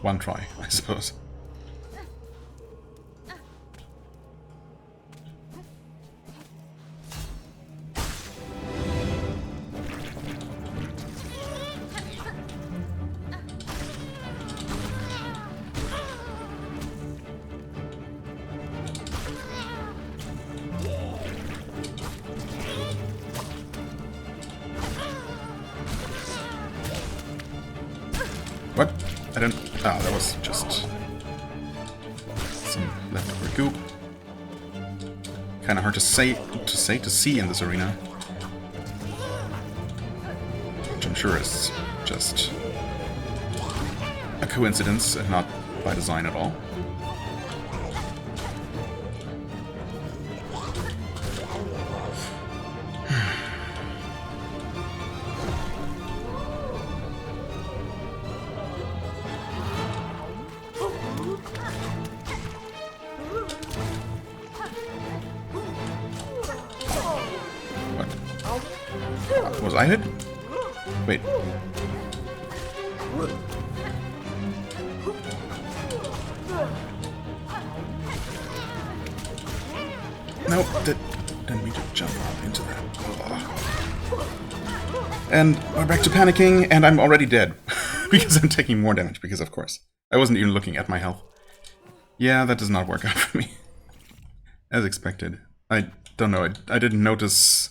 one try, I suppose. What? I don't... Ah, that was just some leftover goop. Kind of hard to see in this arena. Which I'm sure is just a coincidence and not by design at all. I hit? Wait. Nope, didn't mean to jump into that. And we're back to panicking, and I'm already dead. Because I'm taking more damage, because of course. I wasn't even looking at my health. Yeah, that does not work out for me. As expected. I don't know, I didn't notice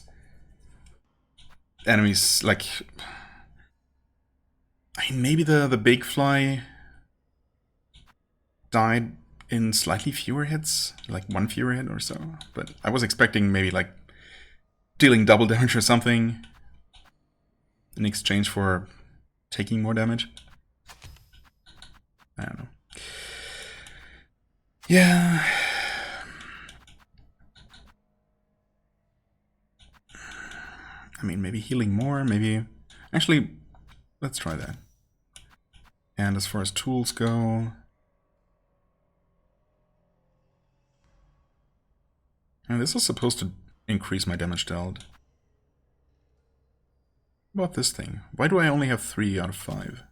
enemies, like... I mean, maybe the big fly died in slightly fewer hits, like 1 fewer hit or so. But I was expecting maybe like dealing double damage or something in exchange for taking more damage. I don't know. Yeah. I mean, maybe healing more, maybe... Actually, let's try that. And as far as tools go... And this is supposed to increase my damage dealt. What about this thing? Why do I only have 3 out of 5?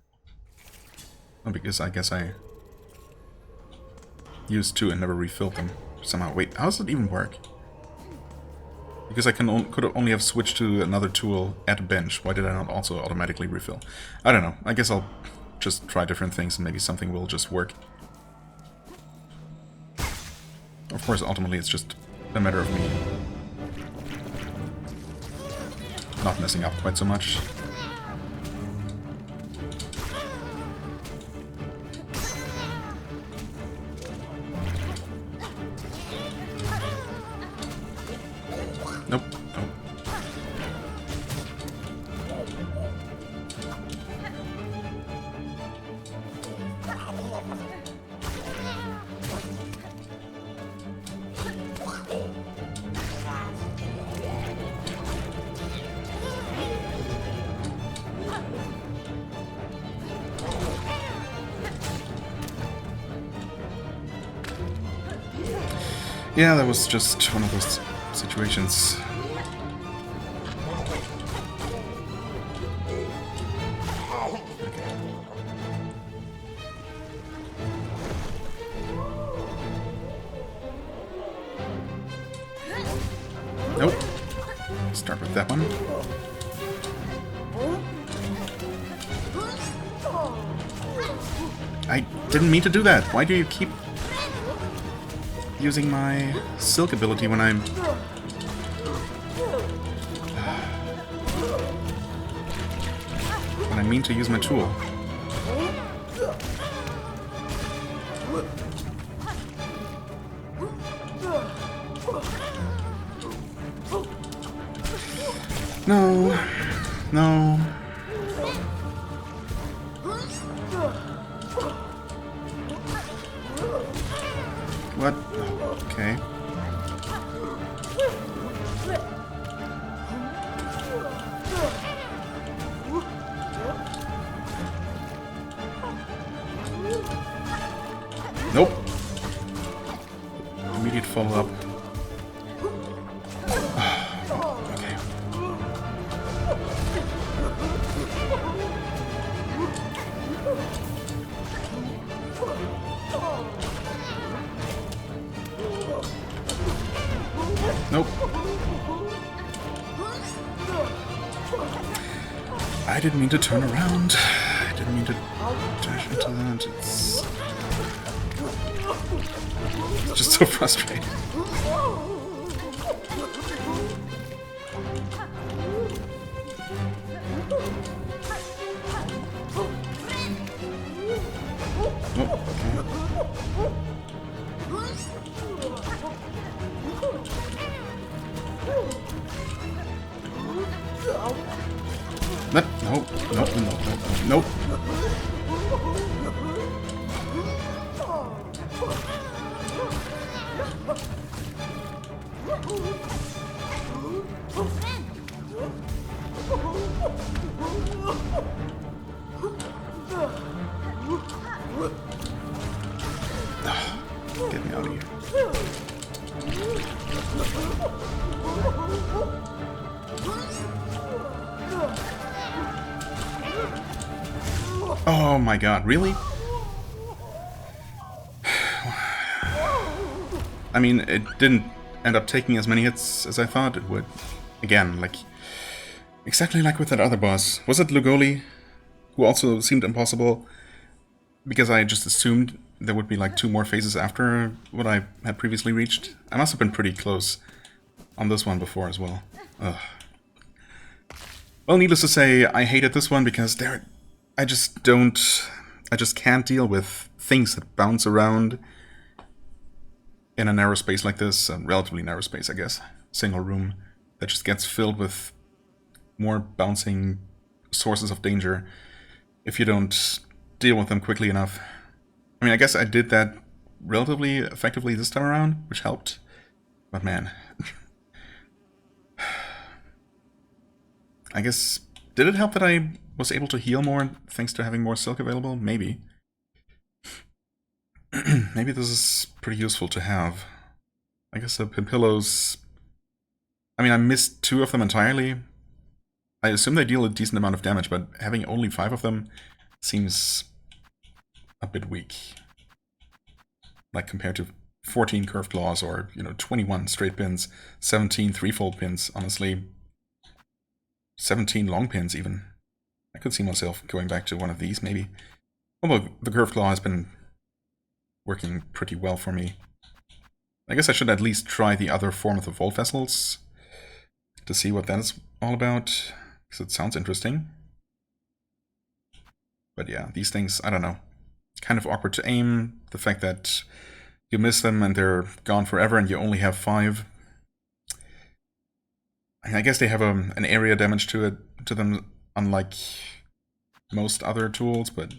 Oh, because I guess I used 2 and never refilled them somehow. Wait, how does it even work? Because I could only have switched to another tool at a bench. Why did I not also automatically refill? I don't know. I guess I'll just try different things and maybe something will just work. Of course, ultimately it's just a matter of me not messing up quite so much. Nope. Nope. Yeah, that was just one of those situations. Nope. Start with that one. I didn't mean to do that. Why do you keep using my silk ability when I'm... when I mean to use my tool? No. No. What? Okay. Nope. Immediate follow-up. Okay. Nope. I didn't mean to turn around. I didn't mean to dash into that. It's just so frustrating. Oh, okay. No, no, no, no, no, no. Get me out of here. Oh my god, really? I mean, it didn't end up taking as many hits as I thought it would. Again, like... exactly like with that other boss. Was it Lugoli? Who also seemed impossible? Because I just assumed there would be like 2 more phases after what I had previously reached. I must have been pretty close on this one before as well. Ugh. Well, needless to say, I hated this one because I just can't deal with things that bounce around in a narrow space like this, a relatively narrow space, I guess, single room, that just gets filled with more bouncing sources of danger if you don't deal with them quickly enough. I mean, I guess I did that relatively effectively this time around, which helped, but man. I guess, did it help that I was able to heal more thanks to having more silk available? Maybe. Maybe this is pretty useful to have. I guess the Pimpillos... I mean, I missed 2 of them entirely. I assume they deal a decent amount of damage, but having only 5 of them seems a bit weak. Like compared to 14 curved claws or, 21 straight pins, 17 threefold pins, honestly. 17 long pins, even. I could see myself going back to one of these, maybe. Although the curved claw has been working pretty well for me. I guess I should at least try the other form of the Vault Vessels to see what that is all about, because it sounds interesting. But yeah, these things, I don't know. It's kind of awkward to aim. The fact that you miss them and they're gone forever and you only have 5. I guess they have an area damage to them, unlike most other tools, but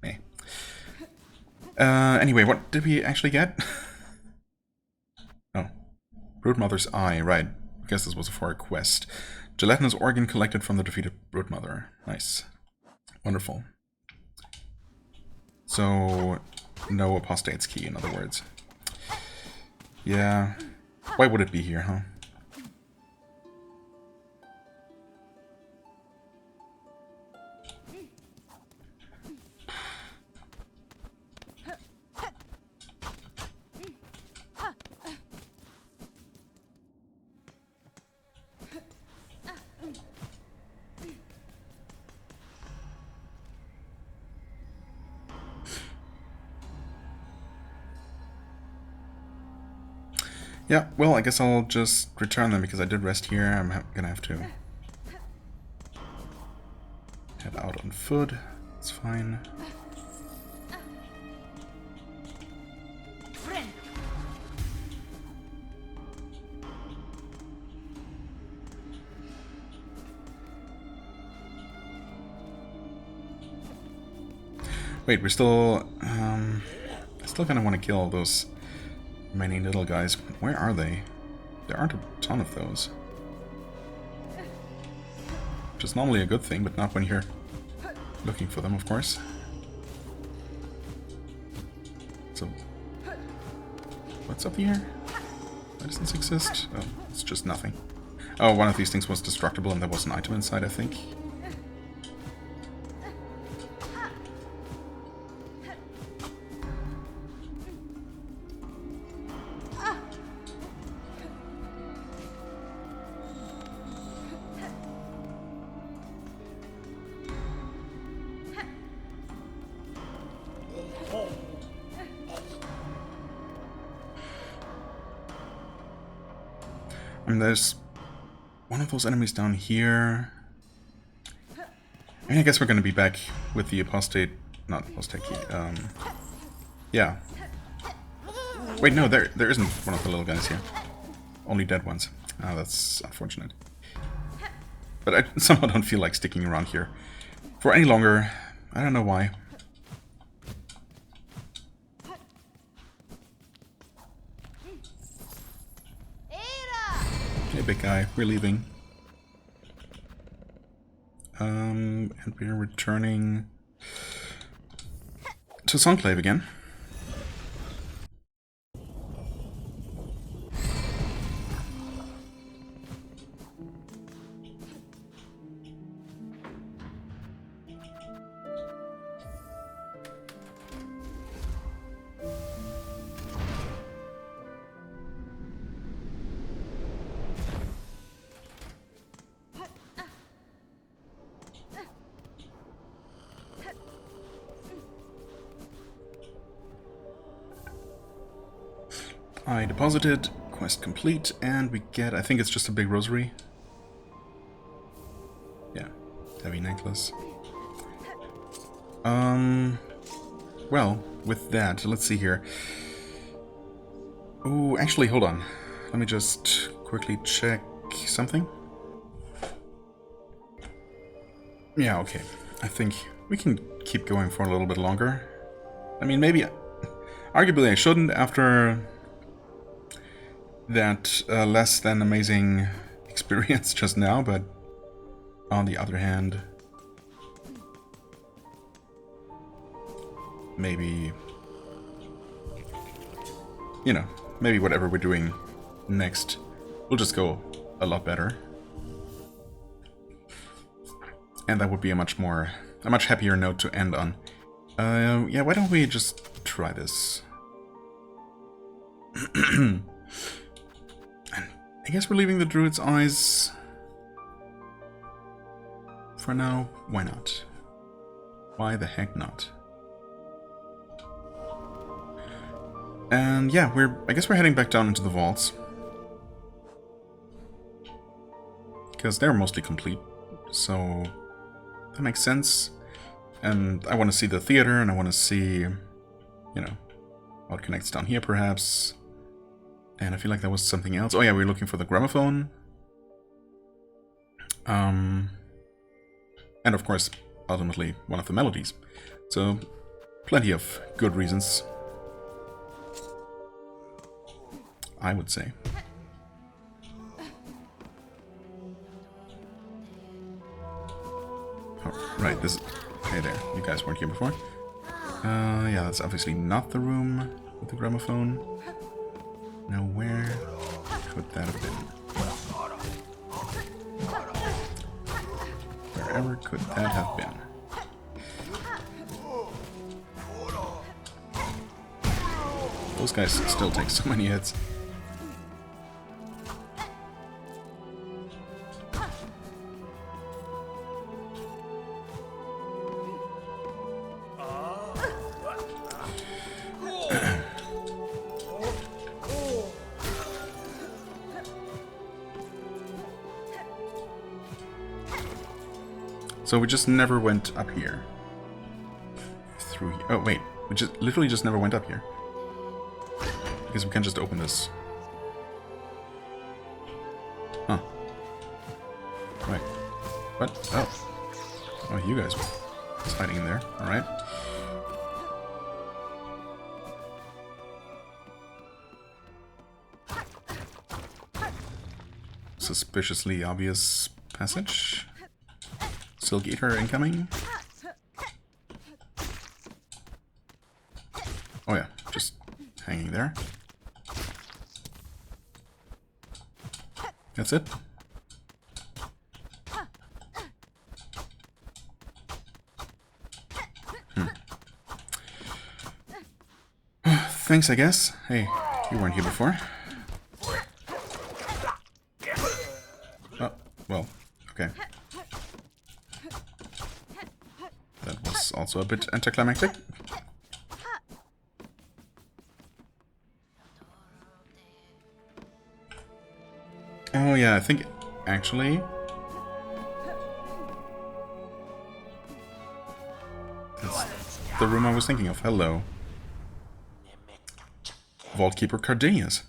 eh. Anyway, what did we actually get? Oh, Broodmother's Eye, right. I guess this was for a quest. Gelatinous organ collected from the defeated Broodmother. Nice. Wonderful. So, no apostate's key, in other words. Yeah. Why would it be here, huh? Yeah, well, I guess I'll just return them because I did rest here. I'm gonna have to head out on foot. It's fine. Wait, we're still... I still kind of want to kill those many little guys. Where are they? There aren't a ton of those. Which is normally a good thing, but not when you're looking for them, of course. So... what's up here? Why does this exist? Oh, it's just nothing. Oh, one of these things was destructible and there was an item inside, I think. And there's one of those enemies down here. I mean, I guess we're going to be back with the apostate... not apostate key. Yeah. Wait, no, there isn't one of the little guys here. Only dead ones. Oh, that's unfortunate. But I somehow don't feel like sticking around here for any longer. I don't know why. Hey, big guy, we're leaving. And we're returning to Longplay again. I deposited, quest complete, and we get, I think it's just a big rosary. Yeah, heavy necklace. Well, with that, let's see here. Oh, actually, hold on. Let me just quickly check something. Yeah, okay. I think we can keep going for a little bit longer. I mean, maybe... Arguably I shouldn't after that less than amazing experience just now, but on the other hand... Maybe... You know, maybe whatever we're doing next will just go a lot better. And that would be a much happier note to end on. Yeah, why don't we just try this? I guess we're leaving the Druid's Eyes for now. Why not? Why the heck not? And yeah, I guess we're heading back down into the vaults. Because they're mostly complete, so that makes sense. And I want to see the theater, and I want to see, you know, how it connects down here, perhaps. And I feel like that was something else. Oh yeah, we're looking for the gramophone. And of course, ultimately, one of the melodies. So, plenty of good reasons, I would say. Oh, right, this... Hey there, you guys weren't here before. Yeah, that's obviously not the room with the gramophone. Now where could that have been? Wherever could that have been? Those guys still take so many hits. So we just never went up here. Through here. Oh wait, we just literally just never went up here. Because we can just open this. Huh. Right. What? Oh. Oh, you guys were hiding in there. Alright. Suspiciously obvious passage. Silk Eater incoming. Oh yeah, just hanging there. That's it. Thanks, I guess. Hey, you weren't here before. Oh, well, okay. That was also a bit anticlimactic. Oh yeah, I think actually that's the room I was thinking of. Hello. Vaultkeeper Cardenius.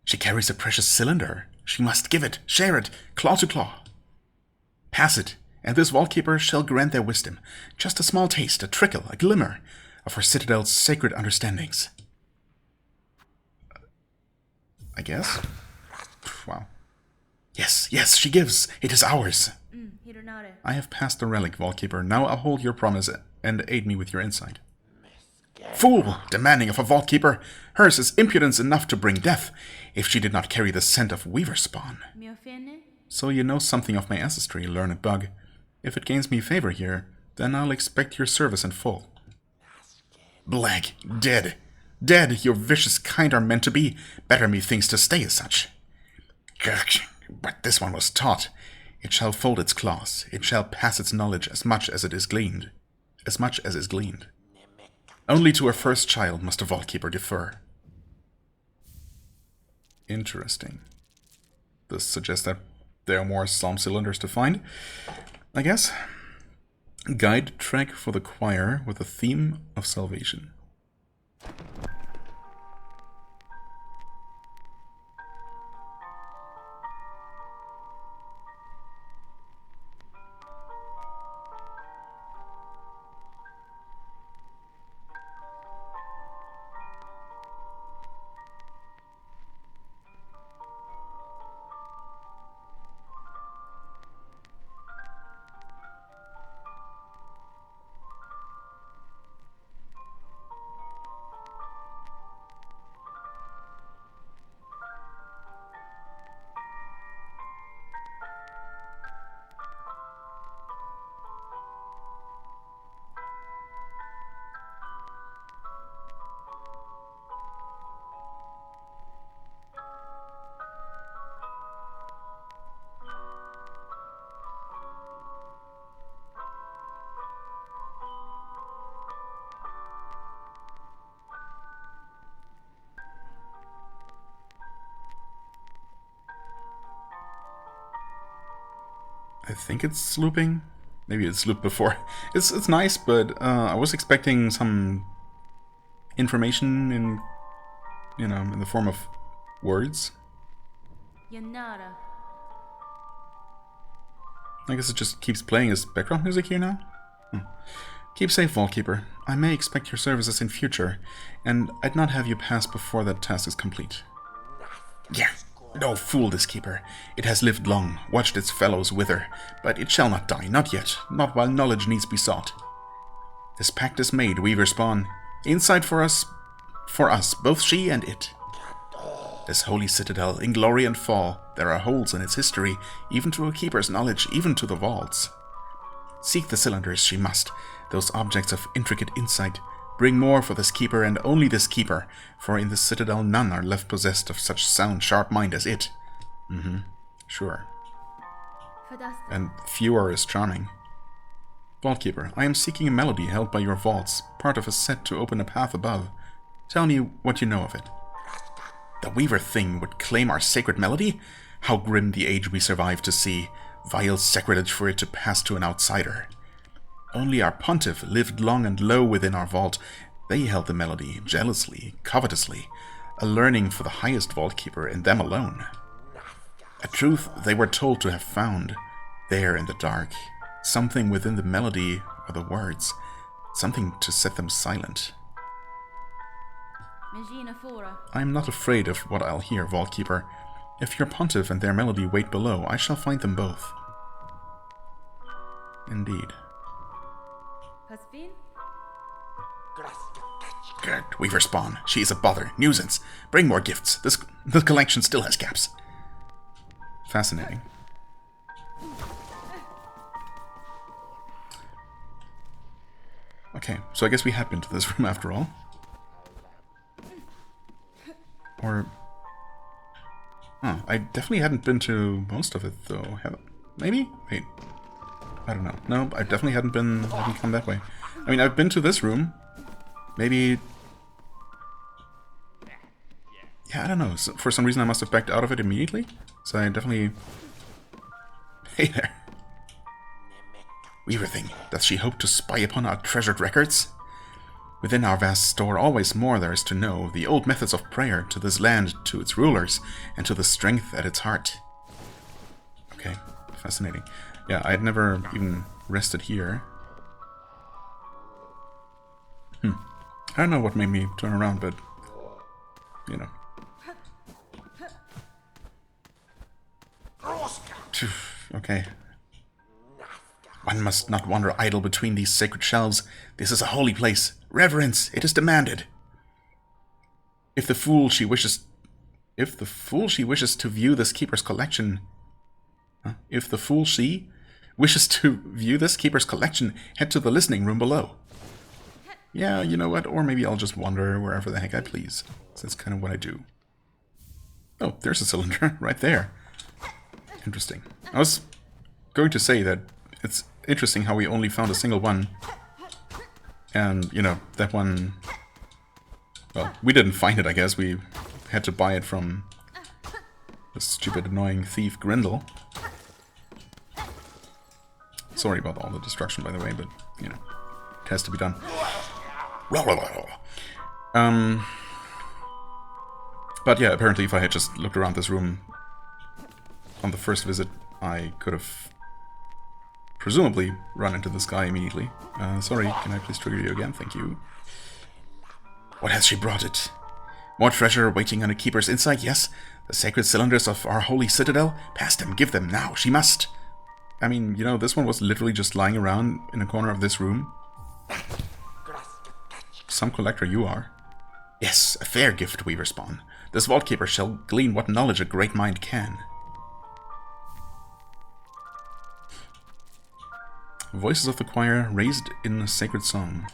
She carries a precious cylinder. She must give it, share it, claw to claw. Pass it, and this Vaultkeeper shall grant their wisdom. Just a small taste, a trickle, a glimmer of her citadel's sacred understandings. I guess? Wow. Yes, yes, she gives. It is ours. I have passed the relic, Vaultkeeper. Now I'll hold your promise and aid me with your insight. Fool! Demanding of a Vaultkeeper. Hers is impudence enough to bring death, if she did not carry the scent of weaver spawn. So you know something of my ancestry, learned bug. If it gains me favor here, then I'll expect your service in full. Blag, dead. Dead, your vicious kind are meant to be. Better methinks to stay as such. Gurk, but this one was taught. It shall fold its claws. It shall pass its knowledge as much as it is gleaned. As much as is gleaned. Only to her first child must a Vaultkeeper defer. Interesting. This suggests that there are more psalm cylinders to find, I guess. Guide track for the choir with a theme of salvation. I think it's looping. Maybe it's looped before. It's nice, but I was expecting some information in, in the form of words. Yanara. I guess it just keeps playing as background music here now. Keep safe, Vaultkeeper. I may expect your services in future, and I'd not have you pass before that task is complete. Yeah. No fool, this keeper. It has lived long, watched its fellows wither, but it shall not die, not yet, not while knowledge needs be sought. This pact is made, Weaver Spawn. Insight for us, both she and it. This holy citadel, in glory and fall, there are holes in its history, even to a keeper's knowledge, even to the vaults. Seek the cylinders, she must, those objects of intricate insight. Bring more for this keeper, and only this keeper, for in this citadel none are left possessed of such sound, sharp mind as it. Sure. And fewer is charming. Vaultkeeper, I am seeking a melody held by your vaults, part of a set to open a path above. Tell me what you know of it. The Weaver thing would claim our sacred melody? How grim the age we survive to see. Vile sacrilege for it to pass to an outsider. Only our pontiff lived long and low within our vault. They held the melody, jealously, covetously, a learning for the highest vault-keeper in them alone. A truth they were told to have found, there in the dark. Something within the melody or the words, something to set them silent. I am not afraid of what I'll hear, Vault-keeper. If your pontiff and their melody wait below, I shall find them both. Indeed. Good, Weaver Spawn. She is a bother, nuisance. Bring more gifts. The collection still has gaps. Fascinating. Okay, so I guess we had been to this room after all. Or... oh, I definitely hadn't been to most of it, though. Maybe? Wait. I don't know. No, I definitely hadn't come that way. I mean, I've been to this room. Maybe... yeah, I don't know. So for some reason I must have backed out of it immediately. So I definitely... hey there. Weaver thing, does she hope to spy upon our treasured records? Within our vast store, always more there is to know. The old methods of prayer to this land, to its rulers, and to the strength at its heart. Okay, fascinating. Yeah, I had never even rested here. I don't know what made me turn around, but... you know. Okay. One must not wander idle between these sacred shelves. This is a holy place. Reverence, it is demanded. If the fool she wishes to view this keeper's collection... if the fool she wishes to view this keeper's collection, head to the listening room below. Yeah, you know what? Or maybe I'll just wander wherever the heck I please. So that's kind of what I do. Oh, there's a cylinder right there. Interesting. I was going to say that it's interesting how we only found a single one. And, you know, that one... well, we didn't find it, I guess. We had to buy it from stupid, annoying thief Grindel. Sorry about all the destruction, by the way, but, you know, it has to be done. But yeah, apparently if I had just looked around this room on the first visit, I could have presumably run into this guy immediately. Sorry, can I please trigger you again? Thank you. What has she brought it? More treasure waiting on a keeper's inside, yes? The sacred cylinders of our holy citadel? Pass them, give them now, she must! I mean, you know, this one was literally just lying around in a corner of this room. Some collector you are. Yes, a fair gift, Weaver Spawn. This vault keeper shall glean what knowledge a great mind can. Voices of the choir raised in a sacred song.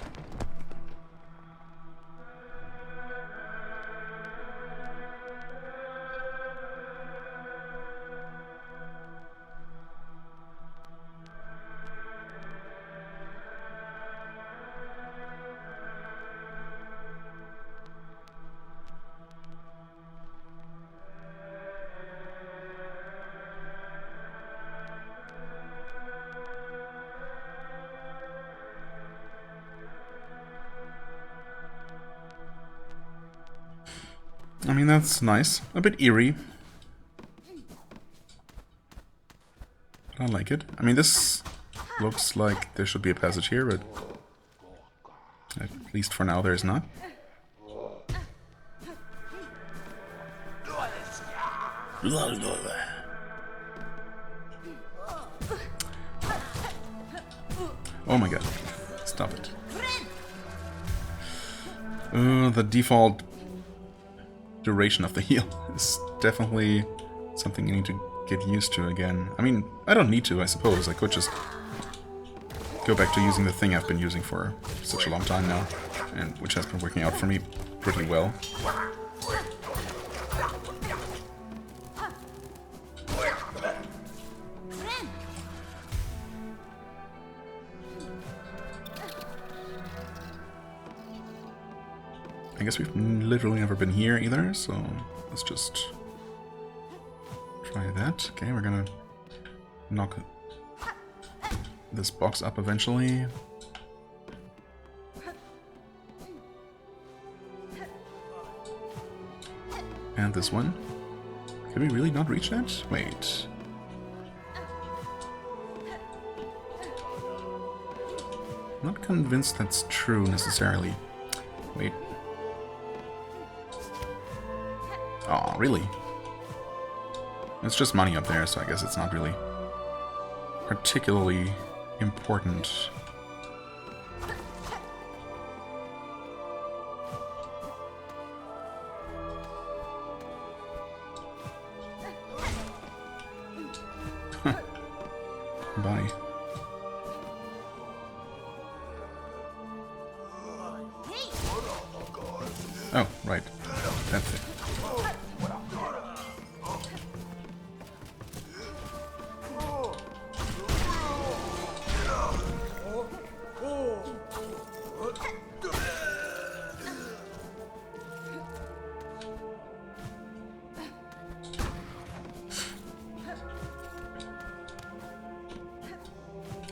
I mean, that's nice. A bit eerie. But I like it. I mean, this looks like there should be a passage here, but at least for now there is not. Oh my god. Stop it. The default duration of the heal is definitely something you need to get used to again. I mean, I don't need to, I suppose. I could just go back to using the thing I've been using for such a long time now, and which has been working out for me pretty well. I guess we've literally never been here either, so let's just try that. Okay, we're gonna knock this box up eventually. And this one. Can we really not reach that? Wait. Not convinced that's true necessarily. Wait. Oh, really? It's just money up there, so I guess it's not really particularly important. Bye. Oh, right. That's it.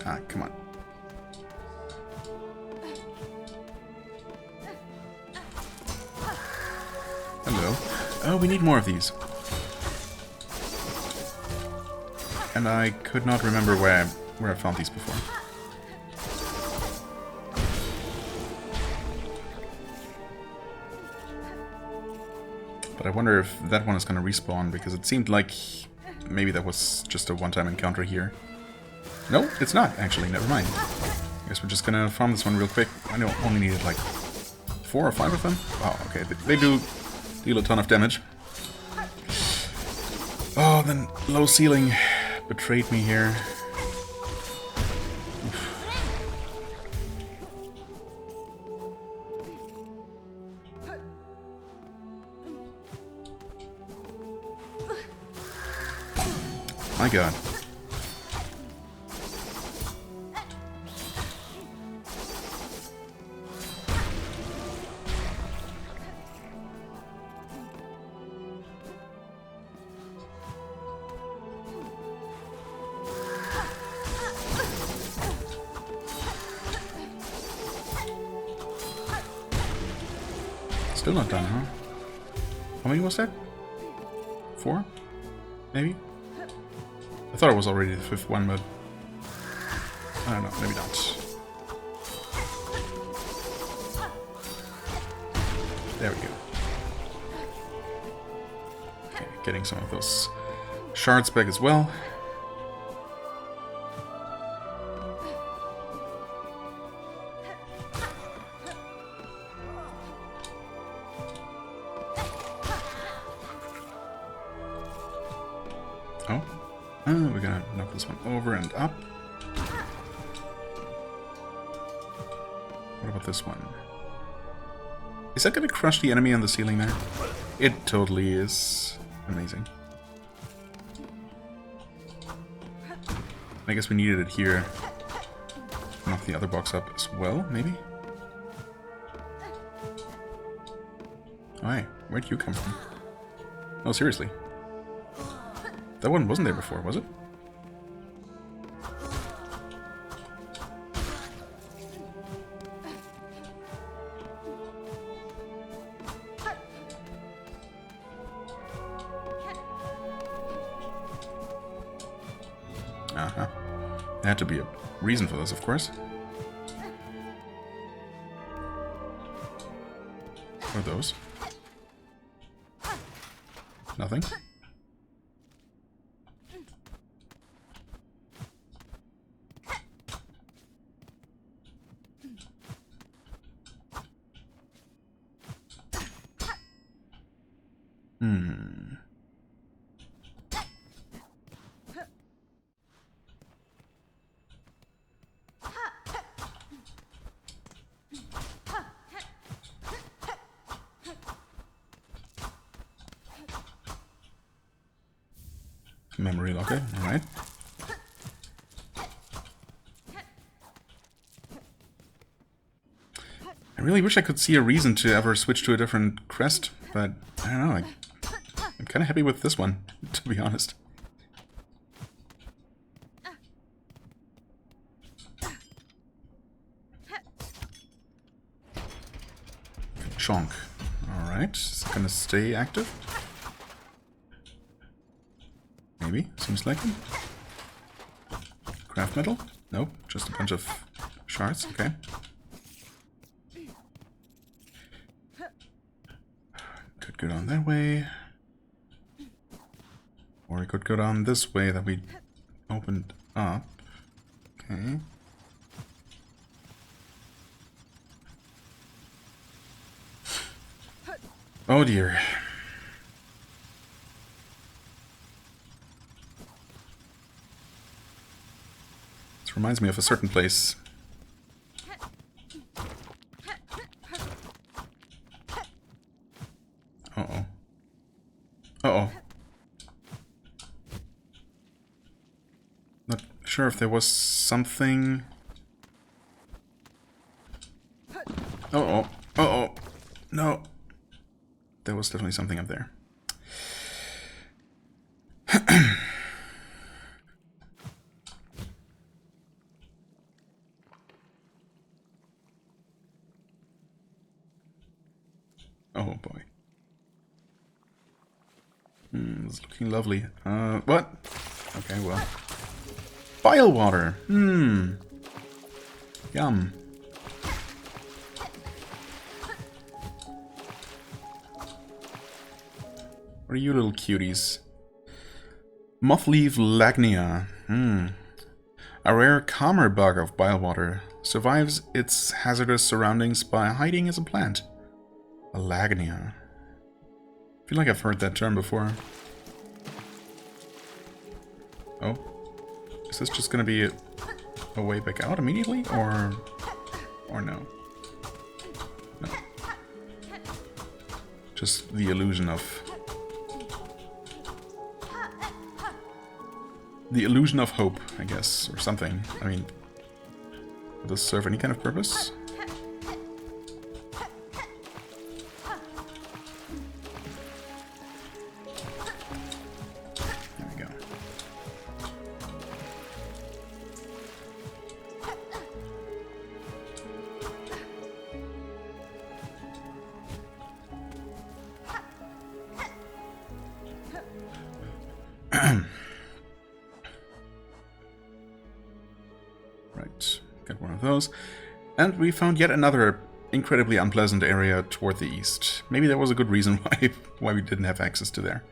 Ah, come on. Hello. Oh, we need more of these. And I could not remember where I found these before. But I wonder if that one is going to respawn, because it seemed like maybe that was just a one-time encounter here. No, it's not, actually. Never mind. I guess we're just gonna farm this one real quick. I know only needed like 4 or 5 of them. Oh, okay. They do deal a ton of damage. Oh, then low ceiling betrayed me here. My god. Still not done, huh? How many was that? 4? Maybe? I thought it was already the 5th one, but I don't know, maybe not. There we go. Okay, getting some of those shards back as well. We're gonna knock this one over and up. What about this one? Is that gonna crush the enemy on the ceiling there? It totally is. Amazing. I guess we needed it here. Knock the other box up as well, maybe? Hi, where'd you come from? Oh, seriously. That one wasn't there before, was it? Uh-huh. There had to be a reason for this, of course. What are those? Nothing. Memory locker, alright. I really wish I could see a reason to ever switch to a different crest, but I don't know, I'm kind of happy with this one, to be honest. Chonk. Alright, it's gonna stay active. Maybe, seems like it. Craft metal? Nope, just a bunch of shards, okay. Could go down that way. Or we could go down this way that we opened up. Okay. Oh dear. This reminds me of a certain place. Uh-oh. Uh-oh. Not sure if there was something... Uh-oh. Uh-oh. No. There was definitely something up there. Oh boy. It's looking lovely. What? Okay, well. Bile water! Yum. What are you little cuties? Mothleaf lagnia. A rare calmer bug of bile water. Survives its hazardous surroundings by hiding as a plant. A lagnia. I feel like I've heard that term before. Oh. Is this just gonna be a way back out immediately? Or no? No. Just the illusion of... The illusion of hope, I guess, or something. I mean, will this serve any kind of purpose? There we go. those. And we found yet another incredibly unpleasant area toward the east. Maybe there was a good reason why we didn't have access to there.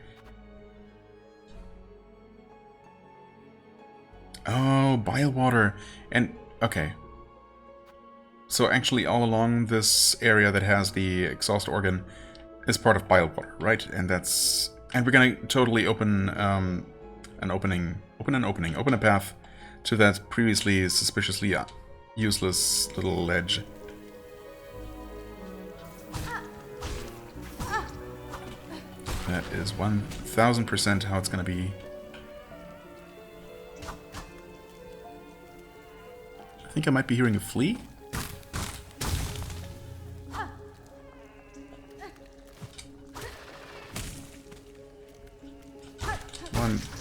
Oh, bile water. And, okay. So actually all along this area that has the exhaust organ is part of bile water, right? And that's... And we're gonna totally open a path to that previously suspiciously useless little ledge. That is 1000% how it's gonna be. I think I might be hearing a flea.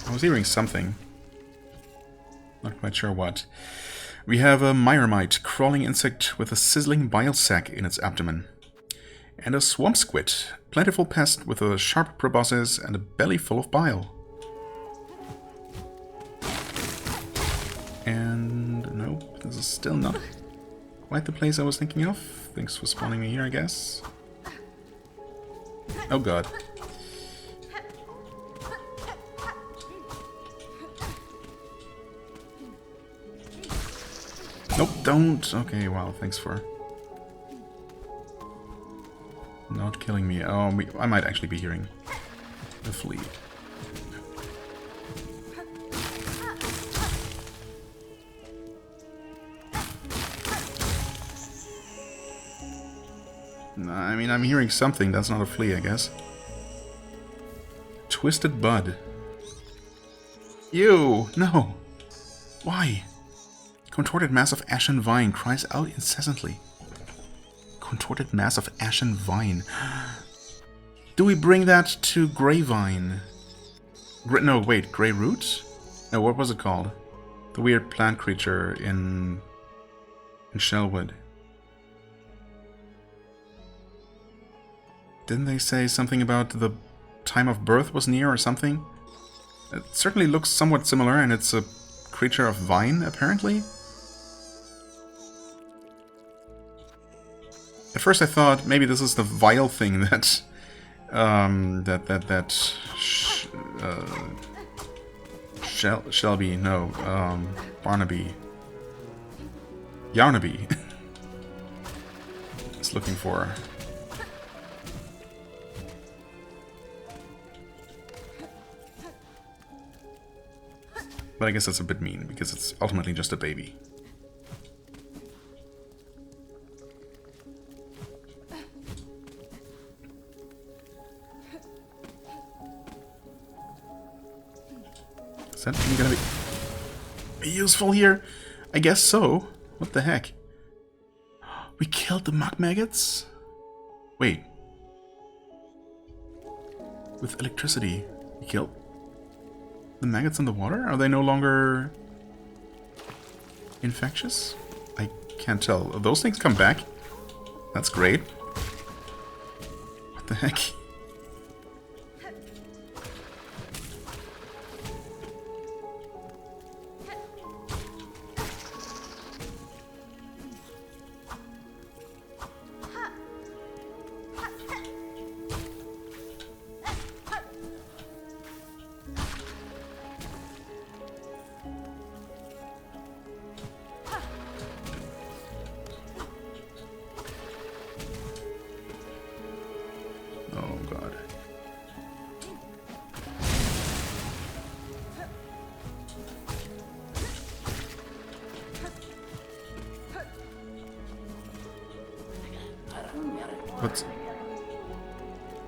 I was hearing something. Not quite sure what. We have a myrmite, crawling insect with a sizzling bile sac in its abdomen. And a swamp squid, plentiful pest with a sharp proboscis and a belly full of bile. And nope, this is still not quite the place I was thinking of. Thanks for spawning me here, I guess. Oh god. Nope, don't. Okay, wow, thanks for not killing me. Oh, I might actually be hearing the flea. I mean, I'm hearing something. That's not a flea, I guess. Twisted bud. Ew, no. Why? Contorted mass of ashen vine cries out incessantly. Contorted mass of ashen vine. Do we bring that to Grey Vine? No, wait, Grey Root? No, what was it called? The weird plant creature in Shellwood. Didn't they say something about the time of birth was near or something? It certainly looks somewhat similar, and it's a creature of vine, apparently. At first I thought maybe this is the vile thing that Shelby, no, Barnaby, Yarnaby is looking for. But I guess that's a bit mean, because it's ultimately just a baby. Is that even gonna be useful here? I guess so. What the heck? We killed the muck maggots? Wait. With electricity, we killed the maggots in the water? Are they no longer infectious? I can't tell. Those things come back? That's great. What the heck?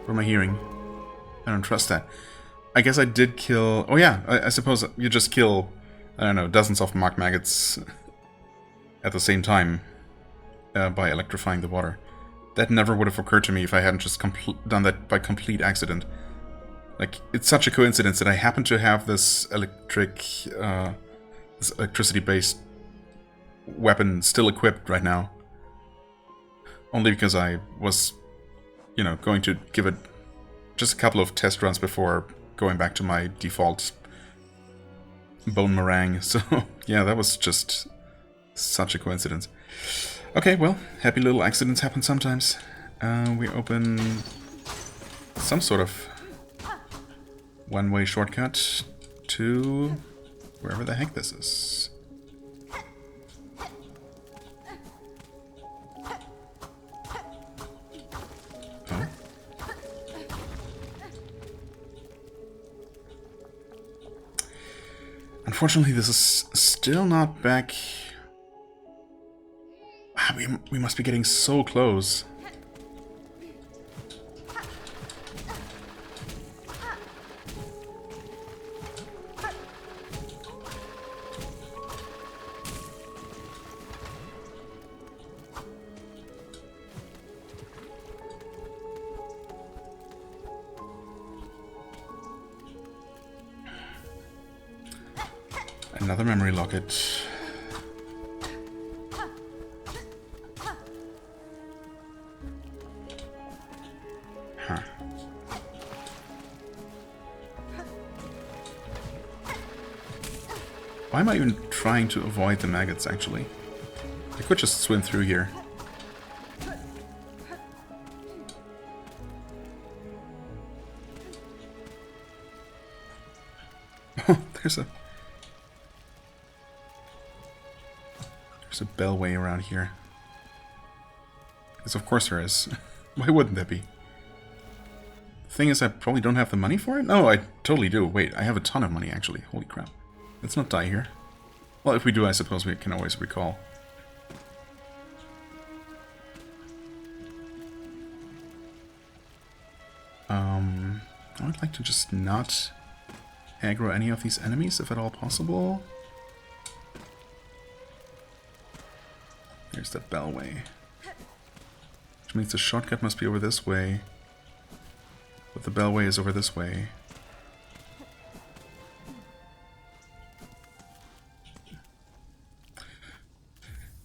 What am I hearing? I don't trust that. I guess I did kill... Oh yeah, I suppose you just kill, I don't know, dozens of muck maggots at the same time by electrifying the water. That never would have occurred to me if I hadn't just done that by complete accident. Like, it's such a coincidence that I happen to have this this electricity-based weapon still equipped right now. Only because I was, you know, going to give it just a couple of test runs before going back to my default bone meringue. So, yeah, that was just such a coincidence. Okay, well, happy little accidents happen sometimes. We open some sort of one-way shortcut to wherever the heck this is. Oh. Unfortunately, this is still not back. We must be getting so close. Another memory locket. Huh. Why am I even trying to avoid the maggots, actually? I could just swim through here. Oh, there's a bellway around here. Yes, of course there is. Why wouldn't there be? The thing is, I probably don't have the money for it? No, I totally do. Wait, I have a ton of money, actually. Holy crap. Let's not die here. Well, if we do, I suppose we can always recall. I would like to just not aggro any of these enemies, if at all possible. There's that bellway. Which means the shortcut must be over this way. But the bellway is over this way.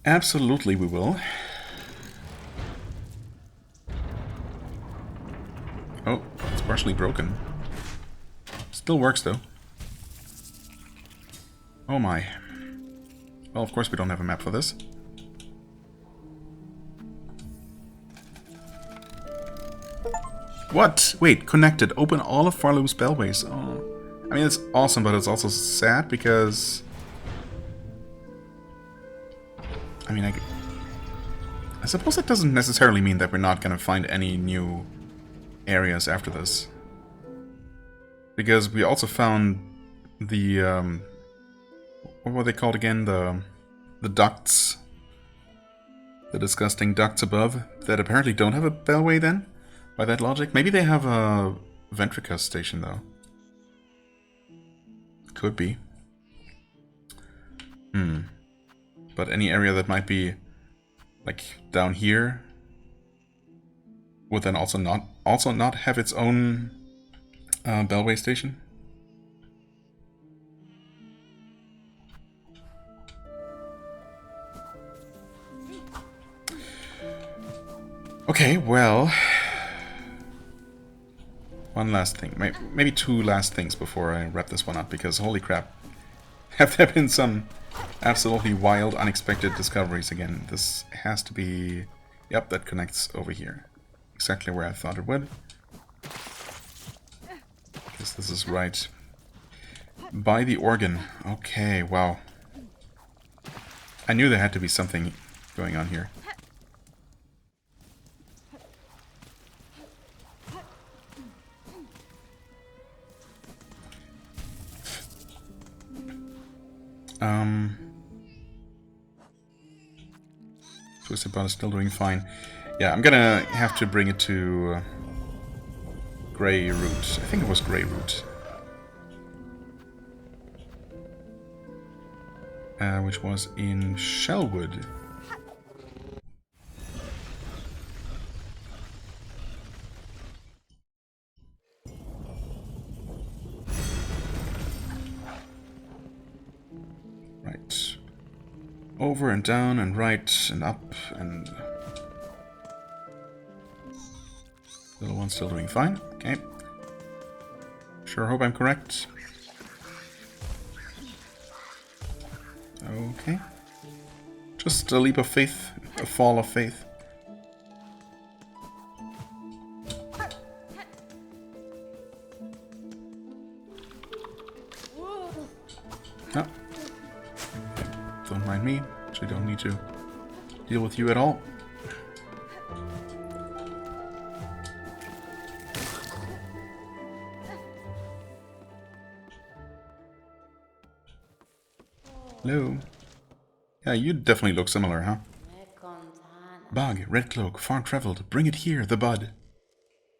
Absolutely we will. Oh, it's partially broken. Still works though. Oh my. Well, of course we don't have a map for this. What? Wait, connected. Open all of Farloo's bellways. Oh. I mean, it's awesome, but it's also sad because... I mean, I suppose that doesn't necessarily mean that we're not going to find any new areas after this. Because we also found the, what were they called again? The ducts. The disgusting ducts above that apparently don't have a bellway then? By that logic? Maybe they have a Ventrica station though. Could be. But any area that might be like down here would then also not have its own bellway station. Okay, well, one last thing, maybe two last things before I wrap this one up, because holy crap, have there been some absolutely wild, unexpected discoveries again. This has to be... Yep, that connects over here. Exactly where I thought it would. Guess this is right by the organ. Okay, wow. I knew there had to be something going on here. Twisted Bot is still doing fine. Yeah, I'm gonna have to bring it to Grey Root. I think it was Grey Root. Which was in Shellwood. Right. Over and down and right and up and... Little one's still doing fine. Okay. Sure hope I'm correct. Okay. Just a leap of faith, a fall of faith. Oh. Don't mind me. Actually, don't need to deal with you at all. Hello. Yeah, you definitely look similar, huh? Bug, red cloak, far traveled. Bring it here, the bud.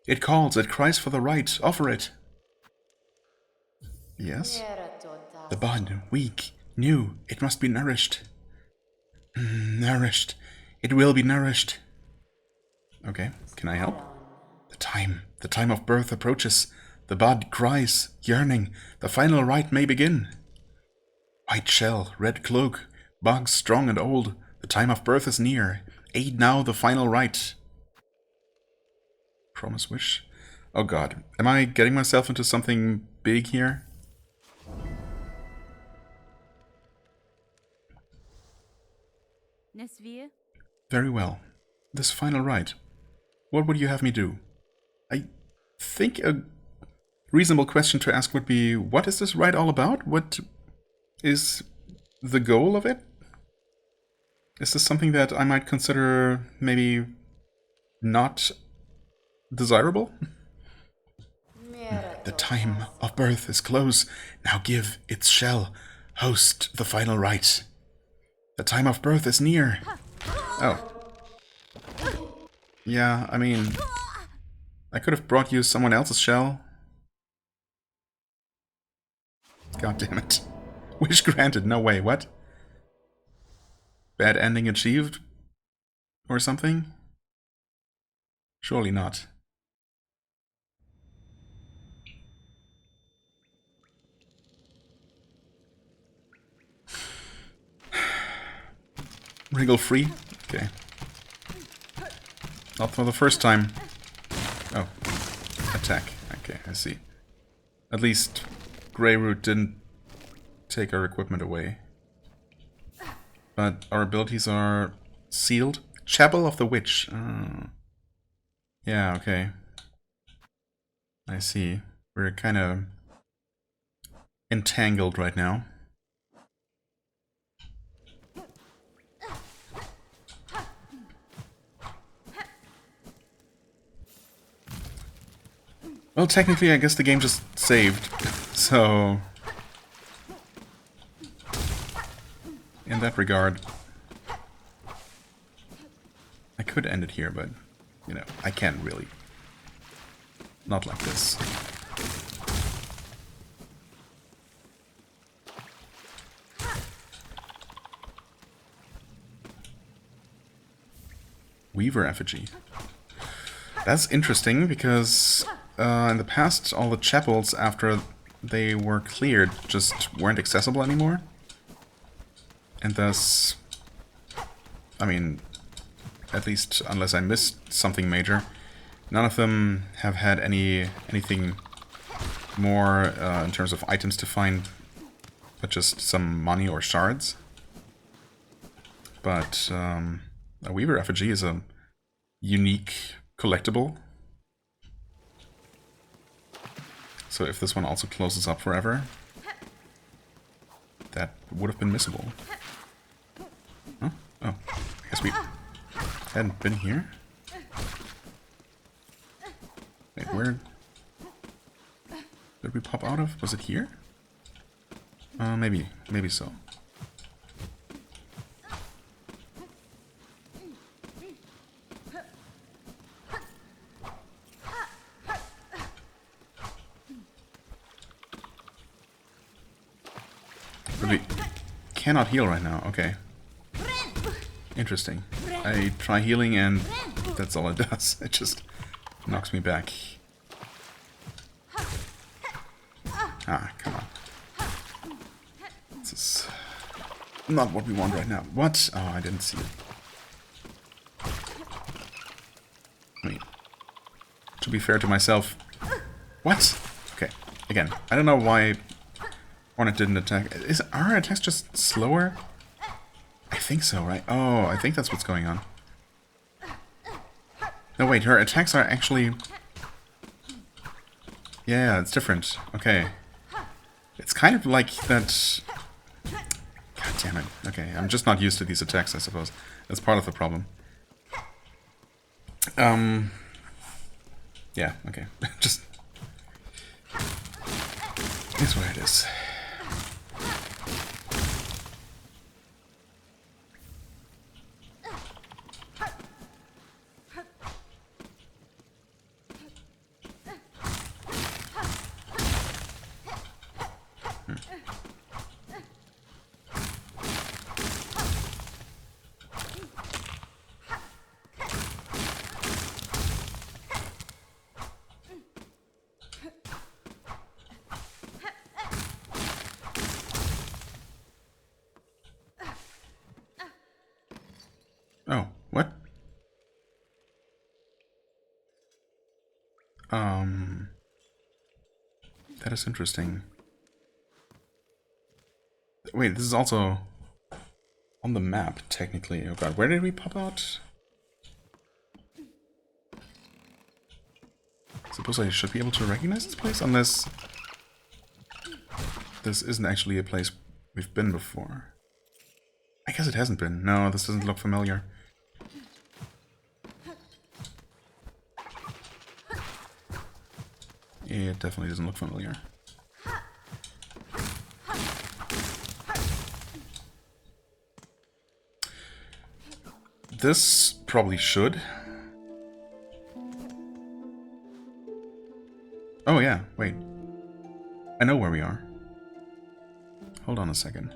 It calls, it cries for the right. Offer it. Yes? The bud, weak, new. It must be nourished. Nourished. It will be nourished. Okay, can I help? The time of birth approaches. The bud cries, yearning. The final rite may begin. White shell, red cloak, bug strong and old. The time of birth is near. Aid now the final rite. Promise wish. Oh god, am I getting myself into something big here? Very well. This final rite. What would you have me do? I think a reasonable question to ask would be, what is this rite all about? What is the goal of it? Is this something that I might consider maybe not desirable? The time of birth is close. Now give its shell. Host the final rite. The time of birth is near. Oh. Yeah, I mean, I could have brought you someone else's shell. God damn it. Wish granted. No way. What? Bad ending achieved? Or something? Surely not. Wriggle free? Okay. Not for the first time. Oh. Attack. Okay, I see. At least Greyroot didn't take our equipment away. But our abilities are sealed. Chapel of the Witch. Yeah, okay. I see. We're kind of entangled right now. Well, technically, I guess the game just saved. So, in that regard, I could end it here, but, you know, I can't really. Not like this. Weaver effigy. That's interesting, because in the past, all the chapels, after they were cleared, just weren't accessible anymore. And thus, I mean, at least unless I missed something major, none of them have had anything more in terms of items to find, but just some money or shards. But a Weaver effigy is a unique collectible. So if this one also closes up forever, that would have been missable. Huh? Oh, I guess we hadn't been here. Wait, where did we pop out of? Was it here? Maybe so. But we cannot heal right now. Okay. Interesting. I try healing and that's all it does. It just knocks me back. Ah, come on. This is not what we want right now. What? Oh, I didn't see it. I mean, to be fair to myself. What? Okay, again, I don't know why Hornet didn't attack. Are our attacks just slower? I think so, right? Oh, I think that's what's going on. No, wait, her attacks are actually... Yeah, it's different. Okay. It's kind of like that... God damn it. Okay, I'm just not used to these attacks, I suppose. That's part of the problem. Yeah, okay. Just... It's what it is. Oh, what? That is interesting. Wait, this is also on the map, technically. Oh god, where did we pop out? Suppose I should be able to recognize this place, unless this isn't actually a place we've been before. I guess it hasn't been. No, this doesn't look familiar. It definitely doesn't look familiar. This probably should. Oh yeah, wait. I know where we are. Hold on a second.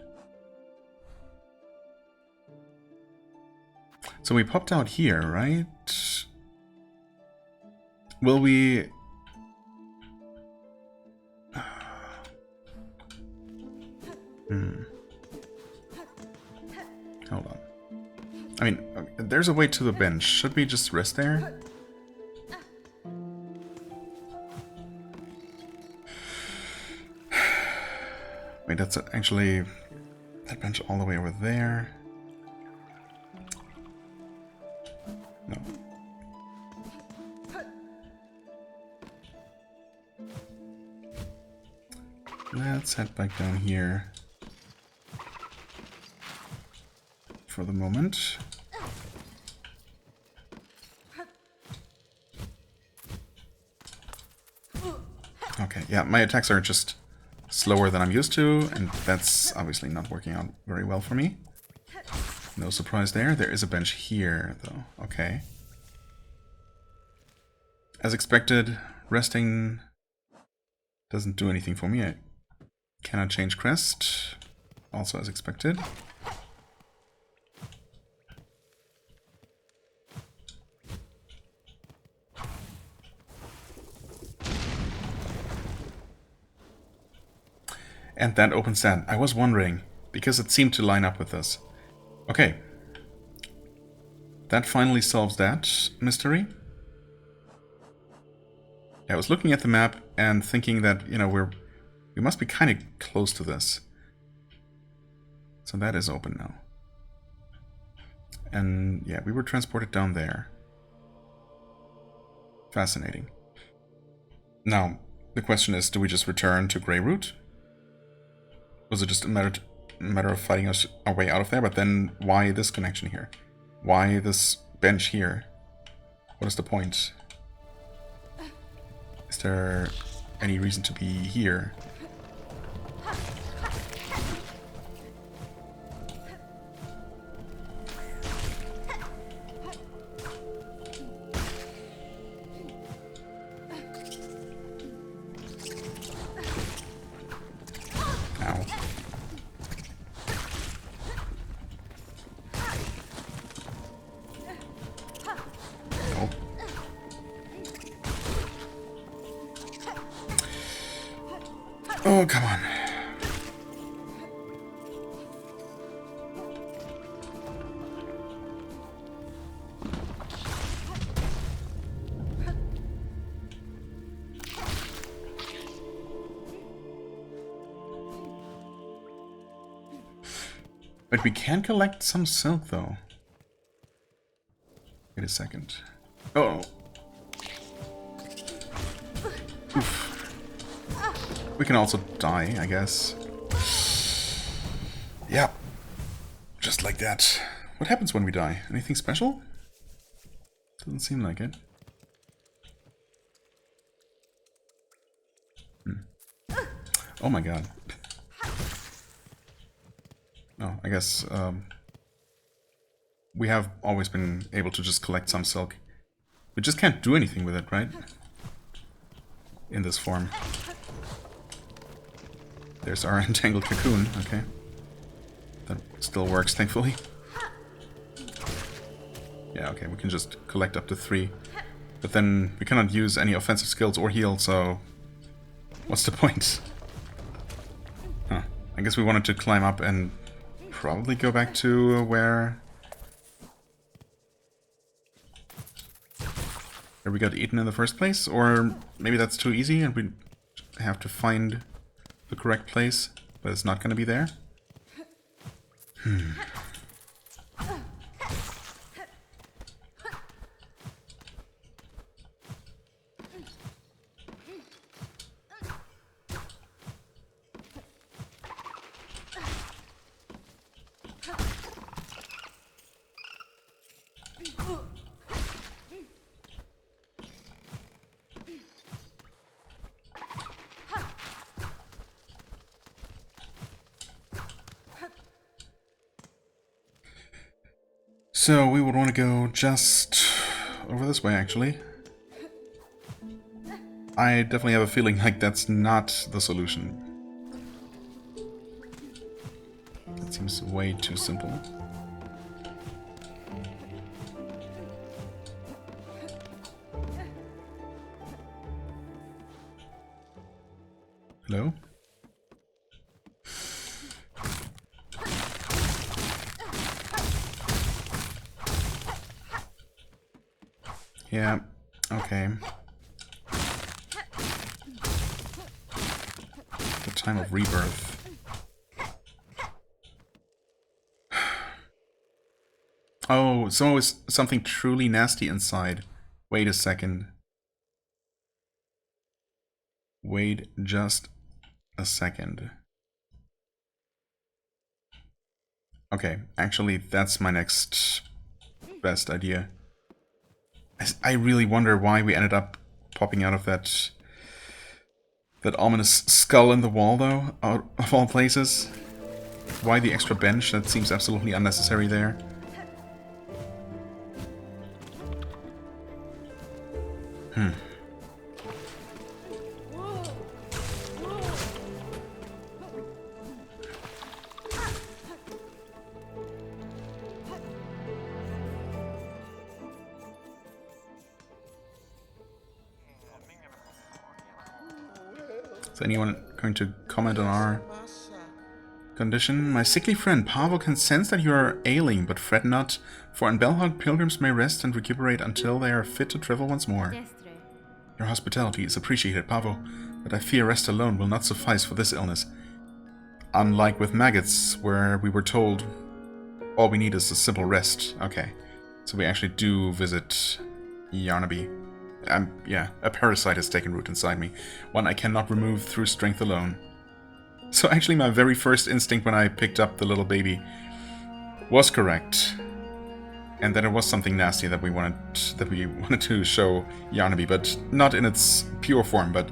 So we popped out here, right? Will we... Hold on. I mean, there's a way to the bench. Should we just rest there? Wait, that's actually... that bench all the way over there. No. Let's head back down here for the moment. Okay, yeah, my attacks are just slower than I'm used to, and that's obviously not working out very well for me. No surprise there. There is a bench here, though. Okay. As expected, resting doesn't do anything for me. I cannot change crest. Also as expected. And that opens that. I was wondering, because it seemed to line up with this. Okay. That finally solves that mystery. I was looking at the map and thinking that, you know, we must be kind of close to this. So that is open now. And yeah, we were transported down there. Fascinating. Now, the question is, do we just return to Grey Root? Was it just a matter of fighting our way out of there? But then why this connection here? Why this bench here? What is the point? Is there any reason to be here? Ow. Nope. Oh, come on. But we can collect some silk, though. Wait a second. Oh! Oof. We can also die, I guess. Yeah. Just like that. What happens when we die? Anything special? Doesn't seem like it. Oh my god. Oh, I guess we have always been able to just collect some silk. We just can't do anything with it, right? In this form. There's our entangled cocoon, okay. That still works, thankfully. Yeah, okay, we can just collect up to 3. But then we cannot use any offensive skills or heal, so... what's the point? Huh. I guess we wanted to climb up and probably go back to where we got eaten in the first place, or maybe that's too easy and we have to find the correct place, but it's not going to be there. So we would want to go just over this way, actually. I definitely have a feeling like that's not the solution. That seems way too simple. Hello? Yeah, okay. The time of rebirth. Oh, so is something truly nasty inside. Wait a second. Wait just a second. Okay, actually, that's my next best idea. I really wonder why we ended up popping out of that ominous skull in the wall, though, out of all places. Why the extra bench? That seems absolutely unnecessary there. Is anyone going to comment on our condition? My sickly friend, Pavel can sense that you are ailing, but fret not, for in Belhard pilgrims may rest and recuperate until they are fit to travel once more. Your hospitality is appreciated, Pavel, but I fear rest alone will not suffice for this illness. Unlike with maggots, where we were told all we need is a simple rest. Okay, so we actually do visit Yarnaby. Yeah, a parasite has taken root inside me. One I cannot remove through strength alone. So actually my very first instinct when I picked up the little baby was correct. And that it was something nasty that we wanted to show Yarnaby, but not in its pure form, but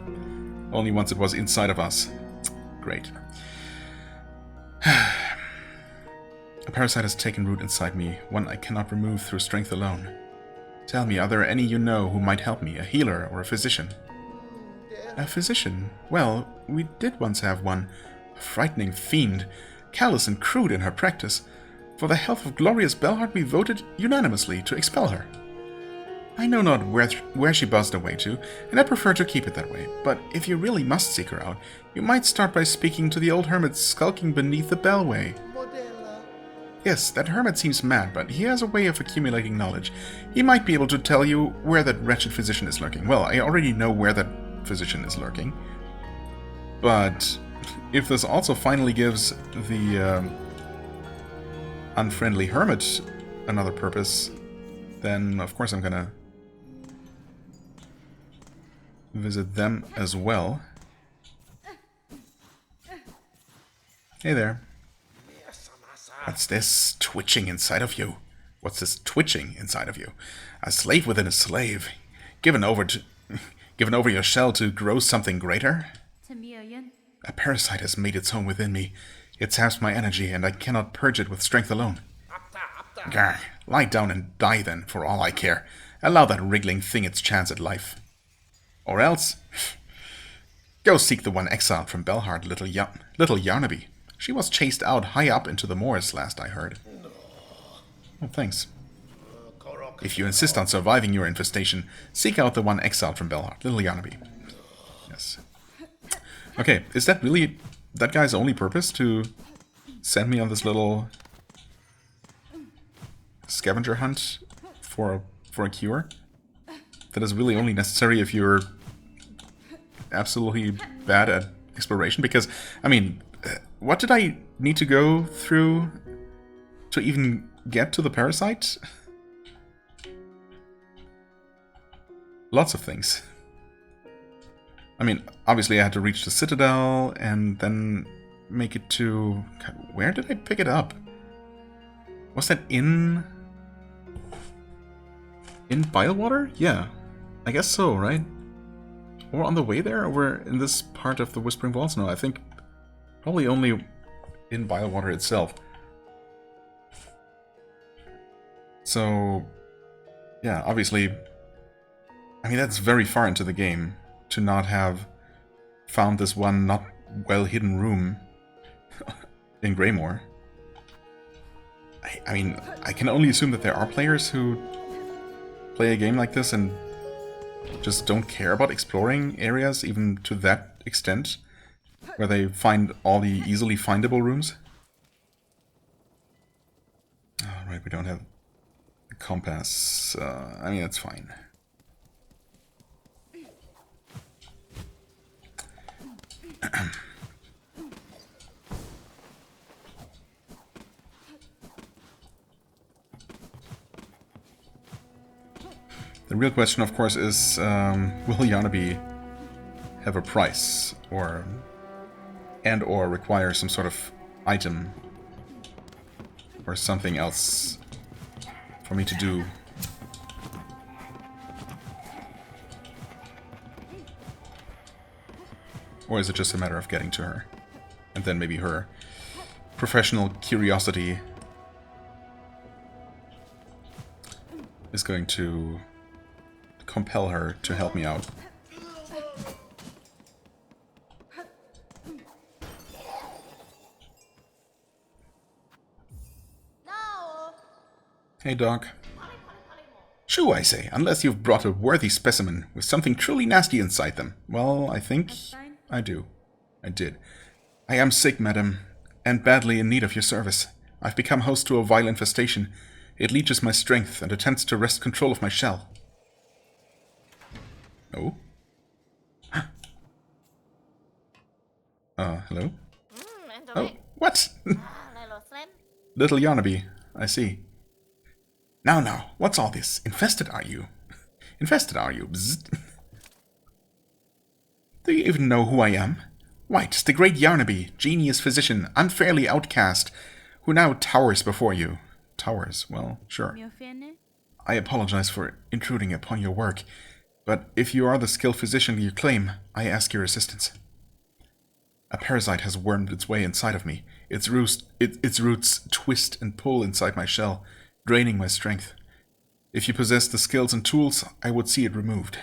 only once it was inside of us. Great. A parasite has taken root inside me, one I cannot remove through strength alone. Tell me, are there any you know who might help me, a healer or a physician? A physician? Well, we did once have one. A frightening fiend, callous and crude in her practice. For the health of glorious Belhard, we voted unanimously to expel her. I know not where she buzzed away to, and I prefer to keep it that way. But if you really must seek her out, you might start by speaking to the old hermit skulking beneath the bellway. Yes, that hermit seems mad, but he has a way of accumulating knowledge. He might be able to tell you where that wretched physician is lurking. Well, I already know where that physician is lurking. But if this also finally gives the unfriendly hermit another purpose, then of course I'm gonna visit them as well. Hey there. What's this twitching inside of you? What's this twitching inside of you? A slave within a slave. Given over your shell to grow something greater? A parasite has made its home within me. It saps my energy, and I cannot purge it with strength alone. Grr, lie down and die then, for all I care. Allow that wriggling thing its chance at life. Or else... Go seek the one exiled from Belhard, little Yarnaby. She was chased out high up into the moors, last I heard. Oh, thanks. If you insist on surviving your infestation, seek out the one exiled from Belhard, little Yarnaby. Yes. Okay, is that really that guy's only purpose, to send me on this little scavenger hunt for a cure? That is really only necessary if you're absolutely bad at exploration? Because, I mean, what did I need to go through to even get to the parasite? Lots of things. I mean, obviously I had to reach the citadel and then make it to... God, where did I pick it up? Was that in Bylewater? Yeah. I guess so, right? Or on the way there, or in this part of the Whispering Walls? No, I think probably only in Bylewater itself. So, yeah, obviously, I mean, that's very far into the game to not have found this one not well-hidden room in Greymoor. I mean, I can only assume that there are players who play a game like this and just don't care about exploring areas even to that extent, where they find all the easily findable rooms. Alright, we don't have a compass. I mean, that's fine. The real question, of course, is will Yarnaby have a price, or require some sort of item or something else for me to do? Or is it just a matter of getting to her? And then maybe her professional curiosity is going to compel her to help me out. Hey, Doc. Shoo, I say, unless you've brought a worthy specimen with something truly nasty inside them. Well, I think I do. I did. I am sick, madam, and badly in need of your service. I've become host to a vile infestation. It leeches my strength and attempts to wrest control of my shell. Oh? Hello? Oh, what? Little Yarnaby, I see. Now, what's all this? Infested, are you? Infested, are you? Bzzzt. Do you even know who I am? Why, 'tis the great Yarnaby, genius physician, unfairly outcast, who now towers before you. Towers, well, sure. I apologize for intruding upon your work, but if you are the skilled physician you claim, I ask your assistance. A parasite has wormed its way inside of me. Its roots twist and pull inside my shell, draining my strength. If you possess the skills and tools, I would see it removed.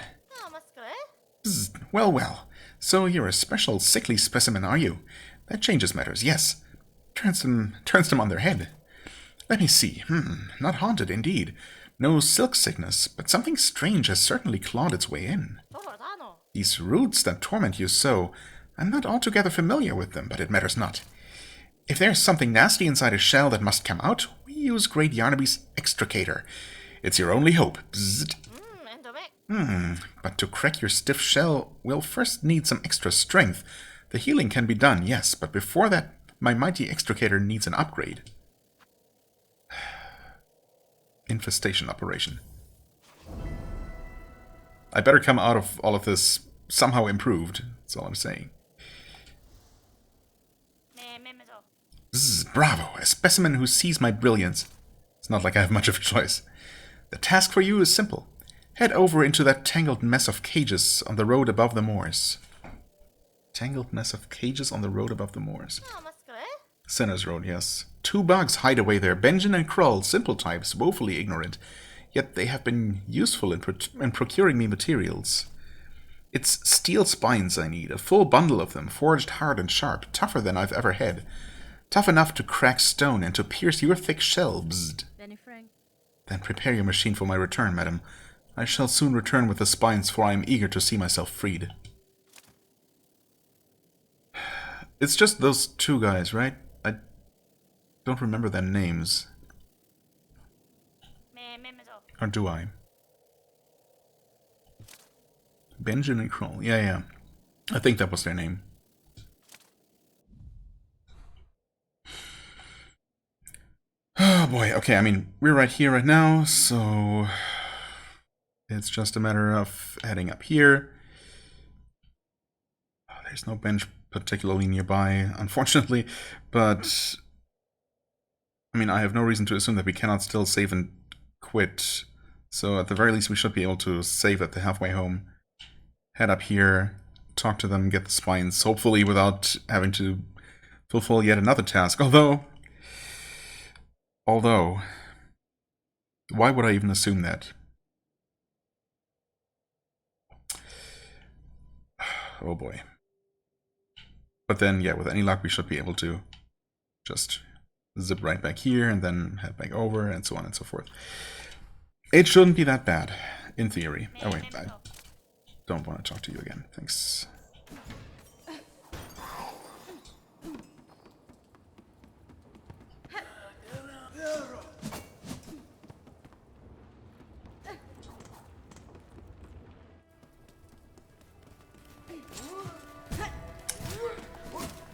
Bzzzt. Well. So you're a special sickly specimen, are you? That changes matters, yes. Turns them on their head. Let me see. Not haunted, indeed. No silk sickness, but something strange has certainly clawed its way in. These roots that torment you so, I'm not altogether familiar with them, but it matters not. If there's something nasty inside a shell that must come out, we use Great Yarnaby's extricator. It's your only hope. Bzzzt. But to crack your stiff shell, we'll first need some extra strength. The healing can be done, yes, but before that, my mighty extricator needs an upgrade. infestation operation. I better come out of all of this somehow improved. That's all I'm saying. Zzz, bravo, a specimen who sees my brilliance. It's not like I have much of a choice. The task for you is simple. Head over into that tangled mess of cages on the road above the moors. Tangled mess of cages on the road above the moors. Sinner's Road, yes. 2 bugs hide away there. Benjen and Krull, simple types, woefully ignorant. Yet they have been useful in procuring me materials. It's steel spines I need, a full bundle of them, forged hard and sharp, tougher than I've ever had. Tough enough to crack stone and to pierce your thick shell. Bzzd. Then prepare your machine for my return, madam. I shall soon return with the spines, for I am eager to see myself freed. It's just those 2 guys, right? I don't remember their names. Or do I? Benjen and Krull. Yeah. I think that was their name. Oh boy, okay, I mean, we're right here right now, so it's just a matter of heading up here. Oh, there's no bench particularly nearby, unfortunately, but I mean, I have no reason to assume that we cannot still save and quit, so at the very least we should be able to save at the halfway home. Head up here, talk to them, get the spines, hopefully without having to fulfill yet another task, although, why would I even assume that? Oh boy. But then, yeah, with any luck, we should be able to just zip right back here and then head back over and so on and so forth. It shouldn't be that bad, in theory. Oh wait, I don't want to talk to you again. Thanks.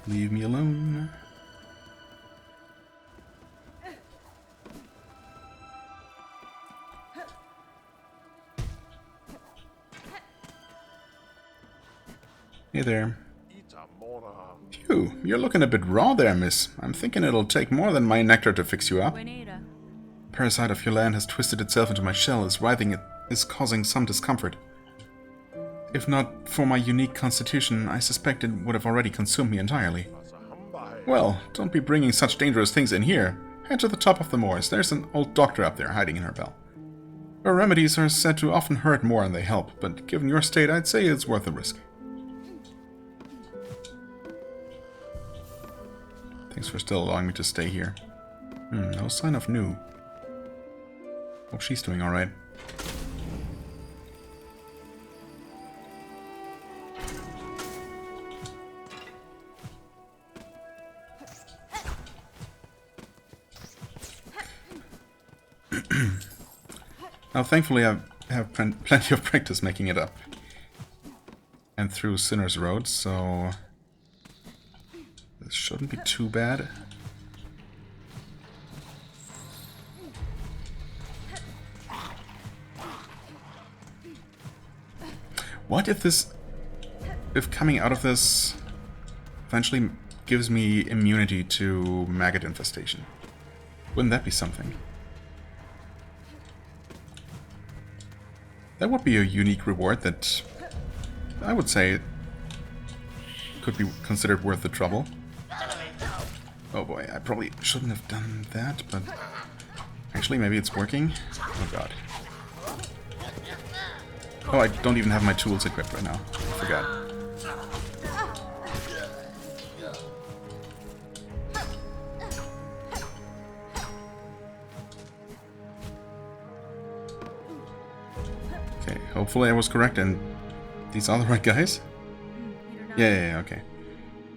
Leave me alone. Hey there. Phew, you're looking a bit raw there, miss. I'm thinking it'll take more than my nectar to fix you up. The parasite of your land has twisted itself into my shell, is causing some discomfort. If not for my unique constitution, I suspect it would have already consumed me entirely. Well, don't be bringing such dangerous things in here. Head to the top of the moors. There's an old doctor up there hiding in her bell. Her remedies are said to often hurt more than they help, but given your state, I'd say it's worth the risk. Thanks for still allowing me to stay here. No sign of Nu. Hope she's doing alright. Now, thankfully, I have plenty of practice making it up and through Sinner's Road, so this shouldn't be too bad. What if coming out of this eventually gives me immunity to maggot infestation? Wouldn't that be something? That would be a unique reward that I would say could be considered worth the trouble. Oh boy, I probably shouldn't have done that, but actually maybe it's working. Oh god. Oh, I don't even have my tools equipped right now. I forgot. Okay, hopefully I was correct and these are the right guys? Yeah, okay.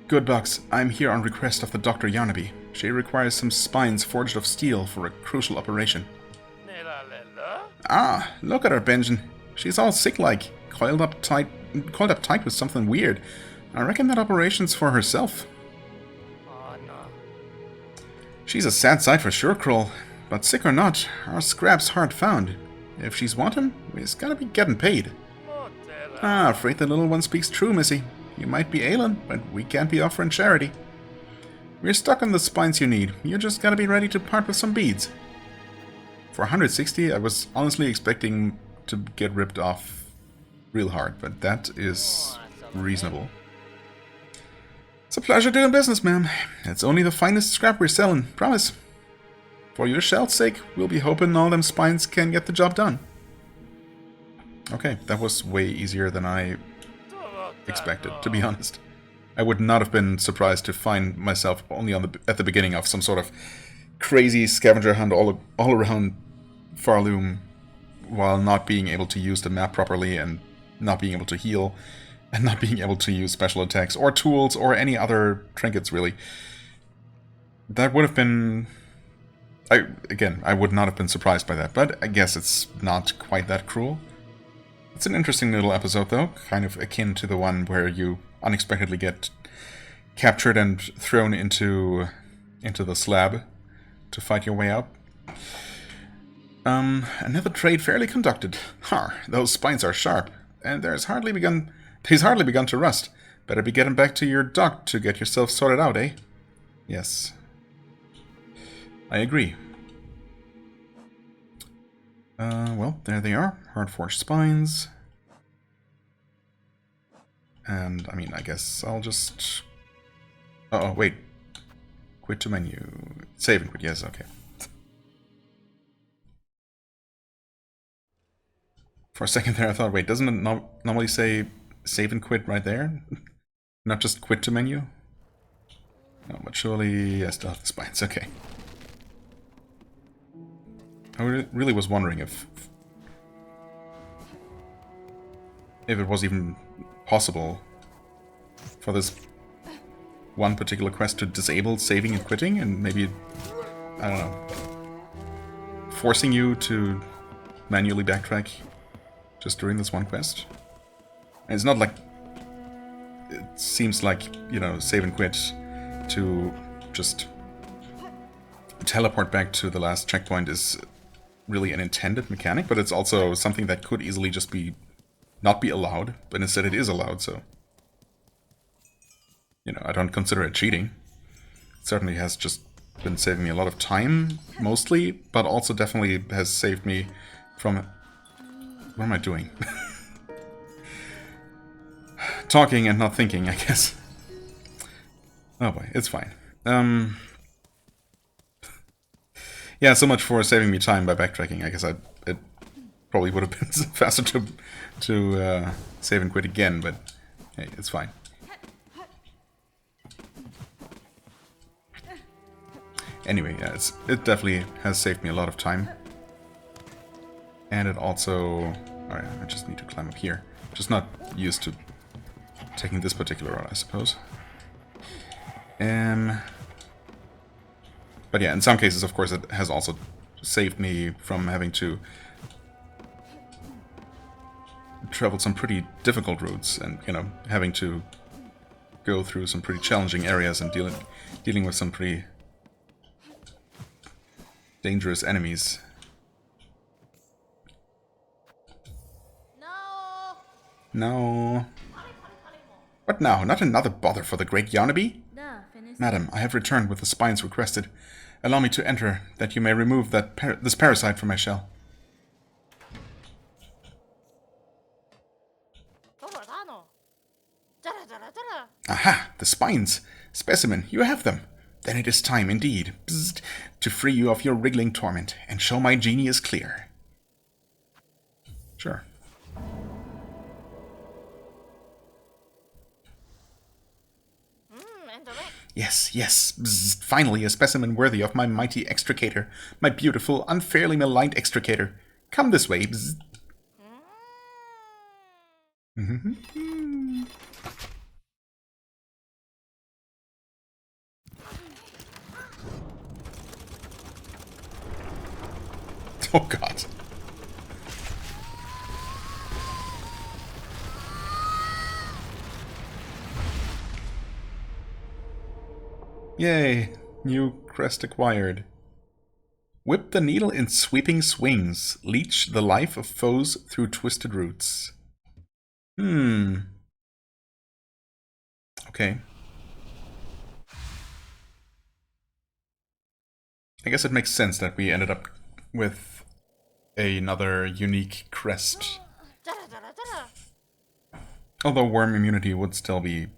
Good, Bugs. I'm here on request of the Dr. Yarnaby. She requires some spines forged of steel for a crucial operation. Ah, look at her, Benjen. She's all sick-like, coiled up tight with something weird. I reckon that operation's for herself. She's a sad sight for sure, Krull. But sick or not, our scrap's hard found. If she's wantin', we's gotta be getting paid. Ah, afraid the little one speaks true, missy. You might be ailin', but we can't be offering charity. We're stuck on the spines you need. You just gotta be ready to part with some beads. For 160, I was honestly expecting to get ripped off real hard, but that is reasonable. It's a pleasure doing business, ma'am. It's only the finest scrap we're selling, promise. For your shell's sake, we'll be hoping all them spines can get the job done. Okay, that was way easier than I expected, to be honest. I would not have been surprised to find myself only at the beginning of some sort of crazy scavenger hunt all around Farloom, while not being able to use the map properly and not being able to heal and not being able to use special attacks or tools or any other trinkets, really. That would have been... I would not have been surprised by that, but I guess it's not quite that cruel. It's an interesting little episode, though, kind of akin to the one where you unexpectedly get captured and thrown into the slab to fight your way out. Another trade fairly conducted. Those spines are sharp, and they've hardly begun to rust. Better be getting back to your dock to get yourself sorted out, eh? Yes. I agree. Well, there they are. Hard-forged spines. And, I mean, I guess I'll just... Uh-oh, wait. Quit to menu. Save and quit, yes, okay. For a second there I thought, wait, doesn't it normally say save and quit right there? Not just quit to menu? No, but surely I still have the spines, okay. I really was wondering if it was even possible for this one particular quest to disable saving and quitting, and maybe, I don't know, forcing you to manually backtrack just during this one quest. And it's not like... It seems like, you know, save and quit to just teleport back to the last checkpoint is really an intended mechanic, but it's also something that could easily just be not be allowed, but instead it is allowed, so... You know, I don't consider it cheating. It certainly has just been saving me a lot of time, mostly, but also definitely has saved me from... What am I doing? Talking and not thinking, I guess. Oh boy, it's fine. Yeah, so much for saving me time by backtracking. I guess it probably would have been faster to save and quit again, but hey, it's fine. Anyway, yeah, it definitely has saved me a lot of time. And it also... Alright, I just need to climb up here. Just not used to taking this particular route, I suppose. But yeah, in some cases, of course, it has also saved me from having to travel some pretty difficult routes and, you know, having to go through some pretty challenging areas and dealing with some pretty dangerous enemies. No. What now? Not another bother for the great Yarnaby? Madam, I have returned with the spines requested. Allow me to enter, that you may remove this parasite from my shell. Aha! The spines! Specimen, you have them! Then it is time, indeed, bzzzt, to free you of your wriggling torment, and show my genius clear. Sure. Yes, yes, bzzzt, finally a specimen worthy of my mighty extricator, my beautiful, unfairly maligned extricator. Come this way, bzzzt. Oh god. Yay, new crest acquired. Whip the needle in sweeping swings. Leech the life of foes through twisted roots. Okay. I guess it makes sense that we ended up with another unique crest. Although worm immunity would still have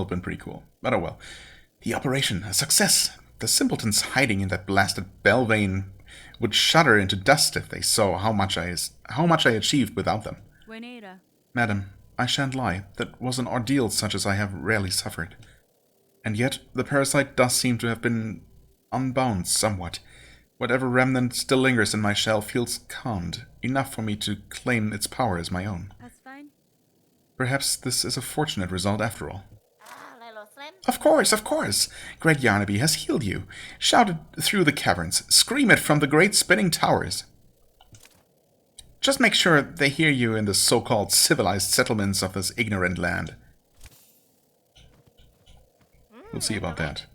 been pretty cool. But oh well. The operation, a success. The simpletons hiding in that blasted bell vein would shudder into dust if they saw how much I achieved without them. Buenera. Madam, I shan't lie. That was an ordeal such as I have rarely suffered. And yet, the parasite does seem to have been unbound somewhat. Whatever remnant still lingers in my shell feels calmed, enough for me to claim its power as my own. That's fine. Perhaps this is a fortunate result after all. Of course! Great Yarnaby has healed you. Shout it through the caverns. Scream it from the great spinning towers. Just make sure they hear you in the so-called civilized settlements of this ignorant land. We'll see about that.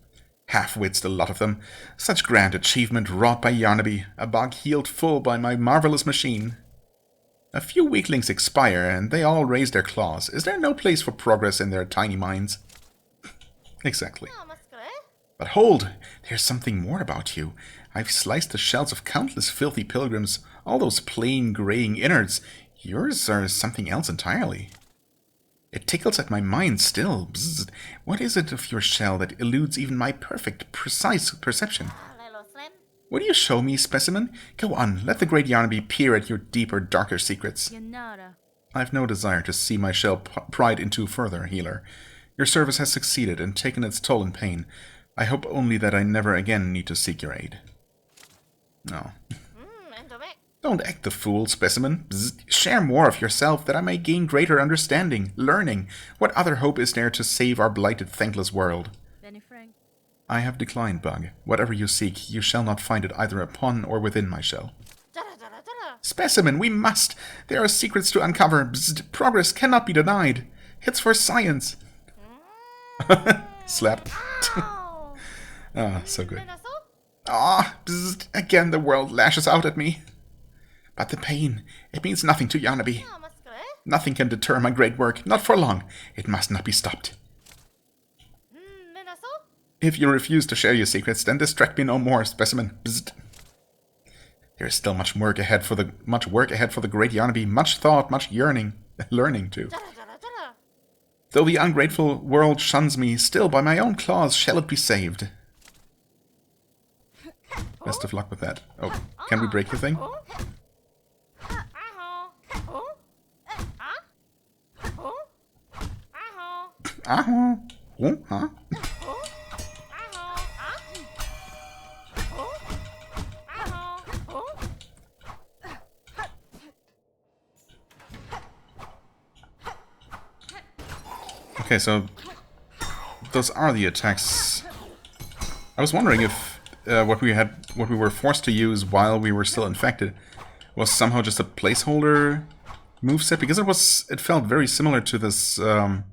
Half-wits, a lot of them. Such grand achievement wrought by Yarnaby. A bog healed full by my marvelous machine. A few weaklings expire, and they all raise their claws. Is there no place for progress in their tiny minds? Exactly. But hold! There's something more about you. I've sliced the shells of countless filthy pilgrims. All those plain, graying innards. Yours are something else entirely. It tickles at my mind still. Bzzz. What is it of your shell that eludes even my perfect, precise perception? Will you show me, specimen? Go on, let the great Yarnaby peer at your deeper, darker secrets. Yanara. I've no desire to see my shell pried into further, healer. Your service has succeeded and taken its toll in pain. I hope only that I never again need to seek your aid. No. Don't act the fool, specimen. Bzz. Share more of yourself that I may gain greater understanding, learning. What other hope is there to save our blighted, thankless world? Benny Frank. I have declined, Bug. Whatever you seek, you shall not find it either upon or within my shell. Specimen, we must! There are secrets to uncover. Bzz. Progress cannot be denied. It's for science. Slap. Ah, so good. Ah, bzzz, again the world lashes out at me. But the pain, it means nothing to Yarnaby. Nothing can deter my great work, not for long. It must not be stopped. If you refuse to share your secrets, then distract me no more, specimen. Bzzz. There is still much work ahead for the great Yarnaby, much thought, much yearning, learning too. Though the ungrateful world shuns me, still by my own claws shall it be saved. Best of luck with that. Oh, can we break the thing? Huh? Okay, so those are the attacks. I was wondering if what we were forced to use while we were still infected was somehow just a placeholder moveset, because it felt very similar to this to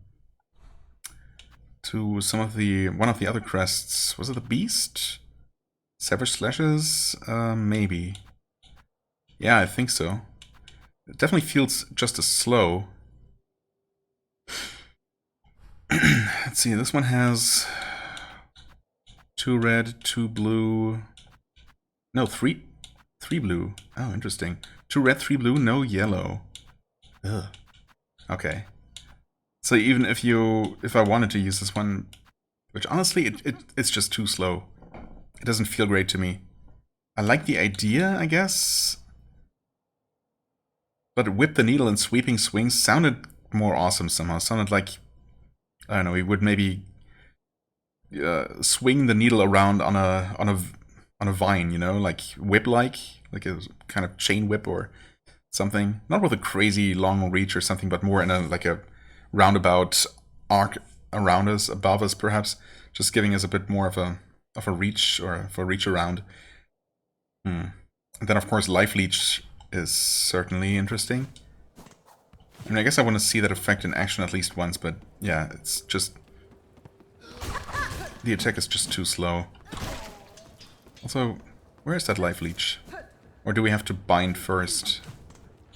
one of the other crests. Was it the Beast? Sever Slashes? Maybe. Yeah, I think so. It definitely feels just as slow. Let's see, this one has 2 red, 2 blue. No, 3 blue. Oh, interesting. 2 red, 3 blue, no yellow. Ugh. Okay. So even if I wanted to use this one, which honestly it's just too slow. It doesn't feel great to me. I like the idea, I guess. But Whip the Needle and Sweeping Swings sounded more awesome somehow. Sounded like, I don't know, he would maybe swing the needle around on a vine, you know, like whip-like a kind of chain whip or something. Not with a crazy long reach or something, but more in a roundabout arc around us, above us, perhaps, just giving us a bit more of a reach or for reach around. And then, of course, Life Leech is certainly interesting. I mean, I guess I want to see that effect in action at least once, but yeah, it's just... the attack is just too slow. Also, where is that life leech? Or do we have to bind first?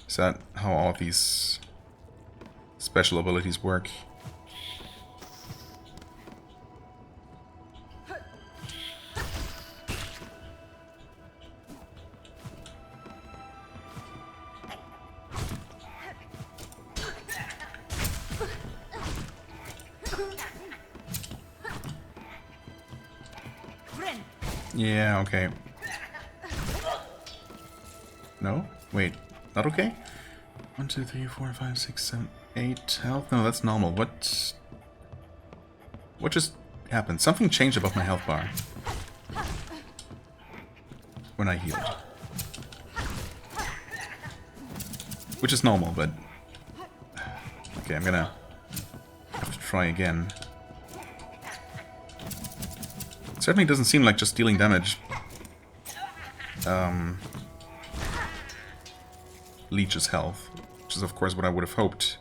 Is that how all of these special abilities work? Yeah, okay. No? Wait. Not okay? 1, 2, 3, 4, 5, 6, 7, 8 health? No, that's normal. What just happened? Something changed about my health bar when I healed. Which is normal, but... Okay, I'm gonna have to try again. It certainly doesn't seem like just dealing damage leeches health, which is of course what I would have hoped.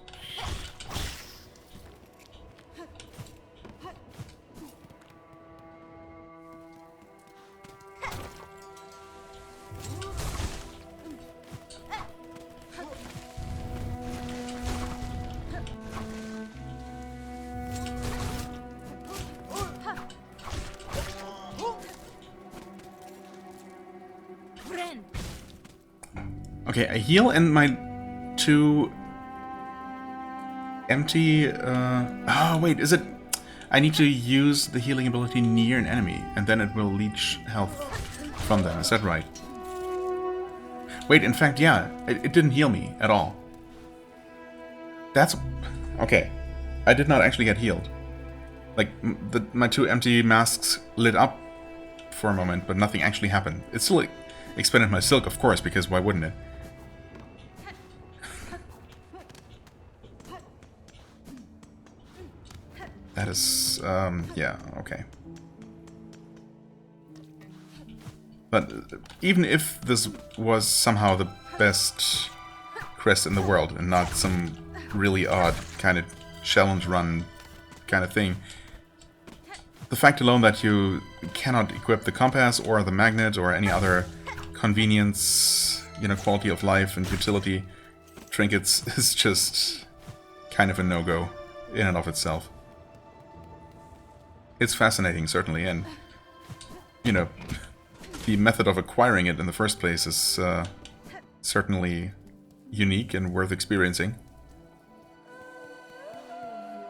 Okay, I heal and my 2 empty... Oh, wait, is it... I need to use the healing ability near an enemy, and then it will leech health from them. Is that right? Wait, in fact, yeah, it didn't heal me at all. That's... Okay. I did not actually get healed. Like, my 2 empty masks lit up for a moment, but nothing actually happened. It still expended my silk, of course, because why wouldn't it? That is, yeah, okay. But even if this was somehow the best crest in the world and not some really odd kind of challenge run kind of thing, the fact alone that you cannot equip the compass or the magnet or any other convenience, you know, quality of life and utility trinkets is just kind of a no-go in and of itself. It's fascinating, certainly, and, you know, the method of acquiring it in the first place is certainly unique and worth experiencing.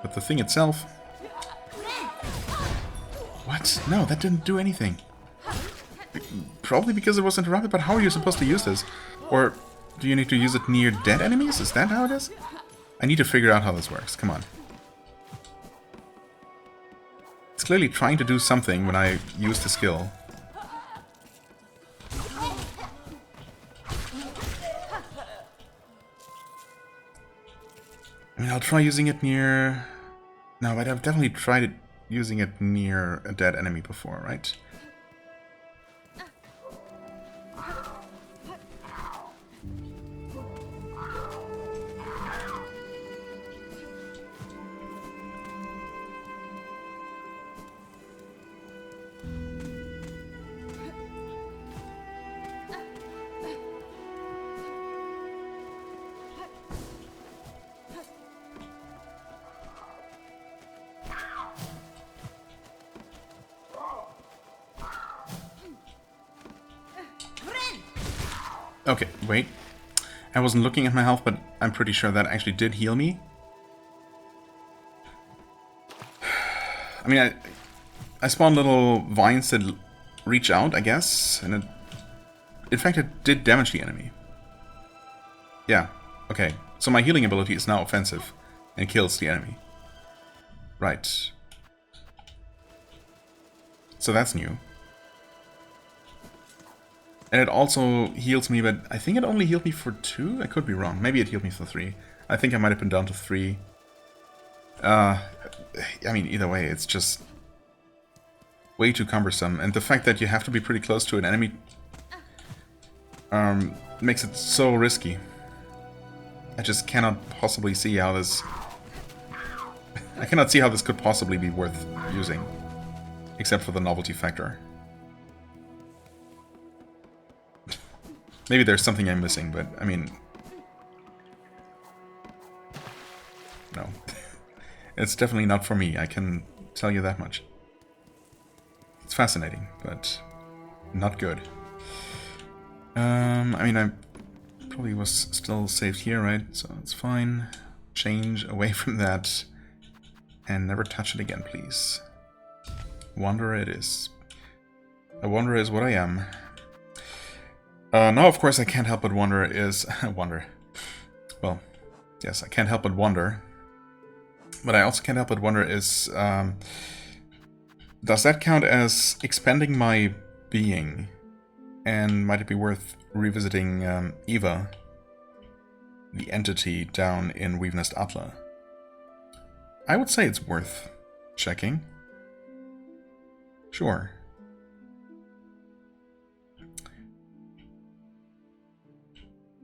But the thing itself... What? No, that didn't do anything. Probably because it was interrupted, but how are you supposed to use this? Or do you need to use it near dead enemies? Is that how it is? I need to figure out how this works. Come on. It's clearly trying to do something when I use the skill. I mean, I'll try using it near... No, but I've definitely tried it using it near a dead enemy before, right? Okay, wait. I wasn't looking at my health, but I'm pretty sure that actually did heal me. I mean, I spawned little vines that reach out, I guess, and in fact it did damage the enemy. Yeah, okay. So my healing ability is now offensive and kills the enemy. Right. So that's new. And it also heals me, but I think it only healed me for 2? I could be wrong. Maybe it healed me for 3. I think I might have been down to 3. I mean, either way, it's just way too cumbersome. And the fact that you have to be pretty close to an enemy makes it so risky. I just cannot possibly see how this... I cannot see how this could possibly be worth using. Except for the novelty factor. Maybe there's something I'm missing, but, I mean... No. It's definitely not for me, I can tell you that much. It's fascinating, but not good. I mean, I probably was still saved here, right? So it's fine. Change away from that. And never touch it again, please. Wanderer it is. A wanderer is what I am. Now, of course, I can't help but wonder is... wonder. Well, yes, I can't help but wonder. But I also can't help but wonder is... does that count as expanding my being? And might it be worth revisiting Eva, the entity down in Weave Nest Atla? I would say it's worth checking. Sure.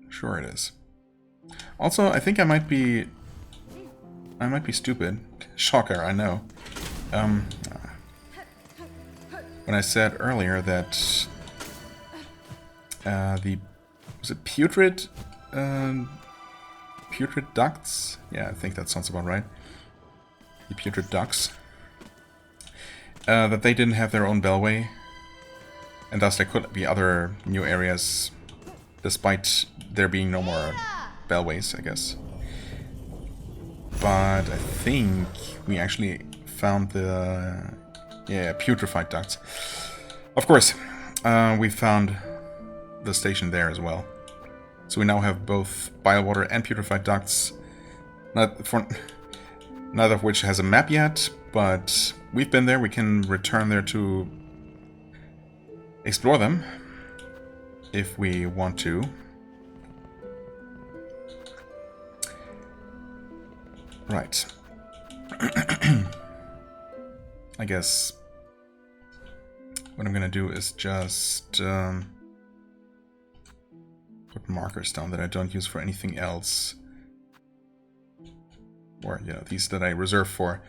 Sure it is. Also, I think I might be stupid. Shocker, I know. When I said earlier that was it putrid ducts? Yeah, I think that sounds about right. The putrid ducks. That they didn't have their own bellway, and thus there could be other new areas, despite there being no more bellways, I guess. But I think we actually found the putrefied ducts. Of course, we found the station there as well. So we now have both bile-water and putrefied ducts. Neither of which has a map yet, but we've been there. We can return there to explore them if we want to. Right. I guess what I'm gonna do is just put markers down that I don't use for anything else. Or, you know, these that I reserve for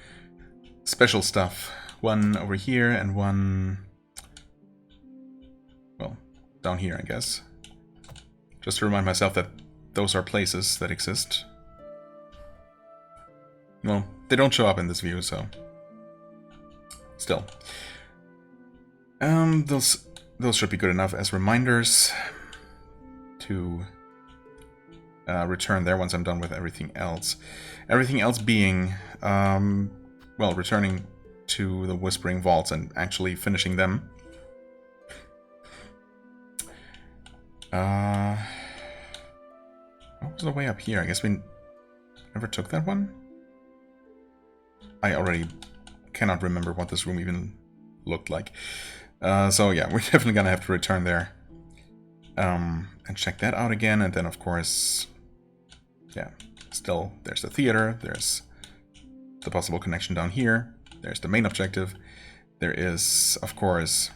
special stuff. One over here and one... well, down here, I guess. Just to remind myself that those are places that exist. Well, they don't show up in this view, so... still. Those should be good enough as reminders to return there once I'm done with everything else. Everything else being, well, returning to the Whispering Vaults and actually finishing them. What was the way up here? I guess we never took that one? I already cannot remember what this room even looked like. So yeah, we're definitely gonna have to return there. And check that out again, and then of course, yeah, still there's the theater, there's the possible connection down here, there's the main objective, there is, of course,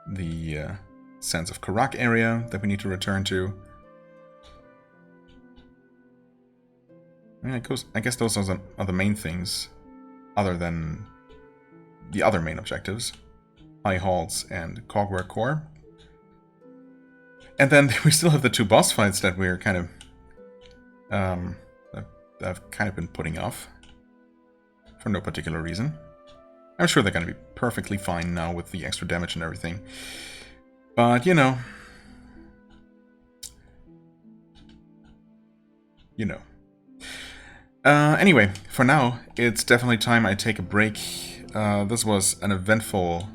the Sands of Karak area that we need to return to. I mean, I guess those are the main things, other than the other main objectives. High Halls and Cogware Core. And then we still have the two boss fights that we're kind of... that I've kind of been putting off. For no particular reason. I'm sure they're going to be perfectly fine now with the extra damage and everything. But, you know... you know. Anyway, for now, it's definitely time I take a break. This was an eventful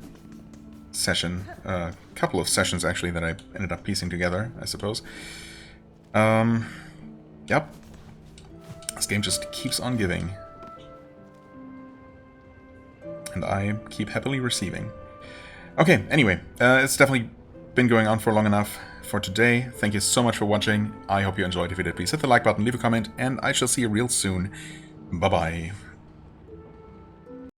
session. A couple of sessions, actually, that I ended up piecing together, I suppose. Yep. This game just keeps on giving. And I keep happily receiving. Okay, anyway, it's definitely been going on for long enough for today. Thank you so much for watching. I hope you enjoyed. If you did, please hit the like button, leave a comment, and I shall see you real soon. Bye-bye.